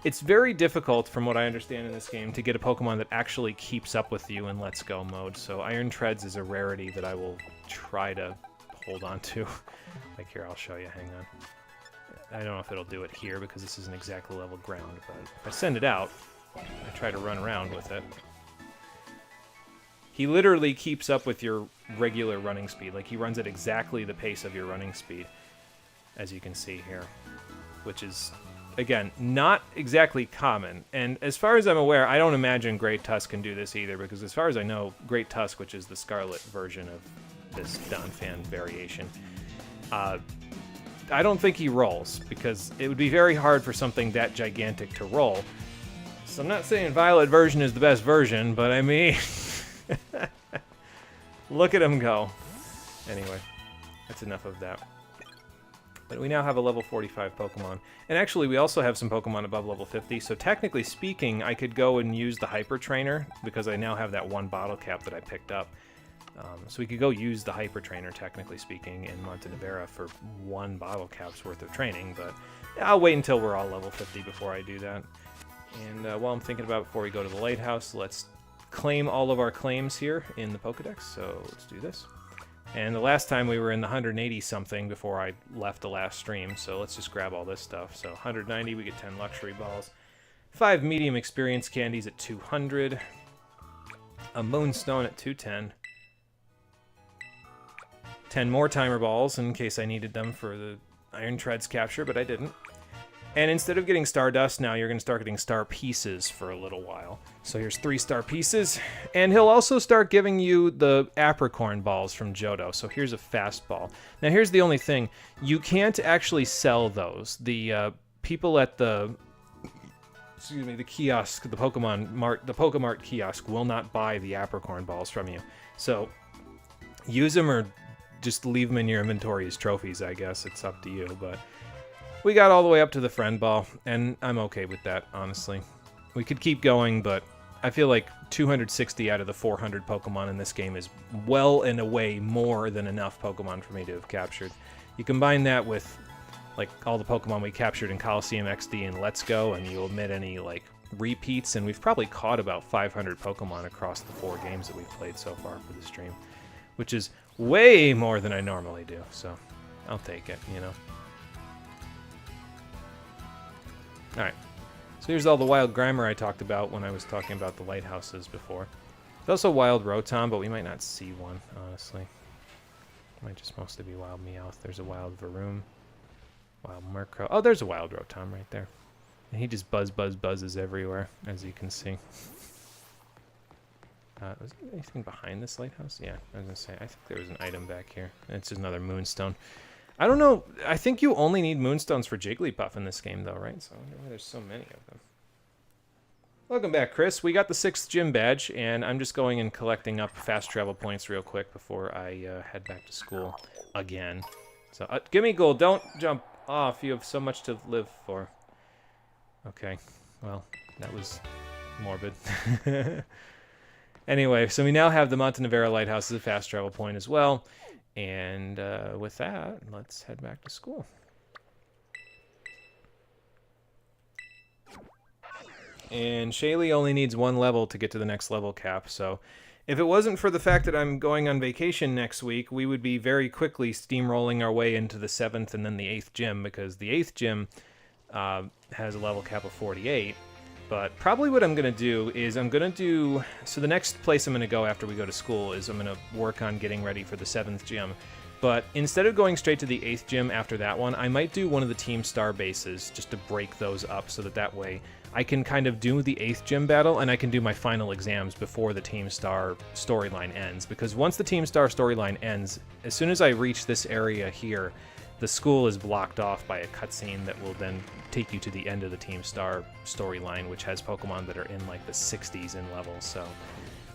it's very difficult, from what I understand in this game, to get a Pokemon that actually keeps up with you in Let's Go mode. So Iron Treads is a rarity that I will try to hold on to. Here, I'll show you. Hang on. I don't know if it'll do it here because this isn't exactly level ground, but if I send it out, I try to run around with it. He literally keeps up with your regular running speed. He runs at exactly the pace of your running speed, as you can see here, which is, again, not exactly common. And as far as I'm aware, I don't imagine Great Tusk can do this either, because as far as I know, Great Tusk, which is the Scarlet version of this Donphan variation, I don't think he rolls, because it would be very hard for something that gigantic to roll. So I'm not saying Violet version is the best version, but I mean, Look at him go. Anyway, that's enough of that. But we now have a level 45 Pokemon. And actually, we also have some Pokemon above level 50, so technically speaking, I could go and use the Hyper Trainer, because I now have that one bottle cap that I picked up. So we could go use the Hyper Trainer, technically speaking, in Montenevera for one bottle cap's worth of training, but I'll wait until we're all level 50 before I do that. And while I'm thinking about it, before we go to the lighthouse, let's claim all of our claims here in the Pokedex, so let's do this. And the last time we were in the 180-something before I left the last stream, so let's just grab all this stuff. So 190, we get 10 Luxury Balls, 5 Medium Experience Candies at 200, a Moonstone at 210, 10 more Timer Balls in case I needed them for the Iron Treads capture, but I didn't. And instead of getting Stardust, now you're going to start getting Star Pieces for a little while. So here's 3 Star Pieces. And he'll also start giving you the Apricorn Balls from Johto. So here's a Fast Ball. Now here's the only thing. You can't actually sell those. The people at the kiosk, the Pokemart kiosk will not buy the Apricorn Balls from you. So use them or just leave them in your inventory as trophies, I guess. It's up to you, but we got all the way up to the Friend Ball, and I'm okay with that, honestly. We could keep going, but I feel like 260 out of the 400 Pokemon in this game is well and away more than enough Pokemon for me to have captured. You combine that with like all the Pokemon we captured in Coliseum XD and Let's Go, and you omit any like repeats, and we've probably caught about 500 Pokemon across the 4 games that we've played so far for the stream, which is way more than I normally do, so I'll take it, you know. Alright, so here's all the wild Grimer I talked about when I was talking about the lighthouses before. There's also wild Rotom, but we might not see one, honestly. Might just mostly be wild Meowth. There's a wild Varoom, wild Murkrow. Oh, there's a wild Rotom right there. And he just buzzes everywhere, as you can see. Was there anything behind this lighthouse? Yeah, I was going to say, I think there was an item back here. It's just another Moonstone. I don't know. I think you only need Moonstones for Jigglypuff in this game, though, right? So I wonder why there's so many of them. Welcome back, Chris. We got the 6th gym badge, and I'm just going and collecting up fast travel points real quick before I head back to school again. So, give me gold. Don't jump off. You have so much to live for. Okay. Well, that was morbid. Anyway, so we now have the Montenevera Lighthouse as a fast travel point as well. And with that, let's head back to school. And Shaylee only needs 1 level to get to the next level cap, so if it wasn't for the fact that I'm going on vacation next week, we would be very quickly steamrolling our way into the 7th and then the 8th gym, because the 8th gym has a level cap of 48. But probably what I'm going to do is so the next place I'm going to go after we go to school is I'm going to work on getting ready for the 7th gym. But instead of going straight to the 8th gym after that one, I might do one of the Team Star bases just to break those up so that way I can kind of do the 8th gym battle and I can do my final exams before the Team Star storyline ends. Because once the Team Star storyline ends, as soon as I reach this area here, the school is blocked off by a cutscene that will then take you to the end of the Team Star storyline, which has Pokemon that are in like the 60s in level. So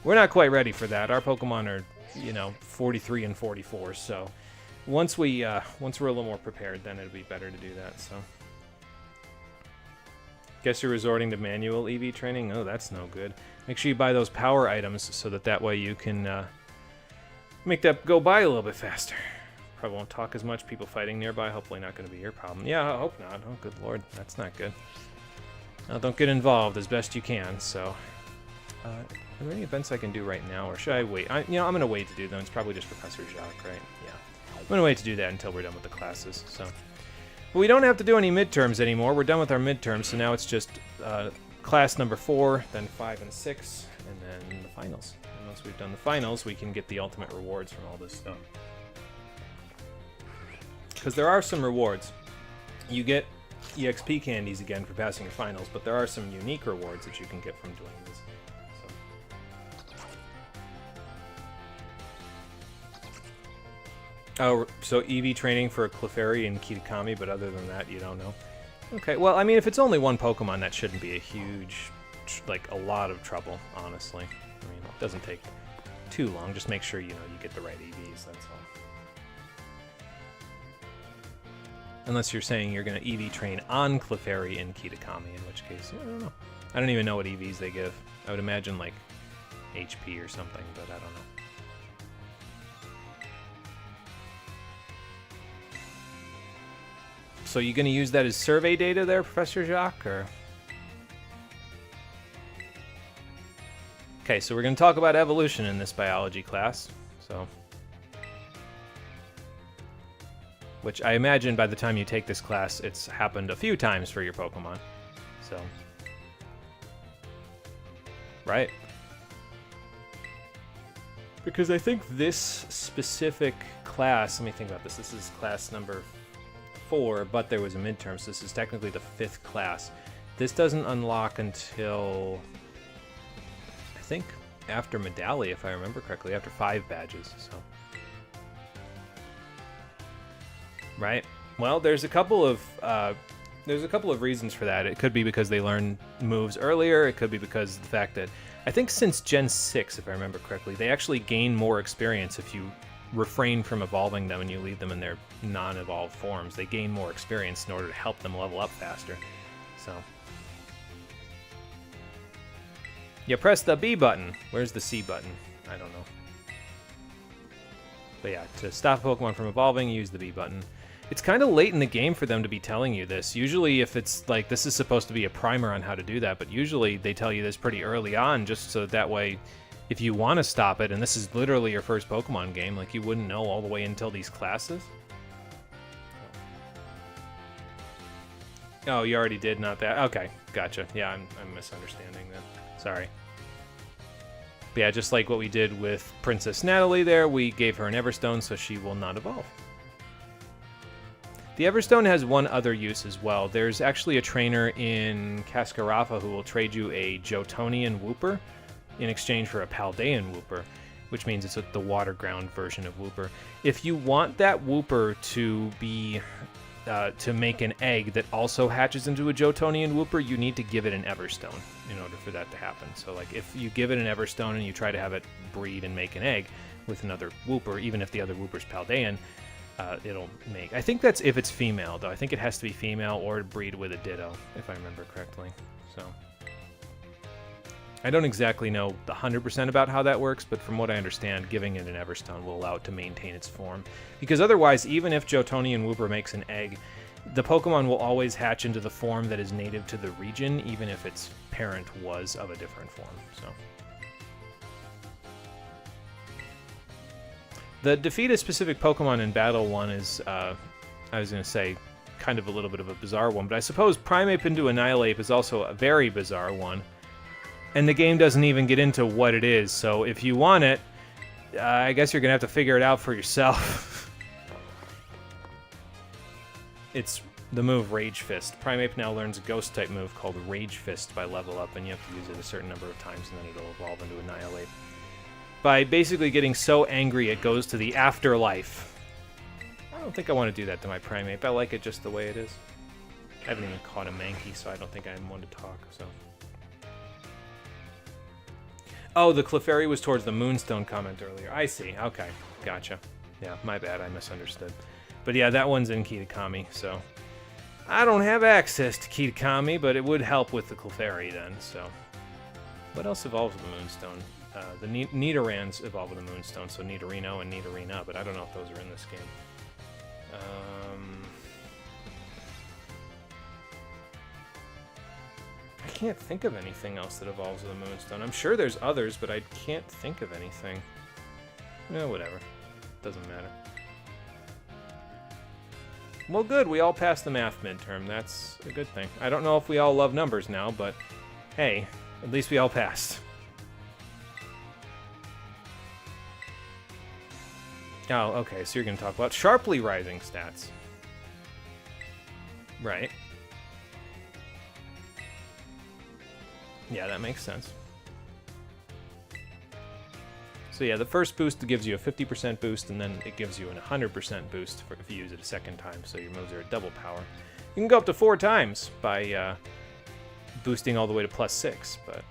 we're not quite ready for that. Our Pokemon are, 43 and 44. So once we're a little more prepared, then it'll be better to do that. So guess you're resorting to manual EV training. Oh, that's no good. Make sure you buy those power items so that way you can make that go by a little bit faster. Probably won't talk as much. People fighting nearby. Hopefully not going to be your problem. Yeah, I hope not. Oh, good lord. That's not good. Don't get involved as best you can, so. Are there any events I can do right now, or should I wait? I'm going to wait to do them. It's probably just Professor Jacques, right? Yeah. I'm going to wait to do that until we're done with the classes, so. But we don't have to do any midterms anymore. We're done with our midterms, so now it's just class number 4, then 5 and 6, and then the finals. And once we've done the finals, we can get the ultimate rewards from all this stuff. Because there are some rewards. You get EXP candies again for passing your finals, but there are some unique rewards that you can get from doing this. Oh, so EV training for Clefairy and Kitakami, but other than that, you don't know? Okay, well, I mean, if it's only one Pokemon, that shouldn't be a huge, a lot of trouble, honestly. I mean, it doesn't take too long. Just make sure, you get the right EVs, that's all. Unless you're saying you're going to EV train on Clefairy in Kitakami, in which case, I don't know. I don't even know what EVs they give. I would imagine, like, HP or something, but I don't know. So you going to use that as survey data there, Professor Jacques, or? Okay, so we're going to talk about evolution in this biology class, so. Which I imagine by the time you take this class, it's happened a few times for your Pokemon, so. Right? Because I think this specific class, let me think about this. This is class number 4, but there was a midterm, so this is technically the 5th class. This doesn't unlock until, I think, after Medalli, if I remember correctly, after 5 badges, so. Right? Well, there's a couple of reasons for that. It could be because they learn moves earlier. It could be because of the fact that, I think since Gen 6, if I remember correctly, they actually gain more experience if you refrain from evolving them and you leave them in their non-evolved forms. They gain more experience in order to help them level up faster. So. You press the B button. Where's the C button? I don't know. But yeah, to stop a Pokemon from evolving, use the B button. It's kind of late in the game for them to be telling you this. Usually if it's like, this is supposed to be a primer on how to do that, but usually they tell you this pretty early on, just so that way, if you want to stop it, and this is literally your first Pokemon game, like you wouldn't know all the way until these classes. Oh, you already did, not that. Okay, gotcha. Yeah, I'm misunderstanding then. Sorry. But yeah, just like what we did with Princess Natalie there, we gave her an Everstone so she will not evolve. The Everstone has one other use as well. There's actually a trainer in Cascarafa who will trade you a Johtonian Wooper in exchange for a Paldean Wooper, which means it's the water ground version of Wooper. If you want that Wooper to be to make an egg that also hatches into a Johtonian Wooper, you need to give it an Everstone in order for that to happen. So like if you give it an Everstone and you try to have it breed and make an egg with another Wooper, even if the other Wooper's Paldean, it'll make. I think that's if it's female, though. I think it has to be female or breed with a Ditto, if I remember correctly. So I don't exactly know 100% about how that works, but from what I understand, giving it an Everstone will allow it to maintain its form. Because otherwise, even if Johtonian Wooper makes an egg, the Pokemon will always hatch into the form that is native to the region, even if its parent was of a different form. So. The defeat a specific Pokemon in battle one is, I was going to say, kind of a little bit of a bizarre one, but I suppose Primeape into Annihilape is also a very bizarre one. And the game doesn't even get into what it is, so if you want it, I guess you're going to have to figure it out for yourself. It's the move Rage Fist. Primeape now learns a Ghost-type move called Rage Fist by level up, and you have to use it a certain number of times, and then it'll evolve into Annihilape. By basically getting so angry it goes to the afterlife. I don't think I want to do that to my Primeape. I like it just the way it is. I haven't even caught a Mankey, so I don't think I'm one to talk, so. Oh, the Clefairy was towards the Moonstone comment earlier. I see. Okay. Gotcha. Yeah, my bad. I misunderstood. But yeah, that one's in Kitakami, so. I don't have access to Kitakami, but it would help with the Clefairy then, so. What else evolves with the Moonstone? The Nidorans evolve with the Moonstone, so Nidorino and Nidorina, but I don't know if those are in this game. I can't think of anything else that evolves with the Moonstone. I'm sure there's others, but I can't think of anything. Whatever. Doesn't matter. Well, good. We all passed the math midterm. That's a good thing. I don't know if we all love numbers now, but hey, at least we all passed. Oh, okay, so you're going to talk about sharply rising stats. Right. Yeah, that makes sense. So yeah, the first boost gives you a 50% boost, and then it gives you a 100% boost if you use it a second time, so your moves are at double power. You can go up to 4 times by boosting all the way to +6, but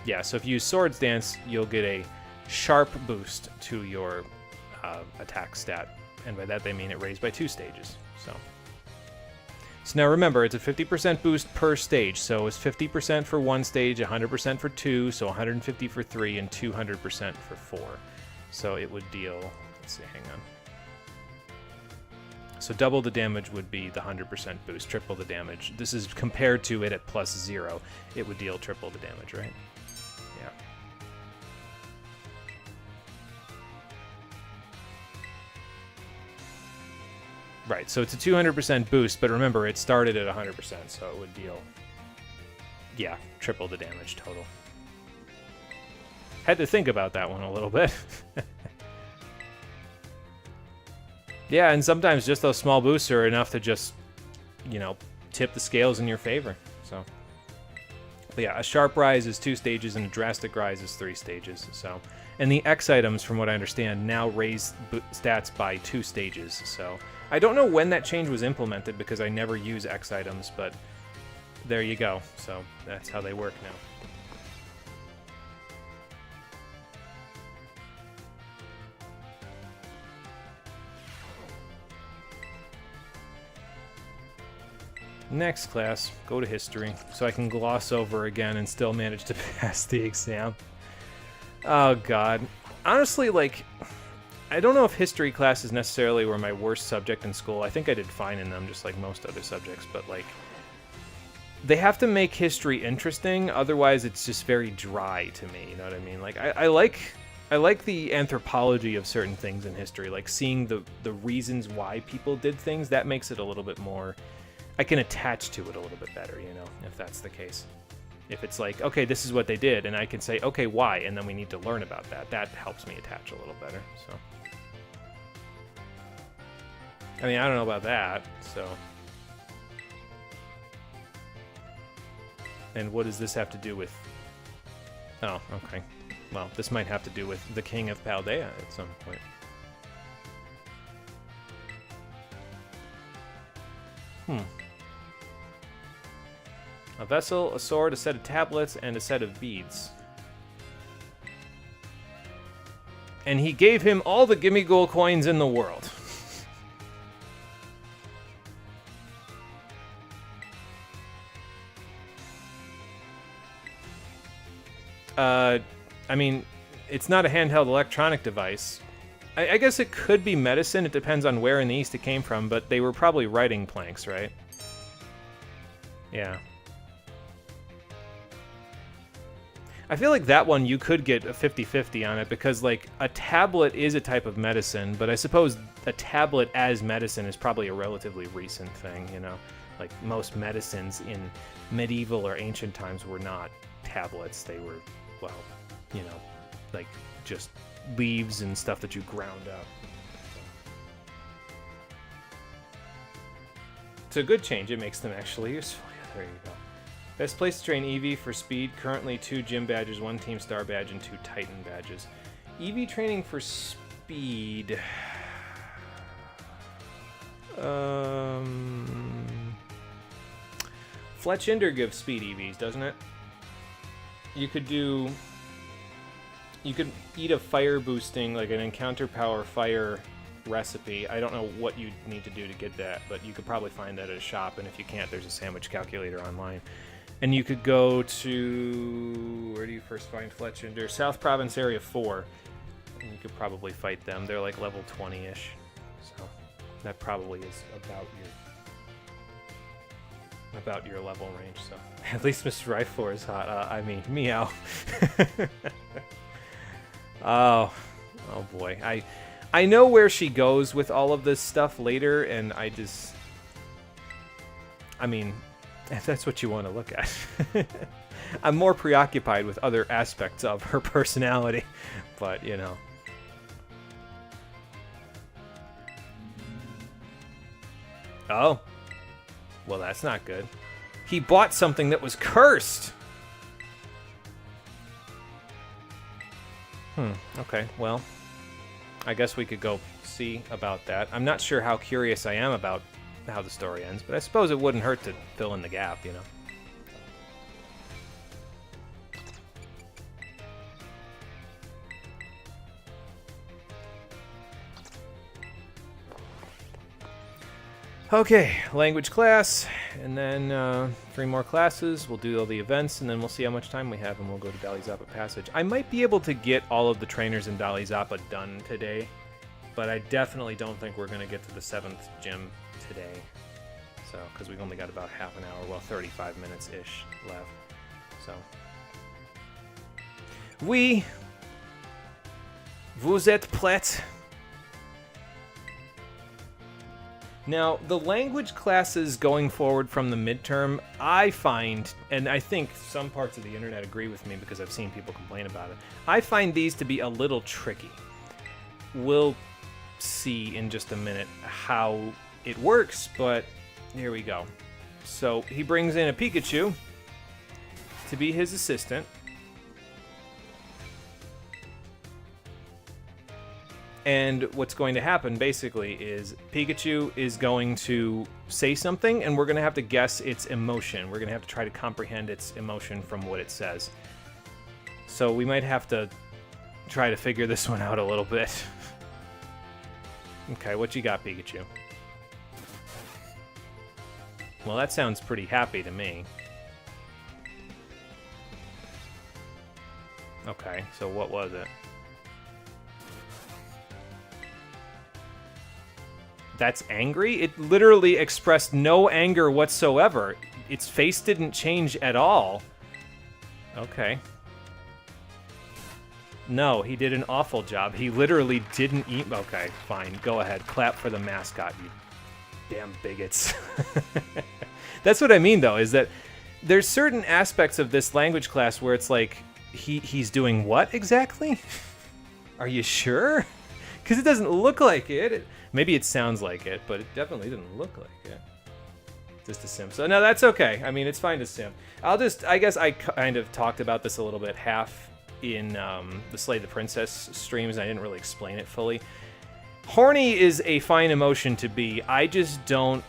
Yeah, so if you use Swords Dance, you'll get a sharp boost to your attack stat. And by that they mean it raised by 2 stages. So now remember, it's a 50% boost per stage. So it's 50% for 1 stage, 100% for 2, so 150 for 3, and 200% for 4. So it would deal, let's see, hang on. So double the damage would be the 100% boost, triple the damage. This is compared to it at +0. It would deal triple the damage, right? Yeah. Right, so it's a 200% boost, but remember, it started at 100%, so it would deal, yeah, triple the damage total. Had to think about that one a little bit. Yeah, and sometimes just those small boosts are enough to just, you know, tip the scales in your favor, so. But yeah, a sharp rise is 2 stages, and a drastic rise is 3 stages, so. And the X items, from what I understand, now raise stats by 2 stages, so. I don't know when that change was implemented because I never use X items, but there you go. So that's how they work now. Next class, go to history, so I can gloss over again and still manage to pass the exam. Oh god. Honestly, like, I don't know if history classes necessarily were my worst subject in school. I think I did fine in them, just like most other subjects, but like, they have to make history interesting, otherwise it's just very dry to me, you know what I mean? Like, I like the anthropology of certain things in history, like seeing the reasons why people did things. That makes it a little bit more, I can attach to it a little bit better, you know, if that's the case. If it's like, okay, this is what they did, and I can say, okay, why? And then we need to learn about that. That helps me attach a little better, so. I mean, I don't know about that, so. And what does this have to do with? Oh, okay. Well, this might have to do with the King of Paldea at some point. A vessel, a sword, a set of tablets, and a set of beads. And he gave him all the gimme gold coins in the world. I mean, it's not a handheld electronic device. I guess it could be medicine. It depends on where in the East it came from, but they were probably writing planks, right? Yeah. I feel like that one you could get a 50-50 on it because, like, a tablet is a type of medicine, but I suppose a tablet as medicine is probably a relatively recent thing, you know? Like, most medicines in medieval or ancient times were not tablets. They were, well, you know, like, just leaves and stuff that you ground up. It's a good change. It makes them actually useful. Yeah, there you go. Best place to train Eevee for speed. Currently 2 gym badges, 1 team star badge, and 2 Titan badges. Eevee training for speed. Fletchinder gives speed EVs, doesn't it? You could eat a fire boosting, like an encounter power fire recipe. I don't know what you need to do to get that, but you could probably find that at a shop, and if you can't, there's a sandwich calculator online. And you could go to, where do you first find Fletchinder? South Province Area 4. And you could probably fight them. They're like level 20-ish. So that probably is about your level range. So at least Mr. Rifle is hot. I mean, meow. Oh boy. I know where she goes with all of this stuff later, and I mean, if that's what you want to look at. I'm more preoccupied with other aspects of her personality, but, you know. Oh. Well, that's not good. He bought something that was cursed! Okay, well, I guess we could go see about that. I'm not sure how curious I am about how the story ends, but I suppose it wouldn't hurt to fill in the gap, you know. Okay, language class, and then 3 more classes. We'll do all the events, and then we'll see how much time we have, and we'll go to Dali Zappa Passage. I might be able to get all of the trainers in Dali Zappa done today, but I definitely don't think we're going to get to the 7th gym today. So, because we've only got about half an hour, well, 35 minutes-ish left. So, oui, vous êtes prêts? Now, the language classes going forward from the midterm, I find, and I think some parts of the internet agree with me because I've seen people complain about it, I find these to be a little tricky. We'll see in just a minute how it works, but here we go. So he brings in a Pikachu to be his assistant. And what's going to happen, basically, is Pikachu is going to say something, and we're going to have to guess its emotion. We're going to have to try to comprehend its emotion from what it says. So we might have to try to figure this one out a little bit. Okay, what you got, Pikachu? Well, that sounds pretty happy to me. Okay, so what was it? That's angry? It literally expressed no anger whatsoever. Its face didn't change at all. Okay. No, he did an awful job. He literally didn't eat... Okay, fine. Go ahead. Clap for the mascot, you damn bigots. That's what I mean, though, is that there's certain aspects of this language class where it's like, he's doing what exactly? Are you sure? Because it doesn't look like it. Maybe it sounds like it, but it definitely didn't look like it. Just a sim. So, no, that's okay. I mean, it's fine to sim. I guess I kind of talked about this a little bit, half in the Slay the Princess streams, and I didn't really explain it fully. Horny is a fine emotion to be. I just don't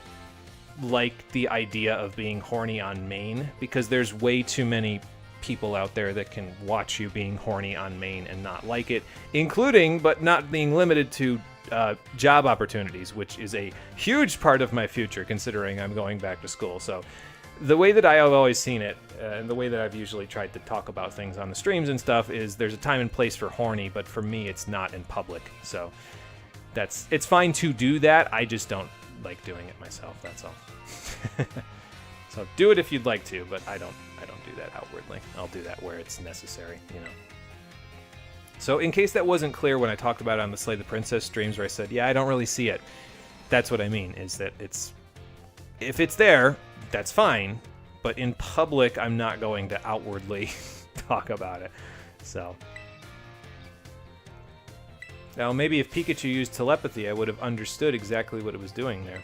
like the idea of being horny on main, because there's way too many people out there that can watch you being horny on main and not like it, including, but not being limited to, job opportunities, which is a huge part of my future, considering I'm going back to school. So the way that I have always seen it, and the way that I've usually tried to talk about things on the streams and stuff, is there's a time and place for horny, but for me, it's not in public. So it's fine to do that. I just don't like doing it myself. That's all. So do it if you'd like to, but I don't do that outwardly. I'll do that where it's necessary, you know. So in case that wasn't clear when I talked about it on the Slay the Princess streams, where I said, yeah, I don't really see it. That's what I mean, is that if it's there, that's fine, but in public, I'm not going to outwardly talk about it. So now maybe if Pikachu used telepathy, I would have understood exactly what it was doing there.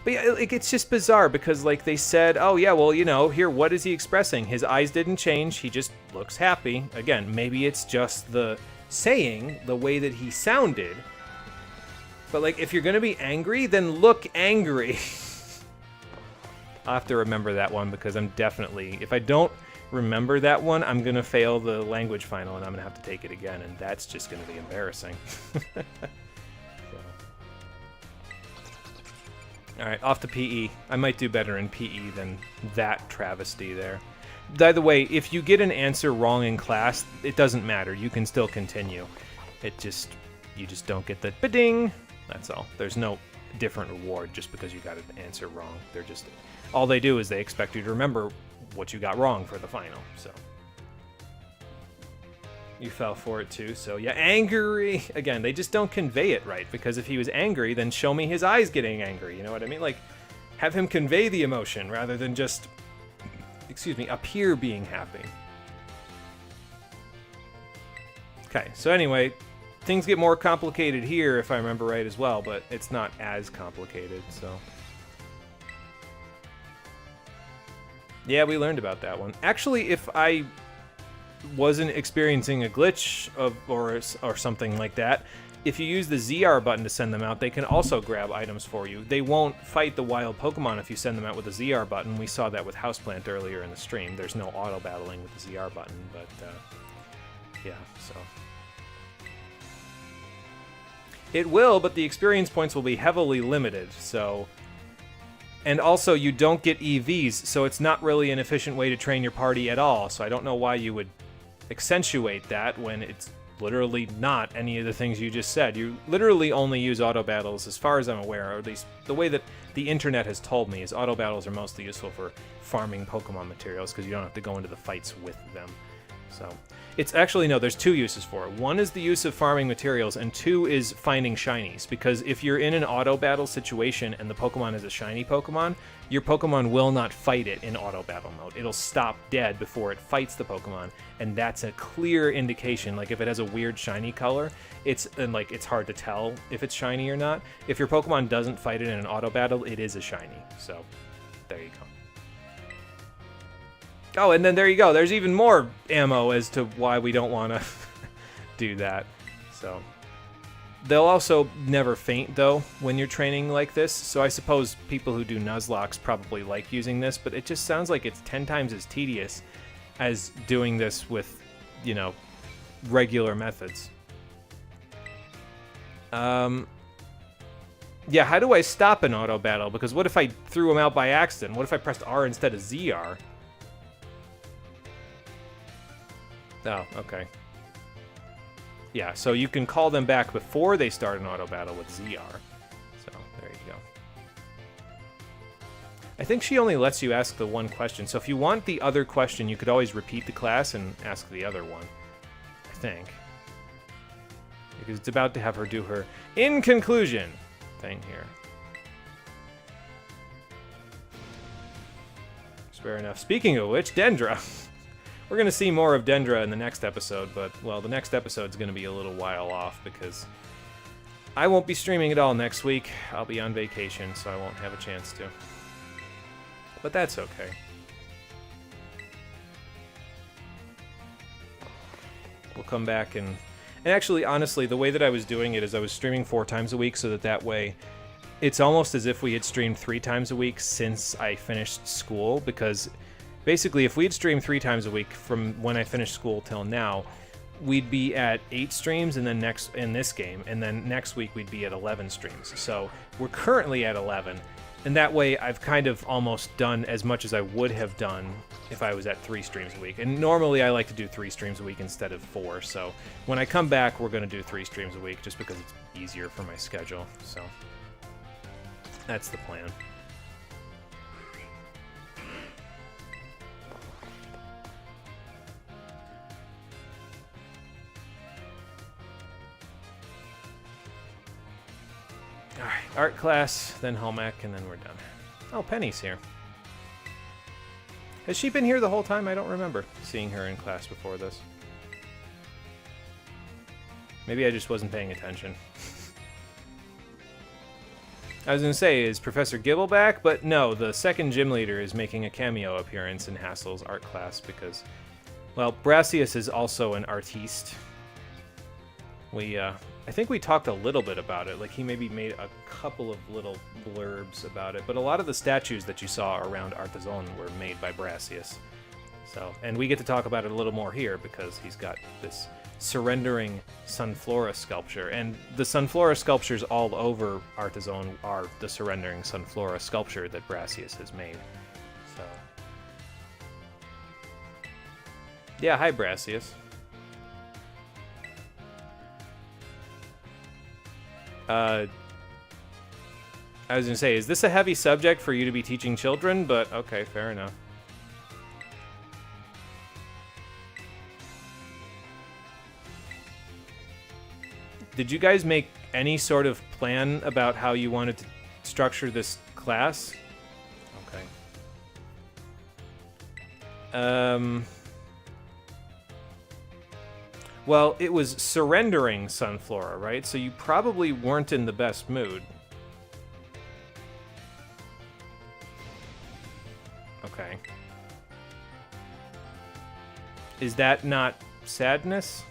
But yeah, it's just bizarre because, like, they said, oh, yeah, well, you know, here, what is he expressing? His eyes didn't change. He just looks happy. Again, maybe it's just the saying, the way that he sounded. But, like, if you're going to be angry, then look angry. I'll have to remember that one because I'm definitely, if I don't remember that one, I'm going to fail the language final and I'm going to have to take it again. And that's just going to be embarrassing. Alright, off to PE. I might do better in PE than that travesty there. By the way, if you get an answer wrong in class, it doesn't matter. You can still continue. You just don't get the ba-ding. That's all. There's no different reward just because you got an answer wrong. All they do is they expect you to remember what you got wrong for the final, so. You fell for it too, so yeah, angry. Again, they just don't convey it right, because if he was angry, then show me his eyes getting angry, you know what I mean? Like, have him convey the emotion rather than just, appear being happy. Okay, so anyway, things get more complicated here, if I remember right as well, but it's not as complicated, so. Yeah, we learned about that one. Actually, if I wasn't experiencing a glitch or something like that, if you use the ZR button to send them out, they can also grab items for you. They won't fight the wild Pokemon if you send them out with the ZR button. We saw that with Houseplant earlier in the stream. There's no auto battling with the ZR button, but yeah, so. It will, but the experience points will be heavily limited, so And also, you don't get EVs, so it's not really an efficient way to train your party at all. So I don't know why you would accentuate that when it's literally not any of the things you just said. You literally only use auto battles, as far as I'm aware, or at least the way that the internet has told me, is auto battles are mostly useful for farming Pokemon materials because you don't have to go into the fights with them. So it's actually, no, there's two uses for it. One is the use of farming materials, and two is finding shinies. Because if you're in an auto battle situation and the Pokemon is a shiny Pokemon, your Pokemon will not fight it in auto battle mode. It'll stop dead before it fights the Pokemon, and that's a clear indication. Like if it has a weird shiny color, it's hard to tell if it's shiny or not. If your Pokemon doesn't fight it in an auto battle, it is a shiny. So there you go. Oh, and then there you go. There's even more ammo as to why we don't want to do that. So they'll also never faint, though, when you're training like this. So I suppose people who do Nuzlockes probably like using this, but it just sounds like it's 10 times as tedious as doing this with, you know, regular methods. Yeah, how do I stop an auto battle? Because what if I threw them out by accident? What if I pressed R instead of ZR? Oh, okay. Yeah, so you can call them back before they start an auto battle with ZR. So, there you go. I think she only lets you ask the one question. So if you want the other question, you could always repeat the class and ask the other one. I think. Because it's about to have her do her in conclusion thing here. Fair enough. Speaking of which, Dendra. We're going to see more of Dendra in the next episode, but, well, the next episode's going to be a little while off because I won't be streaming at all next week. I'll be on vacation, so I won't have a chance to. But that's okay. We'll come back and actually, honestly, the way that I was doing it is I was streaming 4 times a week so that way it's almost as if we had streamed 3 times a week since I finished school, because basically, if we had streamed 3 times a week from when I finished school till now, we'd be at 8 streams and then in this game, and then next week we'd be at 11 streams. So we're currently at 11, and that way I've kind of almost done as much as I would have done if I was at 3 streams a week. And normally I like to do 3 streams a week instead of 4, so when I come back, we're going to do 3 streams a week just because it's easier for my schedule. So that's the plan. Alright, art class, then home ec, and then we're done. Oh, Penny's here. Has she been here the whole time? I don't remember seeing her in class before this. Maybe I just wasn't paying attention. I was going to say, is Professor Gibble back? But no, the second gym leader is making a cameo appearance in Hassel's art class because, well, Brassius is also an artiste. I think we talked a little bit about it. Like, he maybe made a couple of little blurbs about it. But a lot of the statues that you saw around Artezon were made by Brassius. So, and we get to talk about it a little more here because he's got this surrendering Sunflora sculpture. And the Sunflora sculptures all over Artezon are the surrendering Sunflora sculpture that Brassius has made. So, yeah, hi, Brassius. I was going to say, is this a heavy subject for you to be teaching children? But, okay, fair enough. Did you guys make any sort of plan about how you wanted to structure this class? Okay. Well, it was surrendering Sunflora, right? So you probably weren't in the best mood. Okay. Is that not sadness?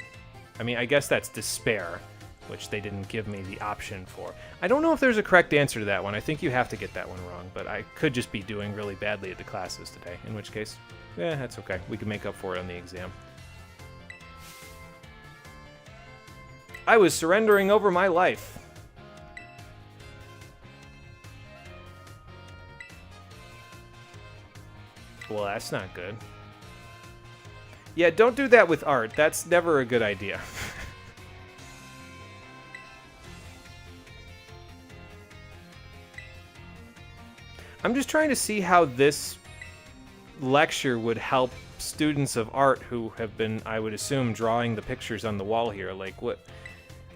I mean, I guess that's despair, which they didn't give me the option for. I don't know if there's a correct answer to that one. I think you have to get that one wrong, but I could just be doing really badly at the classes today, in which case, yeah, that's okay. We can make up for it on the exam. I was surrendering over my life. Well, that's not good. Yeah, don't do that with art. That's never a good idea. I'm just trying to see how this lecture would help students of art who have been, I would assume, drawing the pictures on the wall here. Like, what?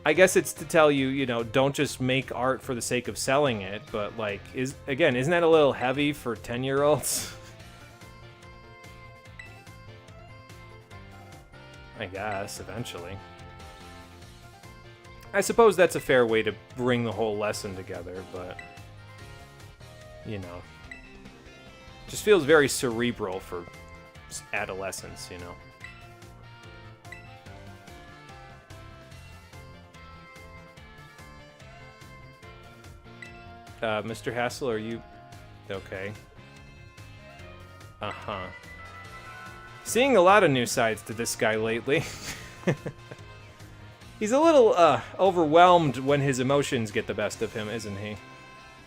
I guess it's to tell you, you know, don't just make art for the sake of selling it, but, like, isn't that a little heavy for 10-year-olds? I guess, eventually. I suppose that's a fair way to bring the whole lesson together, but, you know, just feels very cerebral for adolescence, you know. Mr. Hassel, are you okay? Uh-huh. Seeing a lot of new sides to this guy lately. He's a little, overwhelmed when his emotions get the best of him, isn't he?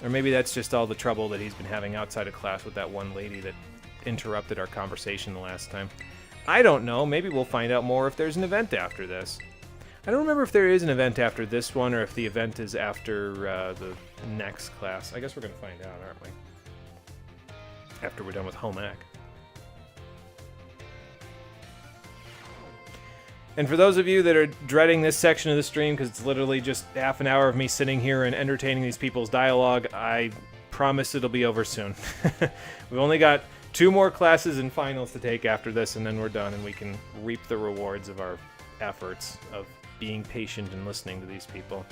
Or maybe that's just all the trouble that he's been having outside of class with that one lady that interrupted our conversation the last time. I don't know. Maybe we'll find out more if there's an event after this. I don't remember if there is an event after this one or if the event is after the next class. I guess we're going to find out, aren't we? After we're done with home ec. And for those of you that are dreading this section of the stream because it's literally just half an hour of me sitting here and entertaining these people's dialogue, I promise it'll be over soon. We've only got 2 more classes and finals to take after this, and then we're done, and we can reap the rewards of our efforts of being patient and listening to these people.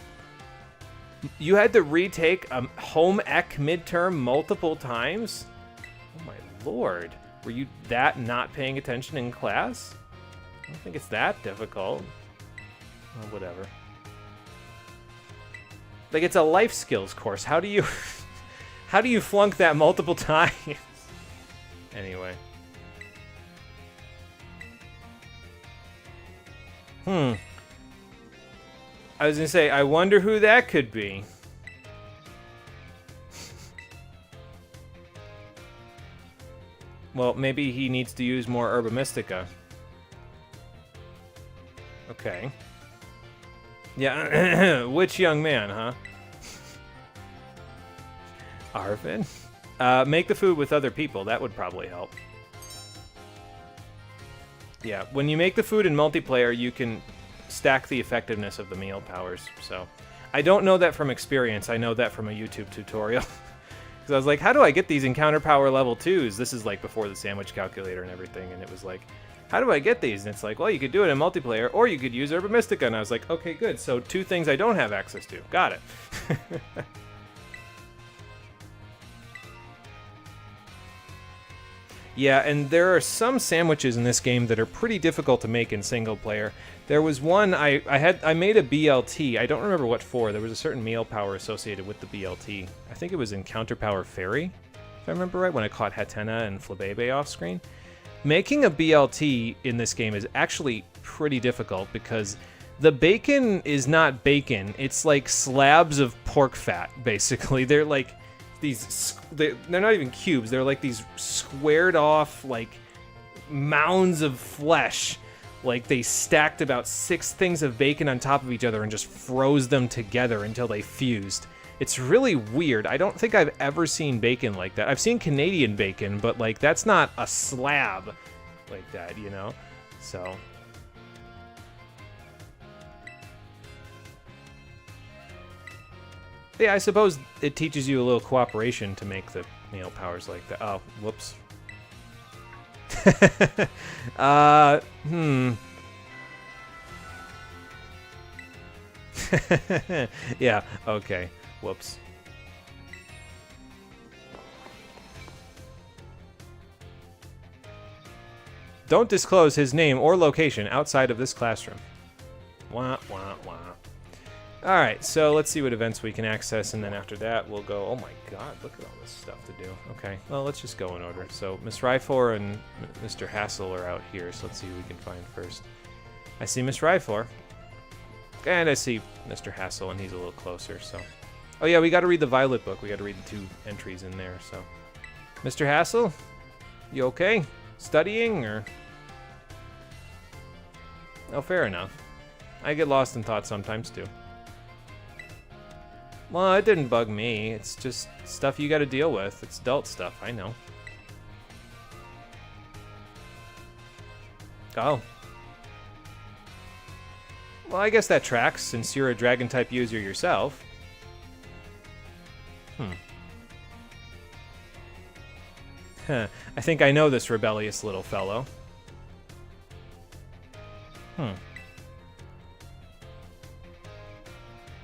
You had to retake a home ec midterm multiple times? Oh my lord. Were you that not paying attention in class? I don't think it's that difficult. Well, whatever. Like, it's a life skills course. How do you... how do you flunk that multiple times? Anyway. I was gonna say, I wonder who that could be. Well, maybe he needs to use more Herba Mystica. Okay. Yeah, which young man, huh? Arvin? Make the food with other people. That would probably help. Yeah, when you make the food in multiplayer, you can stack the effectiveness of the meal powers. So, I don't know that from experience. I know that from a YouTube tutorial. Because I was like, how do I get these encounter power level 2s? This is like before the sandwich calculator and everything. And it was like, how do I get these? And it's like, well, you could do it in multiplayer, or you could use Herba Mystica. And I was like, okay, good. So 2 things I don't have access to. Got it. Yeah, and there are some sandwiches in this game that are pretty difficult to make in single player. There was one I made a BLT. I don't remember what for. There was a certain meal power associated with the BLT. I think it was Encounter Power Fairy, if I remember right, when I caught Hatena and Flabebe off screen. Making a BLT in this game is actually pretty difficult because the bacon is not bacon. It's like slabs of pork fat, basically. They're like these, they're not even cubes. They're like these squared off, like, mounds of flesh. Like, they stacked about 6 things of bacon on top of each other and just froze them together until they fused. It's really weird. I don't think I've ever seen bacon like that. I've seen Canadian bacon, but, like, that's not a slab like that, you know? So... yeah, I suppose it teaches you a little cooperation to make the meal powers like that. Oh, whoops. Yeah, okay. Whoops. Don't disclose his name or location outside of this classroom. Wah, wah, wah. Alright, so let's see what events we can access, and then after that we'll go... oh my god, look at all this stuff to do. Okay, well, let's just go in order. So, Miss Ryfor and Mr. Hassel are out here, so let's see who we can find first. I see Miss Ryfor. And I see Mr. Hassel, and he's a little closer, so... oh yeah, we gotta read the Violet book. We gotta read the 2 entries in there, so... Mr. Hassel? You okay? Studying, or? Oh, fair enough. I get lost in thought sometimes, too. Well, it didn't bug me. It's just stuff you gotta deal with. It's adult stuff, I know. Oh. Well, I guess that tracks, since you're a Dragon-type user yourself. Huh. I think I know this rebellious little fellow.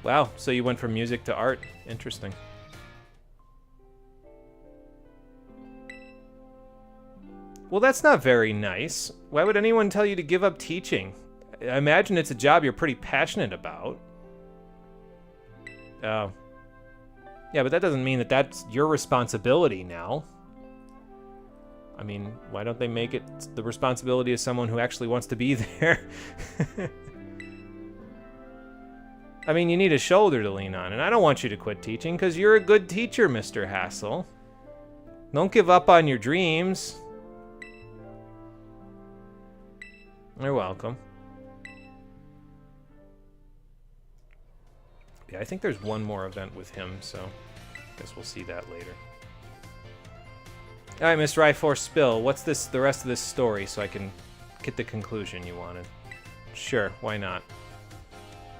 Wow, so you went from music to art. Interesting. Well, that's not very nice. Why would anyone tell you to give up teaching? I imagine it's a job you're pretty passionate about. Oh. Yeah, but that doesn't mean that that's your responsibility now. I mean, why don't they make it the responsibility of someone who actually wants to be there? I mean, you need a shoulder to lean on, and I don't want you to quit teaching, because you're a good teacher, Mr. Hassel. Don't give up on your dreams. You're welcome. Yeah, I think there's one more event with him, so I guess we'll see that later. Alright, Mr. I-4 Spill, what's the rest of this story, so I can get the conclusion you wanted? Sure, why not?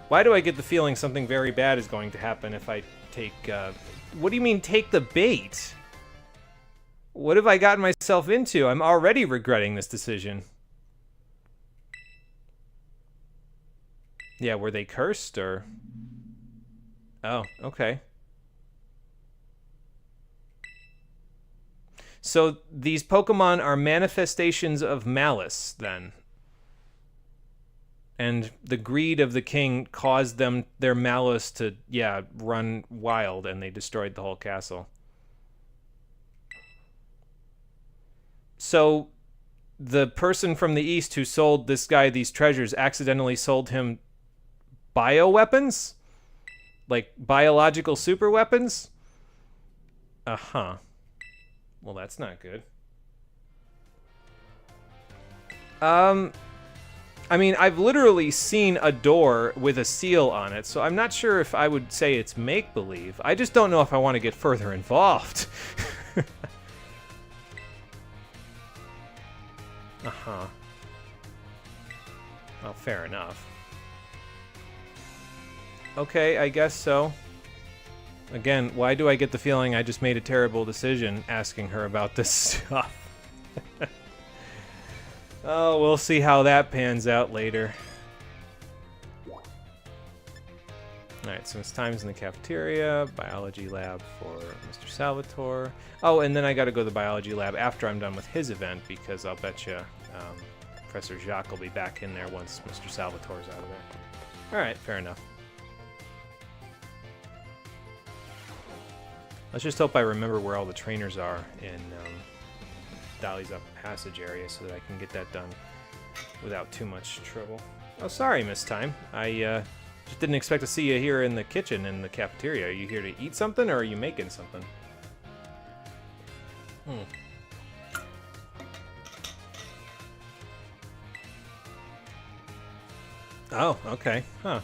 Why do I get the feeling something very bad is going to happen if I take, what do you mean, take the bait? What have I gotten myself into? I'm already regretting this decision. Yeah, were they cursed, or? Oh, okay. So these Pokemon are manifestations of malice, then. And the greed of the king caused them, their malice to, yeah, run wild, and they destroyed the whole castle. So the person from the east who sold this guy these treasures accidentally sold him bioweapons? Like biological super weapons? Uh-huh. Well, that's not good. I mean, I've literally seen a door with a seal on it, so I'm not sure if I would say it's make-believe. I just don't know if I want to get further involved. Uh-huh. Well, fair enough. Okay, I guess so. Again, why do I get the feeling I just made a terrible decision asking her about this stuff? Oh, we'll see how that pans out later. Alright, so it's times in the cafeteria, biology lab for Mr. Salvatore. Oh, and then I gotta go to the biology lab after I'm done with his event, because I'll bet you Professor Jacques will be back in there once Mr. Salvatore's out of there. Alright, fair enough. Let's just hope I remember where all the trainers are in Dolly's Up Passage area so that I can get that done without too much trouble. Oh, sorry, Miss Time. I just didn't expect to see you here in the kitchen in the cafeteria. Are you here to eat something, or are you making something? Oh, okay. Huh.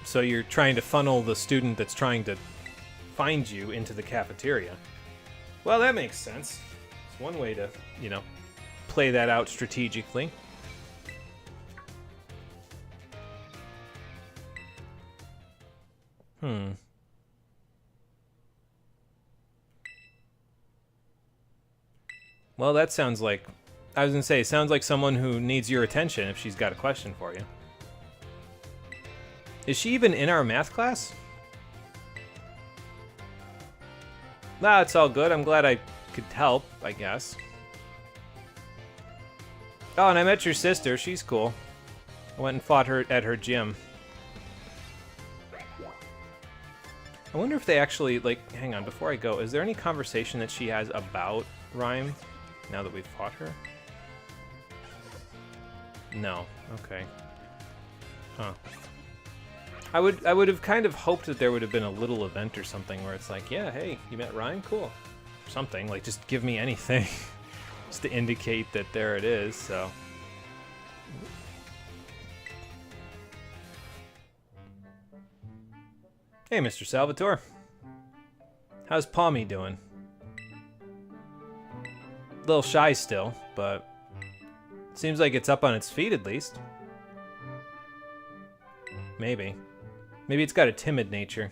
So you're trying to funnel the student that's trying to find you into the cafeteria. Well, that makes sense. It's one way to, you know, play that out strategically. Well, that sounds like... I was gonna say, it sounds like someone who needs your attention if she's got a question for you. Is she even in our math class? Nah, it's all good. I'm glad I could help, I guess. Oh, and I met your sister. She's cool. I went and fought her at her gym. I wonder if they actually, like, hang on, before I go, is there any conversation that she has about Rhyme now that we've fought her? No. Okay. Huh. I would have kind of hoped that there would have been a little event or something where it's like, yeah, hey, you met Rhyme? Cool. something. Like, just give me anything. Just to indicate that there it is, so... Hey, Mr. Salvatore. How's Palmy doing? A little shy still, but seems like it's up on its feet at least. Maybe. Maybe it's got a timid nature.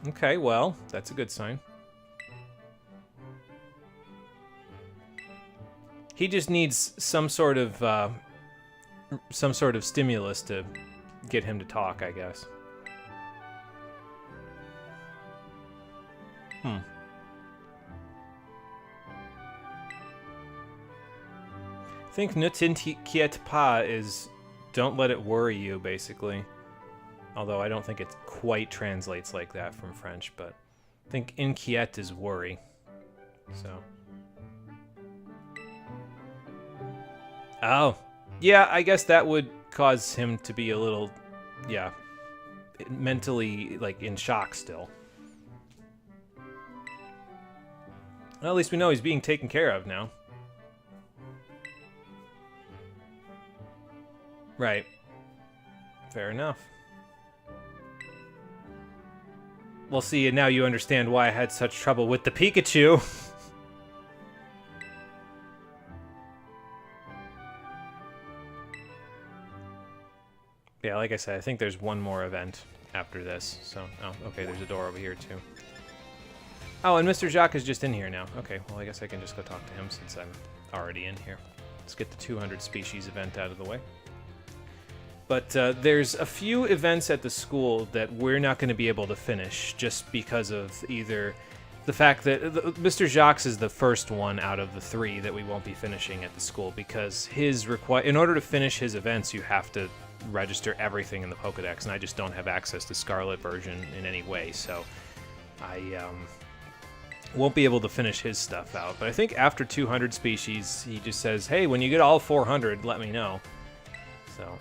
Okay, well, that's a good sign. He just needs some sort of stimulus to get him to talk, I guess. I think ne t'inquiète pas is don't let it worry you, basically. Although I don't think it quite translates like that from French, but I think inquiète is worry. So. Oh. Yeah, I guess that would cause him to be a little, yeah, mentally, like, in shock still. Well, at least we know he's being taken care of now. Right. Fair enough. Well, see, and now you understand why I had such trouble with the Pikachu. Yeah, like I said, I think there's one more event after this. So, oh, okay, there's a door over here, too. Oh, and Mr. Jacques is just in here now. Okay, well, I guess I can just go talk to him since I'm already in here. Let's get the 200 species event out of the way. But there's a few events at the school that we're not going to be able to finish just because of either the fact that Mr. Jacques is the first one out of the 3 that we won't be finishing at the school because in order to finish his events, you have to register everything in the Pokedex, and I just don't have access to Scarlet version in any way, so I won't be able to finish his stuff out. But I think after 200 species, he just says, hey, when you get all 400, let me know. So...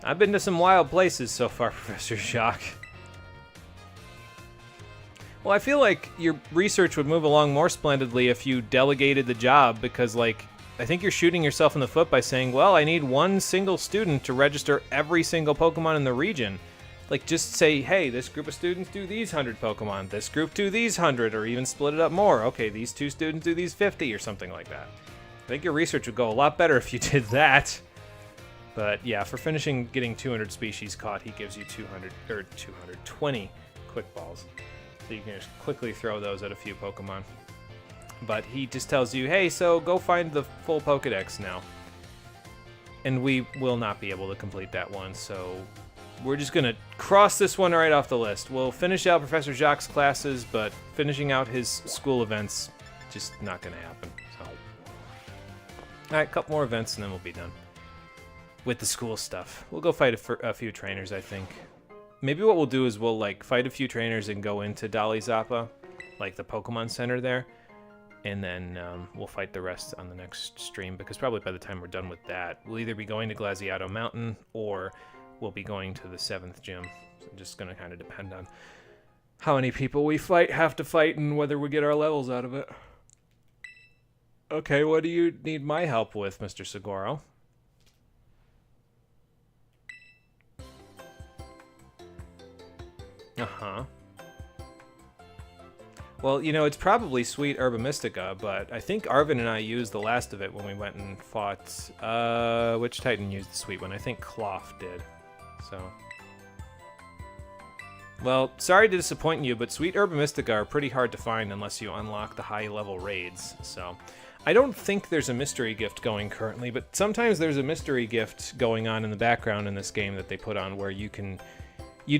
I've been to some wild places so far, Professor Jacques. Well, I feel like your research would move along more splendidly if you delegated the job, because, like, I think you're shooting yourself in the foot by saying, well, I need one single student to register every single Pokemon in the region. Like, just say, hey, this group of students do these 100 Pokemon, this group do these 100, or even split it up more. Okay, these 2 students do these 50, or something like that. I think your research would go a lot better if you did that. But yeah, for finishing getting 200 species caught, he gives you 20 quick balls. So you can just quickly throw those at a few Pokemon. But he just tells you, hey, so go find the full Pokedex now. And we will not be able to complete that one, so we're just going to cross this one right off the list. We'll finish out Professor Jacques' classes, but finishing out his school events, just not going to happen. So. Alright, a couple more events and then we'll be done with the school stuff. We'll go fight a few trainers, I think. Maybe what we'll do is we'll, like, fight a few trainers and go into Dali Zappa, like the Pokemon Center there, and then we'll fight the rest on the next stream, because probably by the time we're done with that, we'll either be going to Glaseado Mountain, or we'll be going to the 7th gym. So it's just going to kind of depend on how many people we have to fight, and whether we get our levels out of it. Okay, what do you need my help with, Mr. Seguro? Uh-huh. Well, you know, it's probably Sweet Herba Mystica, but I think Arvin and I used the last of it when we went and fought... which Titan used the sweet one? I think Cloth did. So... Well, sorry to disappoint you, but Sweet Herba Mystica are pretty hard to find unless you unlock the high-level raids, so... I don't think there's a mystery gift going currently, but sometimes there's a mystery gift going on in the background in this game that they put on where you can...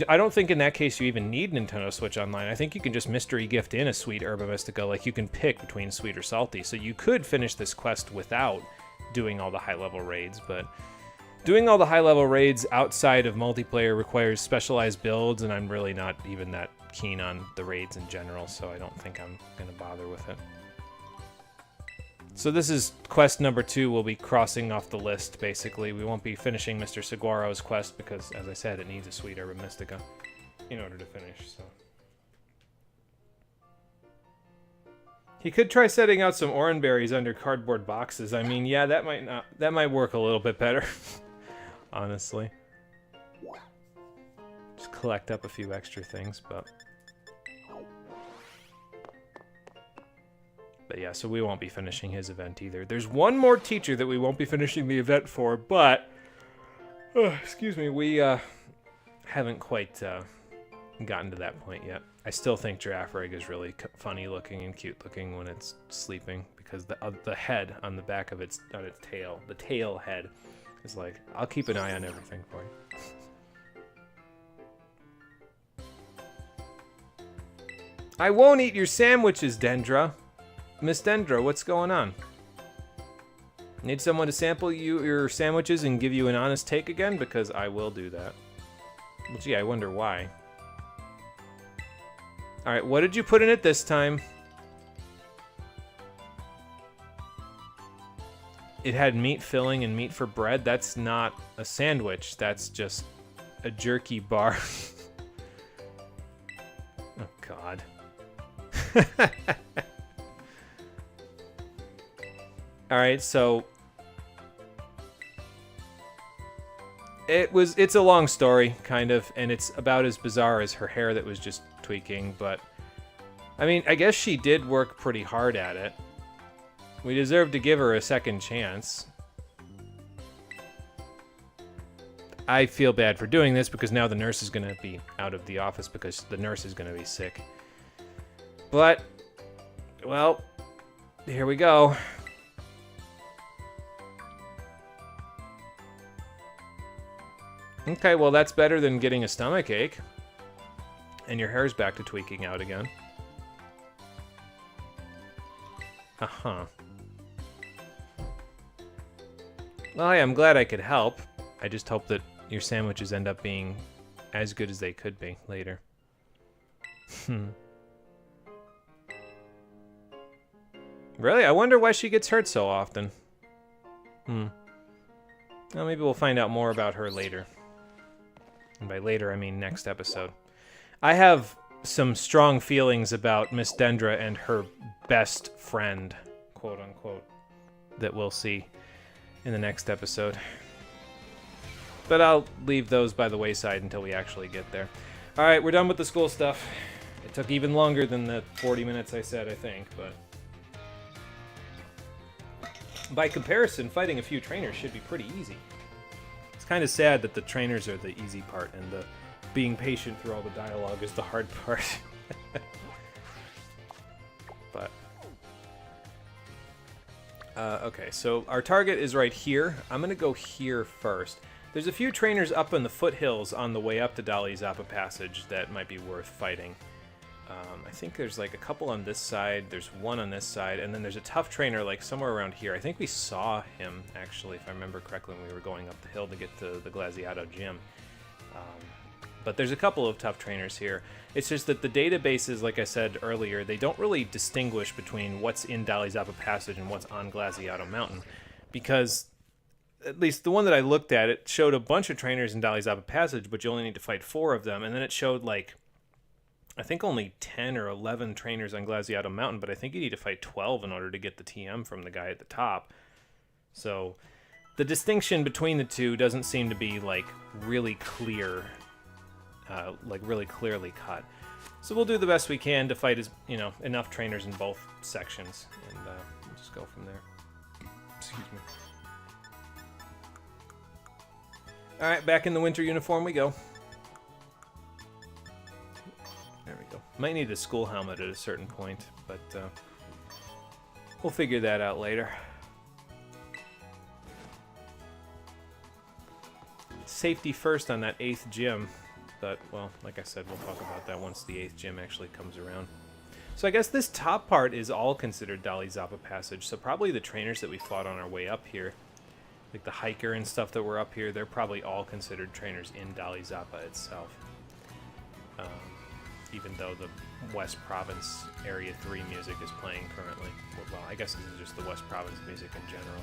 I don't think in that case you even need Nintendo Switch Online. I think you can just mystery gift in a Sweet Herba Mystica. Like, you can pick between sweet or salty. So you could finish this quest without doing all the high-level raids, but doing all the high-level raids outside of multiplayer requires specialized builds, and I'm really not even that keen on the raids in general, so I don't think I'm going to bother with it. So this is quest number 2. We'll be crossing off the list, basically. We won't be finishing Mr. Saguaro's quest because, as I said, it needs a Sweet Herba Mystica in order to finish, so... You could try setting out some orange berries under cardboard boxes. I mean, yeah, that might work a little bit better. Honestly. Just collect up a few extra things, but yeah, so we won't be finishing his event either. There's one more teacher that we won't be finishing the event for, but excuse me, we haven't quite gotten to that point yet. I still think Giraffe Rig is really funny looking and cute looking when it's sleeping, because the head on the back of its tail, the tail head, is like, I'll keep an eye on everything for you. I won't eat your sandwiches, Dendra. Miss Dendra, what's going on? Need someone to sample your sandwiches and give you an honest take again? Because I will do that. Well, gee, I wonder why. Alright, what did you put in it this time? It had meat filling and meat for bread. That's not a sandwich. That's just a jerky bar. Oh, God. Alright, so it's a long story, kind of, and it's about as bizarre as her hair that was just tweaking, but I mean, I guess she did work pretty hard at it. We deserve to give her a second chance. I feel bad for doing this because now the nurse is going to be out of the office because the nurse is going to be sick. But, well, here we go. Okay, well, that's better than getting a stomach ache. And your hair's back to tweaking out again. Uh-huh. Well, I'm glad I could help. I just hope that your sandwiches end up being as good as they could be later. Really? I wonder why she gets hurt so often. Well, maybe we'll find out more about her later. And by later, I mean next episode. I have some strong feelings about Miss Dendra and her best friend, quote unquote, that we'll see in the next episode. But I'll leave those by the wayside until we actually get there. Alright, we're done with the school stuff. It took even longer than the 40 minutes I said, I think, but by comparison, fighting a few trainers should be pretty easy. It's kind of sad that the trainers are the easy part and the being patient through all the dialogue is the hard part. But okay, so our target is right here. I'm gonna go here first. There's a few trainers up in the foothills on the way up to Glaseado Passage that might be worth fighting. I think there's like a couple on this side, there's one on this side, and then there's a tough trainer like somewhere around here. I think we saw him, actually, if I remember correctly, when we were going up the hill to get to the Glaseado gym. But there's a couple of tough trainers here. It's just that the databases, like I said earlier, they don't really distinguish between what's in Glaseado Passage and what's on Glaseado Mountain. Because, at least the one that I looked at, it showed a bunch of trainers in Glaseado Passage, but you only need to fight 4 of them. And then it showed, like, I think only 10 or 11 trainers on Glaseado Mountain, but I think you need to fight 12 in order to get the TM from the guy at the top. So the distinction between the two doesn't seem to be, like, really clear, like really clearly cut. So we'll do the best we can to fight as, you know, enough trainers in both sections, and we'll just go from there. Excuse me. All right, back in the winter uniform we go. There we go. Might need a school helmet at a certain point, but we'll figure that out later. Safety first on that 8th gym, but, well, like I said, we'll talk about that once the 8th gym actually comes around. So I guess this top part is all considered Glaseado Passage, so probably the trainers that we fought on our way up here, like the hiker and stuff that were up here, they're probably all considered trainers in Glaseado itself. Even though the West Province Area 3 music is playing currently. Well, I guess this is just the West Province music in general.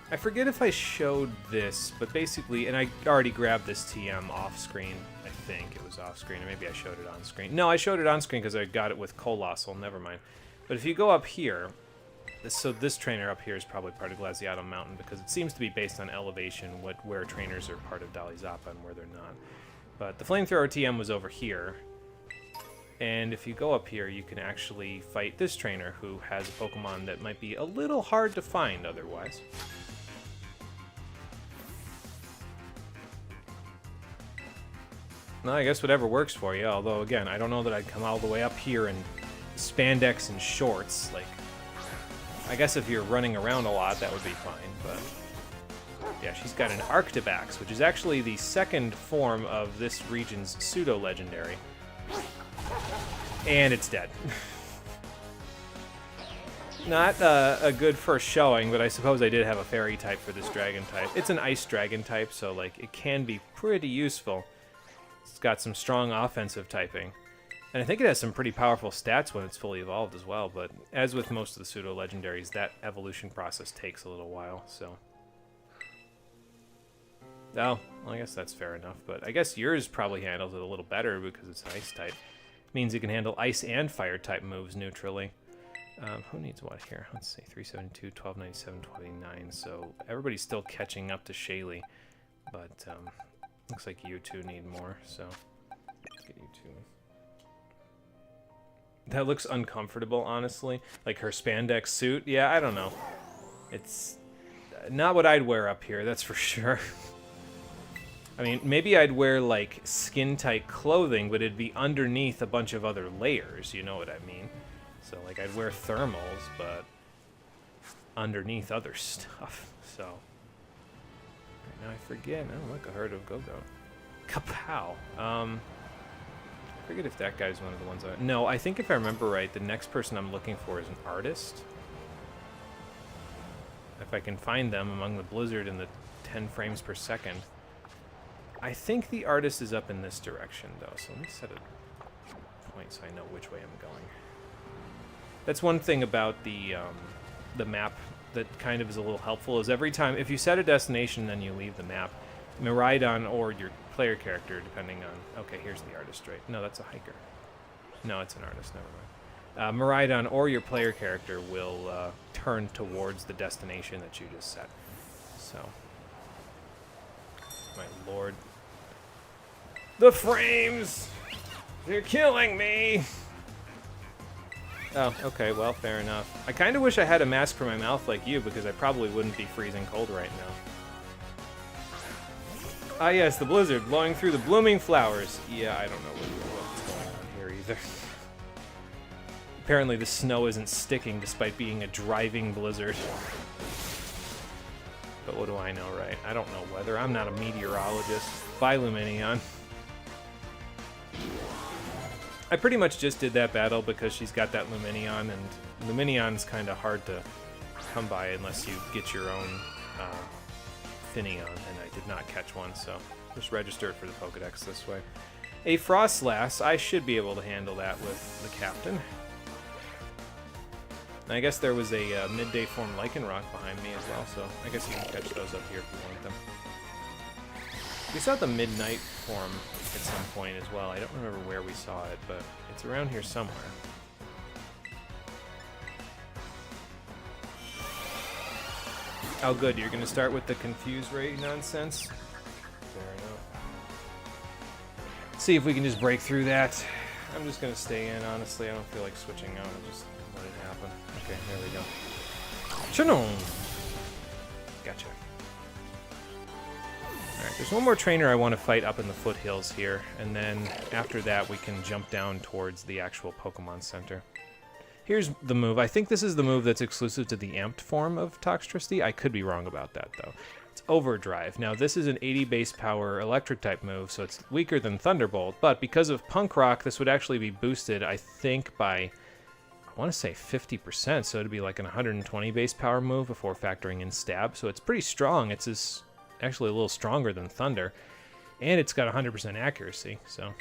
So. I forget if I showed this, but basically, and I already grabbed this TM off screen. I think it was off screen, or maybe I showed it on screen. No, I showed it on screen because I got it with Colossal. Never mind. But if you go up here, so this trainer up here is probably part of Glaseado Mountain because it seems to be based on elevation, where trainers are part of Dalizapa and where they're not. But the Flamethrower TM was over here. And if you go up here, you can actually fight this trainer who has a Pokemon that might be a little hard to find otherwise. No, I guess whatever works for you, although, again, I don't know that I'd come all the way up here in spandex and shorts. Like, I guess if you're running around a lot, that would be fine, but... Yeah, she's got an Arctibax, which is actually the second form of this region's pseudo-legendary. And it's dead. Not a good first showing, but I suppose I did have a fairy type for this dragon type. It's an ice dragon type, so, like, it can be pretty useful. It's got some strong offensive typing. And I think it has some pretty powerful stats when it's fully evolved as well, but as with most of the pseudo-legendaries, that evolution process takes a little while, so... Oh, well, I guess that's fair enough, but I guess yours probably handles it a little better because it's an ice type. Means it can handle ice and fire type moves neutrally. Who needs what here? Let's see, 372, 1297, 29, so everybody's still catching up to Shaylee, but... looks like you two need more, so let's get you two. That looks uncomfortable, honestly. Like her spandex suit. Yeah, I don't know. It's not what I'd wear up here, that's for sure. I mean, maybe I'd wear, like, skin-tight clothing, but it'd be underneath a bunch of other layers, you know what I mean? So, like, I'd wear thermals, but underneath other stuff, so... Now I forget. Oh, look, a herd of Go-Go. Kapow. I forget if that guy's one of the ones I... No, I think if I remember right, the next person I'm looking for is an artist. If I can find them among the blizzard and the 10 frames per second. I think the artist is up in this direction, though, so let me set a point so I know which way I'm going. That's one thing about the map that kind of is a little helpful, is every time, if you set a destination and then you leave the map, Miraidon or your player character, depending on... Okay, here's the artist, right? No, that's a hiker. No, it's an artist, never mind. Miraidon or your player character will turn towards the destination that you just set. So... My lord. The frames! They're killing me! Oh, okay, well, fair enough. I kind of wish I had a mask for my mouth like you, because I probably wouldn't be freezing cold right now. Ah yes, the blizzard, blowing through the blooming flowers. Yeah, I don't know what's going on here either. Apparently the snow isn't sticking despite being a driving blizzard. But what do I know, right? I don't know weather. I'm not a meteorologist. Bye, Luminion. I pretty much just did that battle because she's got that Luminion, and Luminion's kind of hard to come by unless you get your own Finneon, and I did not catch one, so just register it for the Pokedex this way. A Frostlass, I should be able to handle that with the Captain. And I guess there was a midday form Lycanroc behind me as well, so I guess you can catch those up here if you want them. We saw the Midnight form at some point as well. I don't remember where we saw it, but it's around here somewhere. Oh good, you're going to start with the Confuse Ray nonsense? Fair enough. See if we can just break through that. I'm just going to stay in, honestly. I don't feel like switching out. I'll just let it happen. Okay, there we go. Channel. Gotcha. Alright, there's one more trainer I want to fight up in the foothills here, and then after that we can jump down towards the actual Pokemon Center. Here's the move. I think this is the move that's exclusive to the amped form of Toxtricity. I could be wrong about that, though. It's Overdrive. Now, this is an 80 base power electric-type move, so it's weaker than Thunderbolt, but because of Punk Rock, this would actually be boosted, I think, by, I want to say 50%, so it'd be like an 120 base power move before factoring in Stab, so it's pretty strong. It's actually a little stronger than Thunder, and it's got 100% accuracy, so...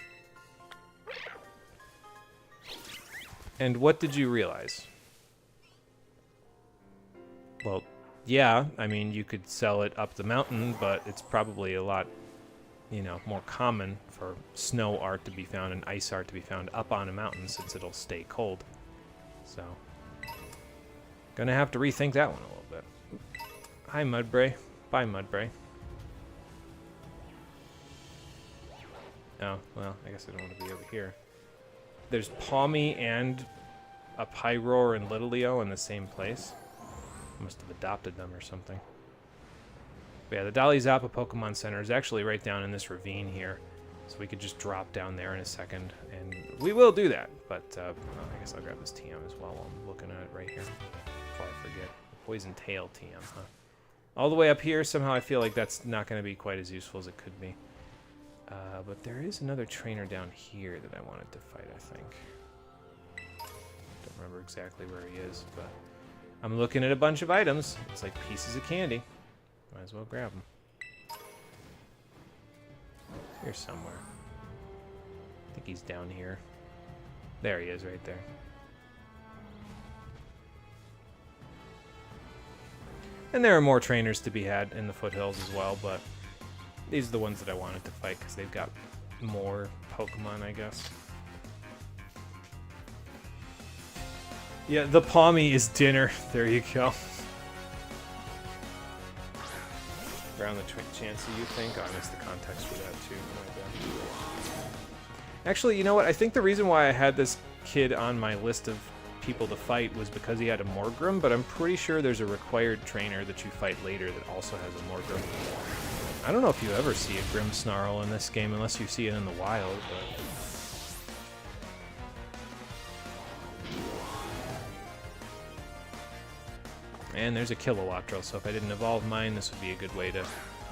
And what did you realize? Well, Yeah, I mean, you could sell it up the mountain, but it's probably a lot, you know, more common for snow art to be found and ice art to be found up on a mountain since it'll stay cold. So, gonna have to rethink that one a little bit. Hi, Mudbray. Bye, Mudbray. Oh, well, I guess I don't want to be over here. There's Palmy and a Pyroar and Littleio in the same place. Must have adopted them or something. But yeah, the Dalizapa Pokemon Center is actually right down in this ravine here. So we could just drop down there in a second. And we will do that. But well, I guess I'll grab this TM as well while I'm looking at it right here. Before I forget. Poison Tail TM, huh? All the way up here, somehow I feel like that's not going to be quite as useful as it could be. But there is another trainer down here that I wanted to fight, I think. Don't remember exactly where he is, but I'm looking at a bunch of items. It's like pieces of candy. Might as well grab them. Here somewhere. I think he's down here. There he is, right there. And there are more trainers to be had in the foothills as well, but these are the ones that I wanted to fight because they've got more Pokemon, I guess. Yeah, the Palmy is dinner. There you go. Around the Chansey, you think? Oh, I missed the context for that, too. My bad. Actually, you know what? I think the reason why I had this kid on my list of people to fight was because he had a Morgrem, but I'm pretty sure there's a required trainer that you fight later that also has a Morgrem. I don't know if you ever see a Grimmsnarl in this game unless you see it in the wild, but... And there's a Kilowattrel, so if I didn't evolve mine, this would be a good way to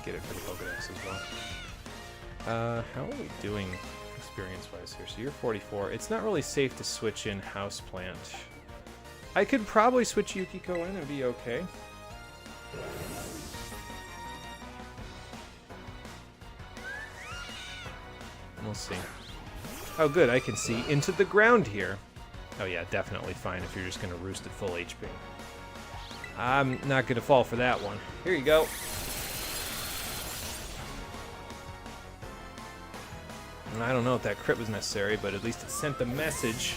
get it for the Pokedex as well. How are we doing experience-wise here? So you're 44. It's not really safe to switch in Houseplant. I could probably switch Yukiko in and be okay. We'll see. Oh, good. I can see into the ground here. Oh, yeah, definitely fine if you're just going to roost at full HP. I'm not going to fall for that one. Here you go. And I don't know if that crit was necessary, but at least it sent the message.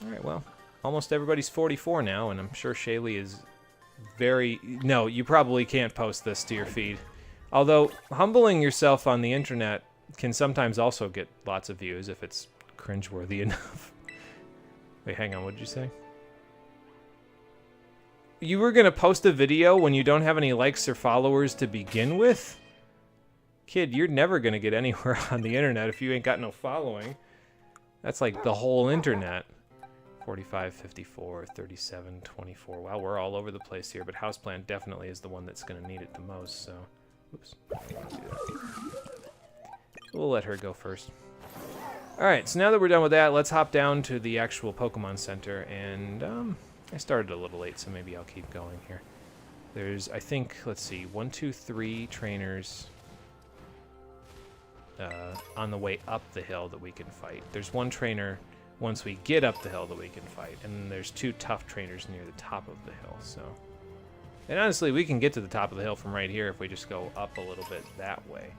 Alright, well, almost everybody's 44 now, and I'm sure Shaylee is very... No, you probably can't post this to your feed. Although, humbling yourself on the internet can sometimes also get lots of views if it's cringeworthy enough. Wait, hang on, what did you say? You were gonna post a video when you don't have any likes or followers to begin with? Kid, you're never gonna get anywhere on the internet if you ain't got no following. That's like the whole internet. 45, 54, 37, 24. Wow, we're all over the place here, but Houseplant definitely is the one that's gonna need it the most, so... Oops. We'll let her go first. Alright, so now that we're done with that, let's hop down to the actual Pokemon Center, and I started a little late, so maybe I'll keep going here. There's, I think, let's see, 1, 2, 3 trainers on the way up the hill that we can fight. There's one trainer once we get up the hill that we can fight, and then there's 2 tough trainers near the top of the hill, so... And honestly, we can get to the top of the hill from right here if we just go up a little bit that way,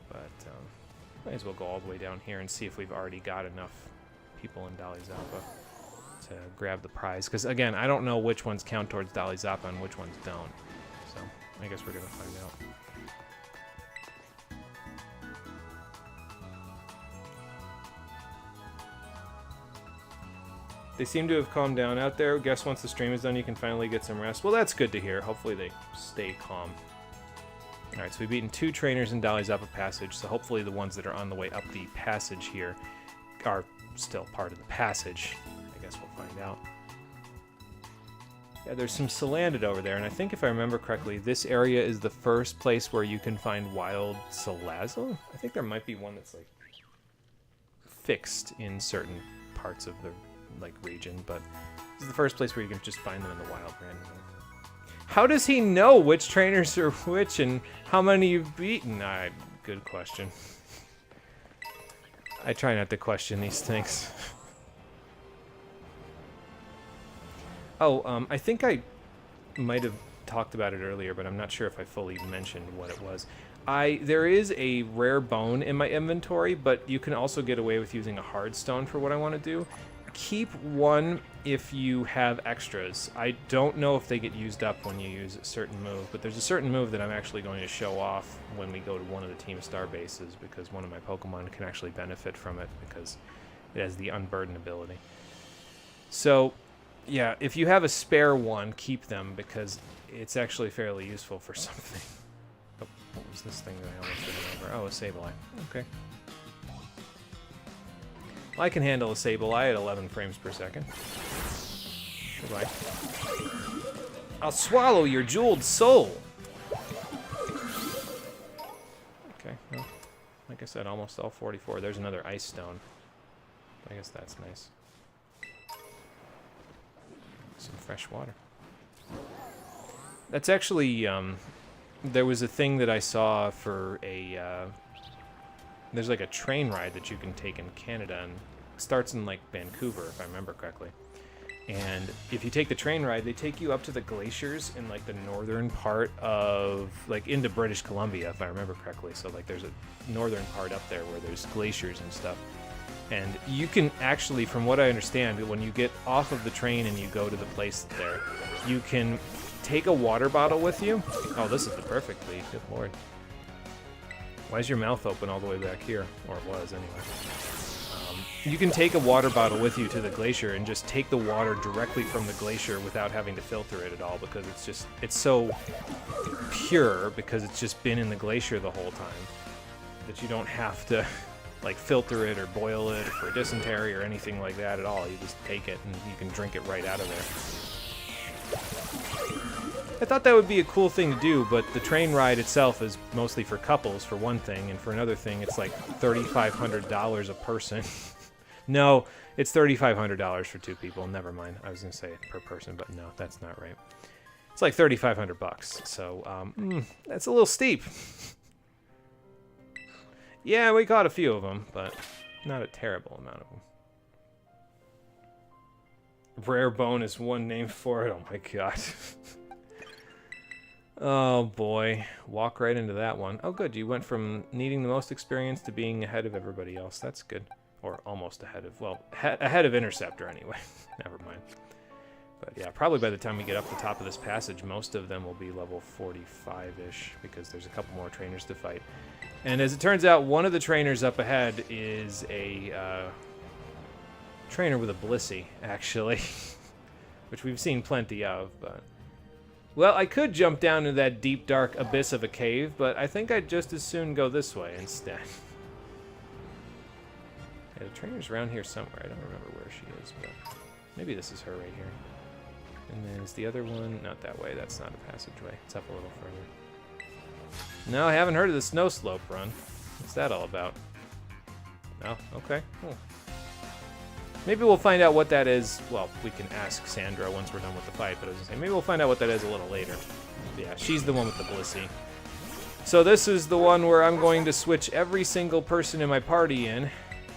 but... might as well go all the way down here and see if we've already got enough people in Dalizapa to grab the prize. Because, again, I don't know which ones count towards Dalizapa and which ones don't. So, I guess we're going to find out. They seem to have calmed down out there. Guess once the stream is done, you can finally get some rest. Well, that's good to hear. Hopefully they stay calm. Alright, so we've beaten 2 trainers in Dalizapa Passage, so hopefully the ones that are on the way up the passage here are still part of the passage. I guess we'll find out. Yeah, there's some Salandit over there, and I think if I remember correctly, this area is the first place where you can find wild Salazzle? I think there might be one that's, like, fixed in certain parts of the, like, region, but this is the first place where you can just find them in the wild randomly. How does he know which trainers are which and how many you've beaten? Good question. I try not to question these things. Oh, I think I might have talked about it earlier, but I'm not sure if I fully mentioned what it was. There is a rare bone in my inventory, but you can also get away with using a hard stone for what I want to do. Keep one if you have extras. I don't know if they get used up when you use a certain move, but there's a certain move that I'm actually going to show off when we go to one of the Team Star bases, because one of my Pokemon can actually benefit from it because it has the Unburden ability. So, yeah, if you have a spare one, keep them, because it's actually fairly useful for something. Oh, what was this thing that I almost ran over? Oh, a Sableye. Okay. Well, I can handle a Sableye at 11 frames per second. Goodbye. I'll swallow your jeweled soul! Okay, well, like I said, almost all 44. There's another ice stone. I guess that's nice. Some fresh water. That's actually, there was a thing that I saw for a, there's like a train ride that you can take in Canada, and it starts in like Vancouver, if I remember correctly. And if you take the train ride, they take you up to the glaciers in like the northern part of, like into British Columbia, if I remember correctly. So like there's a northern part up there where there's glaciers and stuff. And you can actually, from what I understand, when you get off of the train and you go to the place there, you can take a water bottle with you. Oh, this is the perfect lead. Good lord. Why is your mouth open all the way back here? Or it was, anyway. You can take a water bottle with you to the glacier and just take the water directly from the glacier without having to filter it at all, because it's so pure, because it's just been in the glacier the whole time, that you don't have to like filter it or boil it for dysentery or anything like that at all. You just take it and you can drink it right out of there. I thought that would be a cool thing to do, but the train ride itself is mostly for couples, for one thing, and for another thing, it's like $3,500 a person. No, it's $3,500 for two people. Never mind. I was going to say per person, but no, that's not right. It's like $3,500, so that's a little steep. Yeah, we caught a few of them, but not a terrible amount of them. Rare bone is one name for it. Oh my god. Oh boy. Walk right into that one. Oh good, you went from needing the most experience to being ahead of everybody else. That's good. Or almost ahead of, well, ahead of Interceptor anyway. Never mind. But yeah, probably by the time we get up the top of this passage, most of them will be level 45-ish, because there's a couple more trainers to fight. And as it turns out, one of the trainers up ahead is a trainer with a Blissey, actually. Which we've seen plenty of, but... Well, I could jump down into that deep, dark abyss of a cave, but I think I'd just as soon go this way instead. Yeah, the trainer's around here somewhere. I don't remember where she is, but maybe this is her right here. And then is the other one? Not that way. That's not a passageway. It's up a little further. No, I haven't heard of the snow slope run. What's that all about? Oh, okay. Cool. Maybe we'll find out what that is. Well, we can ask Sandra once we're done with the fight, but I was going to say, maybe we'll find out what that is a little later. Yeah, she's the one with the Blissey. So this is the one where I'm going to switch every single person in my party in,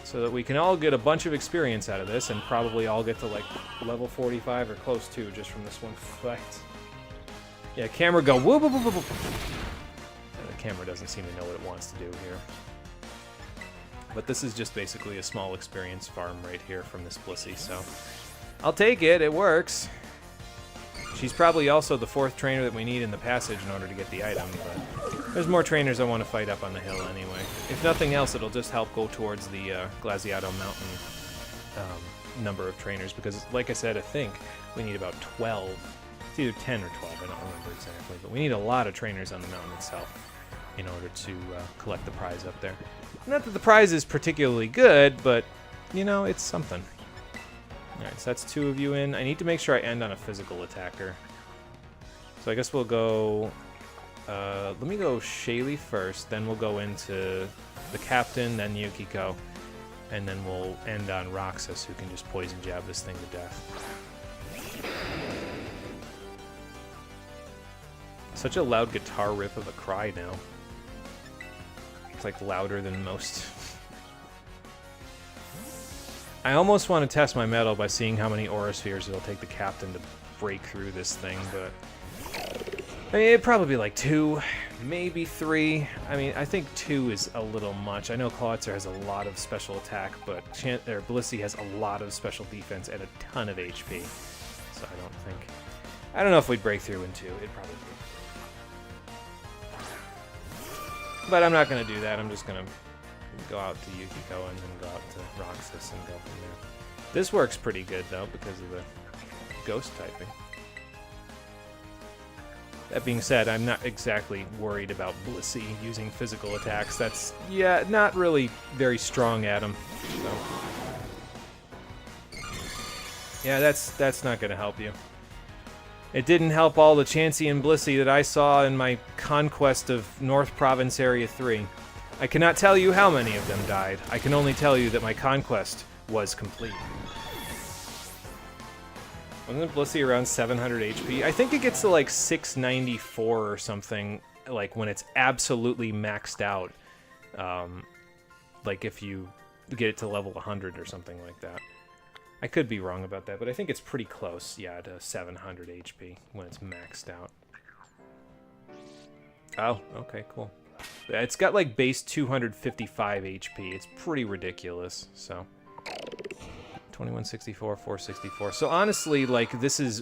so that we can all get a bunch of experience out of this, and probably all get to like level 45 or close to just from this one fight. Yeah, camera go whoop, whoop, whoop, whoop. Yeah, the camera doesn't seem to know what it wants to do here. But this is just basically a small experience farm right here from this Blissey, so I'll take it. It works. She's probably also the fourth trainer that we need in the passage in order to get the item, but there's more trainers I want to fight up on the hill anyway. If nothing else, it'll just help go towards the Glaseado Mountain number of trainers, because, like I said, I think we need about 12. It's either 10 or 12, I don't remember exactly, but we need a lot of trainers on the mountain itself in order to collect the prize up there. Not that the prize is particularly good, but, you know, it's something. Alright, so that's 2 of you in. I need to make sure I end on a physical attacker. So I guess we'll go... let me go Shaylee first, then we'll go into the captain, then Yukiko, and then we'll end on Roxas, who can just poison jab this thing to death. Such a loud guitar riff of a cry now. It's like louder than most. I almost want to test my metal by seeing how many aura spheres it'll take the captain to break through this thing, but I mean, it'd probably be like 2, maybe 3. I mean, I think 2 is a little much. I know Clawitzer has a lot of special attack, but Blissey has a lot of special defense and a ton of HP. So I don't know if we'd break through in 2. It'd probably be. But I'm not going to do that. I'm just going to go out to Yukiko and then go out to Roxas and go from there. This works pretty good, though, because of the ghost typing. That being said, I'm not exactly worried about Blissey using physical attacks. That's, yeah, not really very strong at him. So. Yeah, that's not going to help you. It didn't help all the Chansey and Blissey that I saw in my conquest of North Province Area 3. I cannot tell you how many of them died. I can only tell you that my conquest was complete. Wasn't Blissey around 700 HP? I think it gets to like 694 or something, like when it's absolutely maxed out. Like if you get it to level 100 or something like that. I could be wrong about that, but I think it's pretty close, yeah, to 700 HP when it's maxed out. Oh, okay, cool. Yeah, it's got like base 255 HP. It's pretty ridiculous, so. 2164, 464. So honestly, like,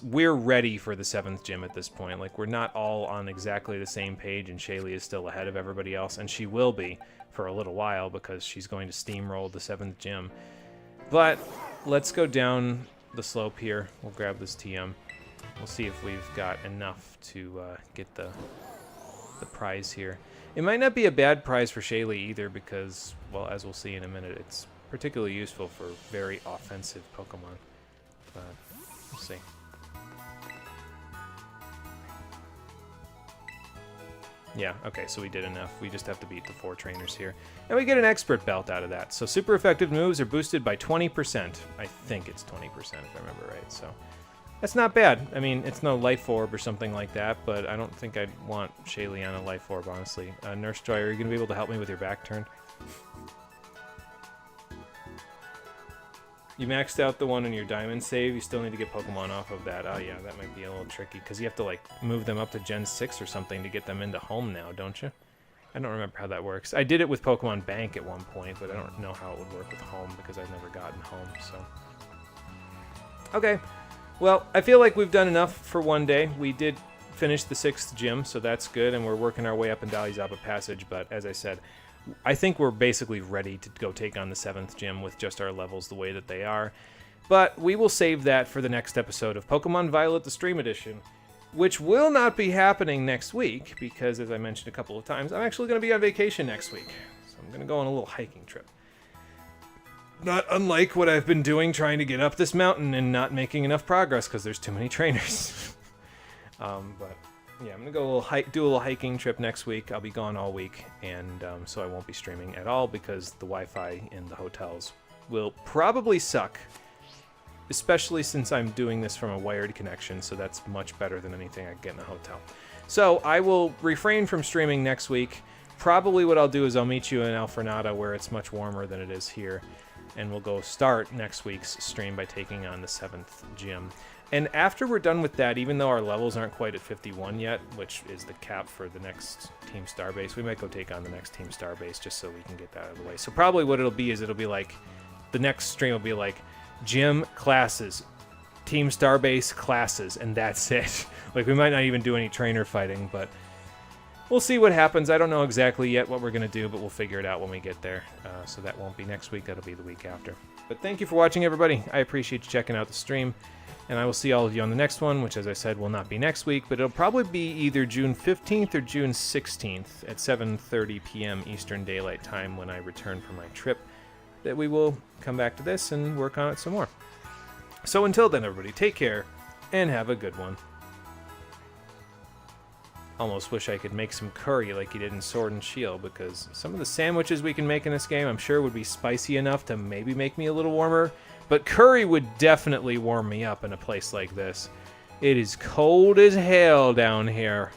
we're ready for the 7th gym at this point. Like, we're not all on exactly the same page, and Shaylee is still ahead of everybody else, and she will be for a little while because she's going to steamroll the 7th gym. But let's go down the slope here. We'll grab this TM. We'll see if we've got enough to get the prize here. It might not be a bad prize for Shaylee either because, well, as we'll see in a minute, it's particularly useful for very offensive Pokemon. But we'll see. Yeah, okay, so we did enough. We just have to beat the 4 trainers here. And we get an expert belt out of that. So super effective moves are boosted by 20%. I think it's 20% if I remember right. So that's not bad. I mean, it's no Life Orb or something like that, but I don't think I'd want Shaylee on a Life Orb, honestly. Nurse Joy, are you going to be able to help me with your back turn? You maxed out the one in your diamond save. You still need to get Pokemon off of that. Oh yeah, that might be a little tricky because you have to like move them up to Gen 6 or something to get them into home now, don't you? I don't remember how that works. I did it with Pokemon Bank at one point, but I don't know how it would work with home because I've never gotten home, so. Okay, well, I feel like we've done enough for one day. We did finish the 6th gym, so that's good, and we're working our way up in Dalizaba Passage, but as I said, I think we're basically ready to go take on the 7th gym with just our levels the way that they are. But we will save that for the next episode of Pokemon Violet the Stream Edition, which will not be happening next week because, as I mentioned a couple of times, I'm actually going to be on vacation next week. So I'm going to go on a little hiking trip. Not unlike what I've been doing trying to get up this mountain and not making enough progress because there's too many trainers. But yeah, I'm gonna go do a little hiking trip next week. I'll be gone all week, and so I won't be streaming at all because the Wi-Fi in the hotels will probably suck, especially since I'm doing this from a wired connection, so that's much better than anything I get in a hotel. So I will refrain from streaming next week. Probably what I'll do is I'll meet you in Alfornada where it's much warmer than it is here, and we'll go start next week's stream by taking on the 7th gym. And after we're done with that, even though our levels aren't quite at 51 yet, which is the cap for the next Team Starbase, we might go take on the next Team Starbase just so we can get that out of the way. So probably what it'll be is it'll be like, the next stream will be like, gym classes, Team Starbase classes, and that's it. Like, we might not even do any trainer fighting, but we'll see what happens. I don't know exactly yet what we're going to do, but we'll figure it out when we get there. So that won't be next week, that'll be the week after. But thank you for watching, everybody. I appreciate you checking out the stream. And I will see all of you on the next one, which, as I said, will not be next week, but it'll probably be either June 15th or June 16th at 7:30 p.m. Eastern Daylight Time when I return from my trip, that we will come back to this and work on it some more. So until then, everybody, take care and have a good one. Almost wish I could make some curry like you did in Sword and Shield, because some of the sandwiches we can make in this game I'm sure would be spicy enough to maybe make me a little warmer. But curry would definitely warm me up in a place like this. It is cold as hell down here.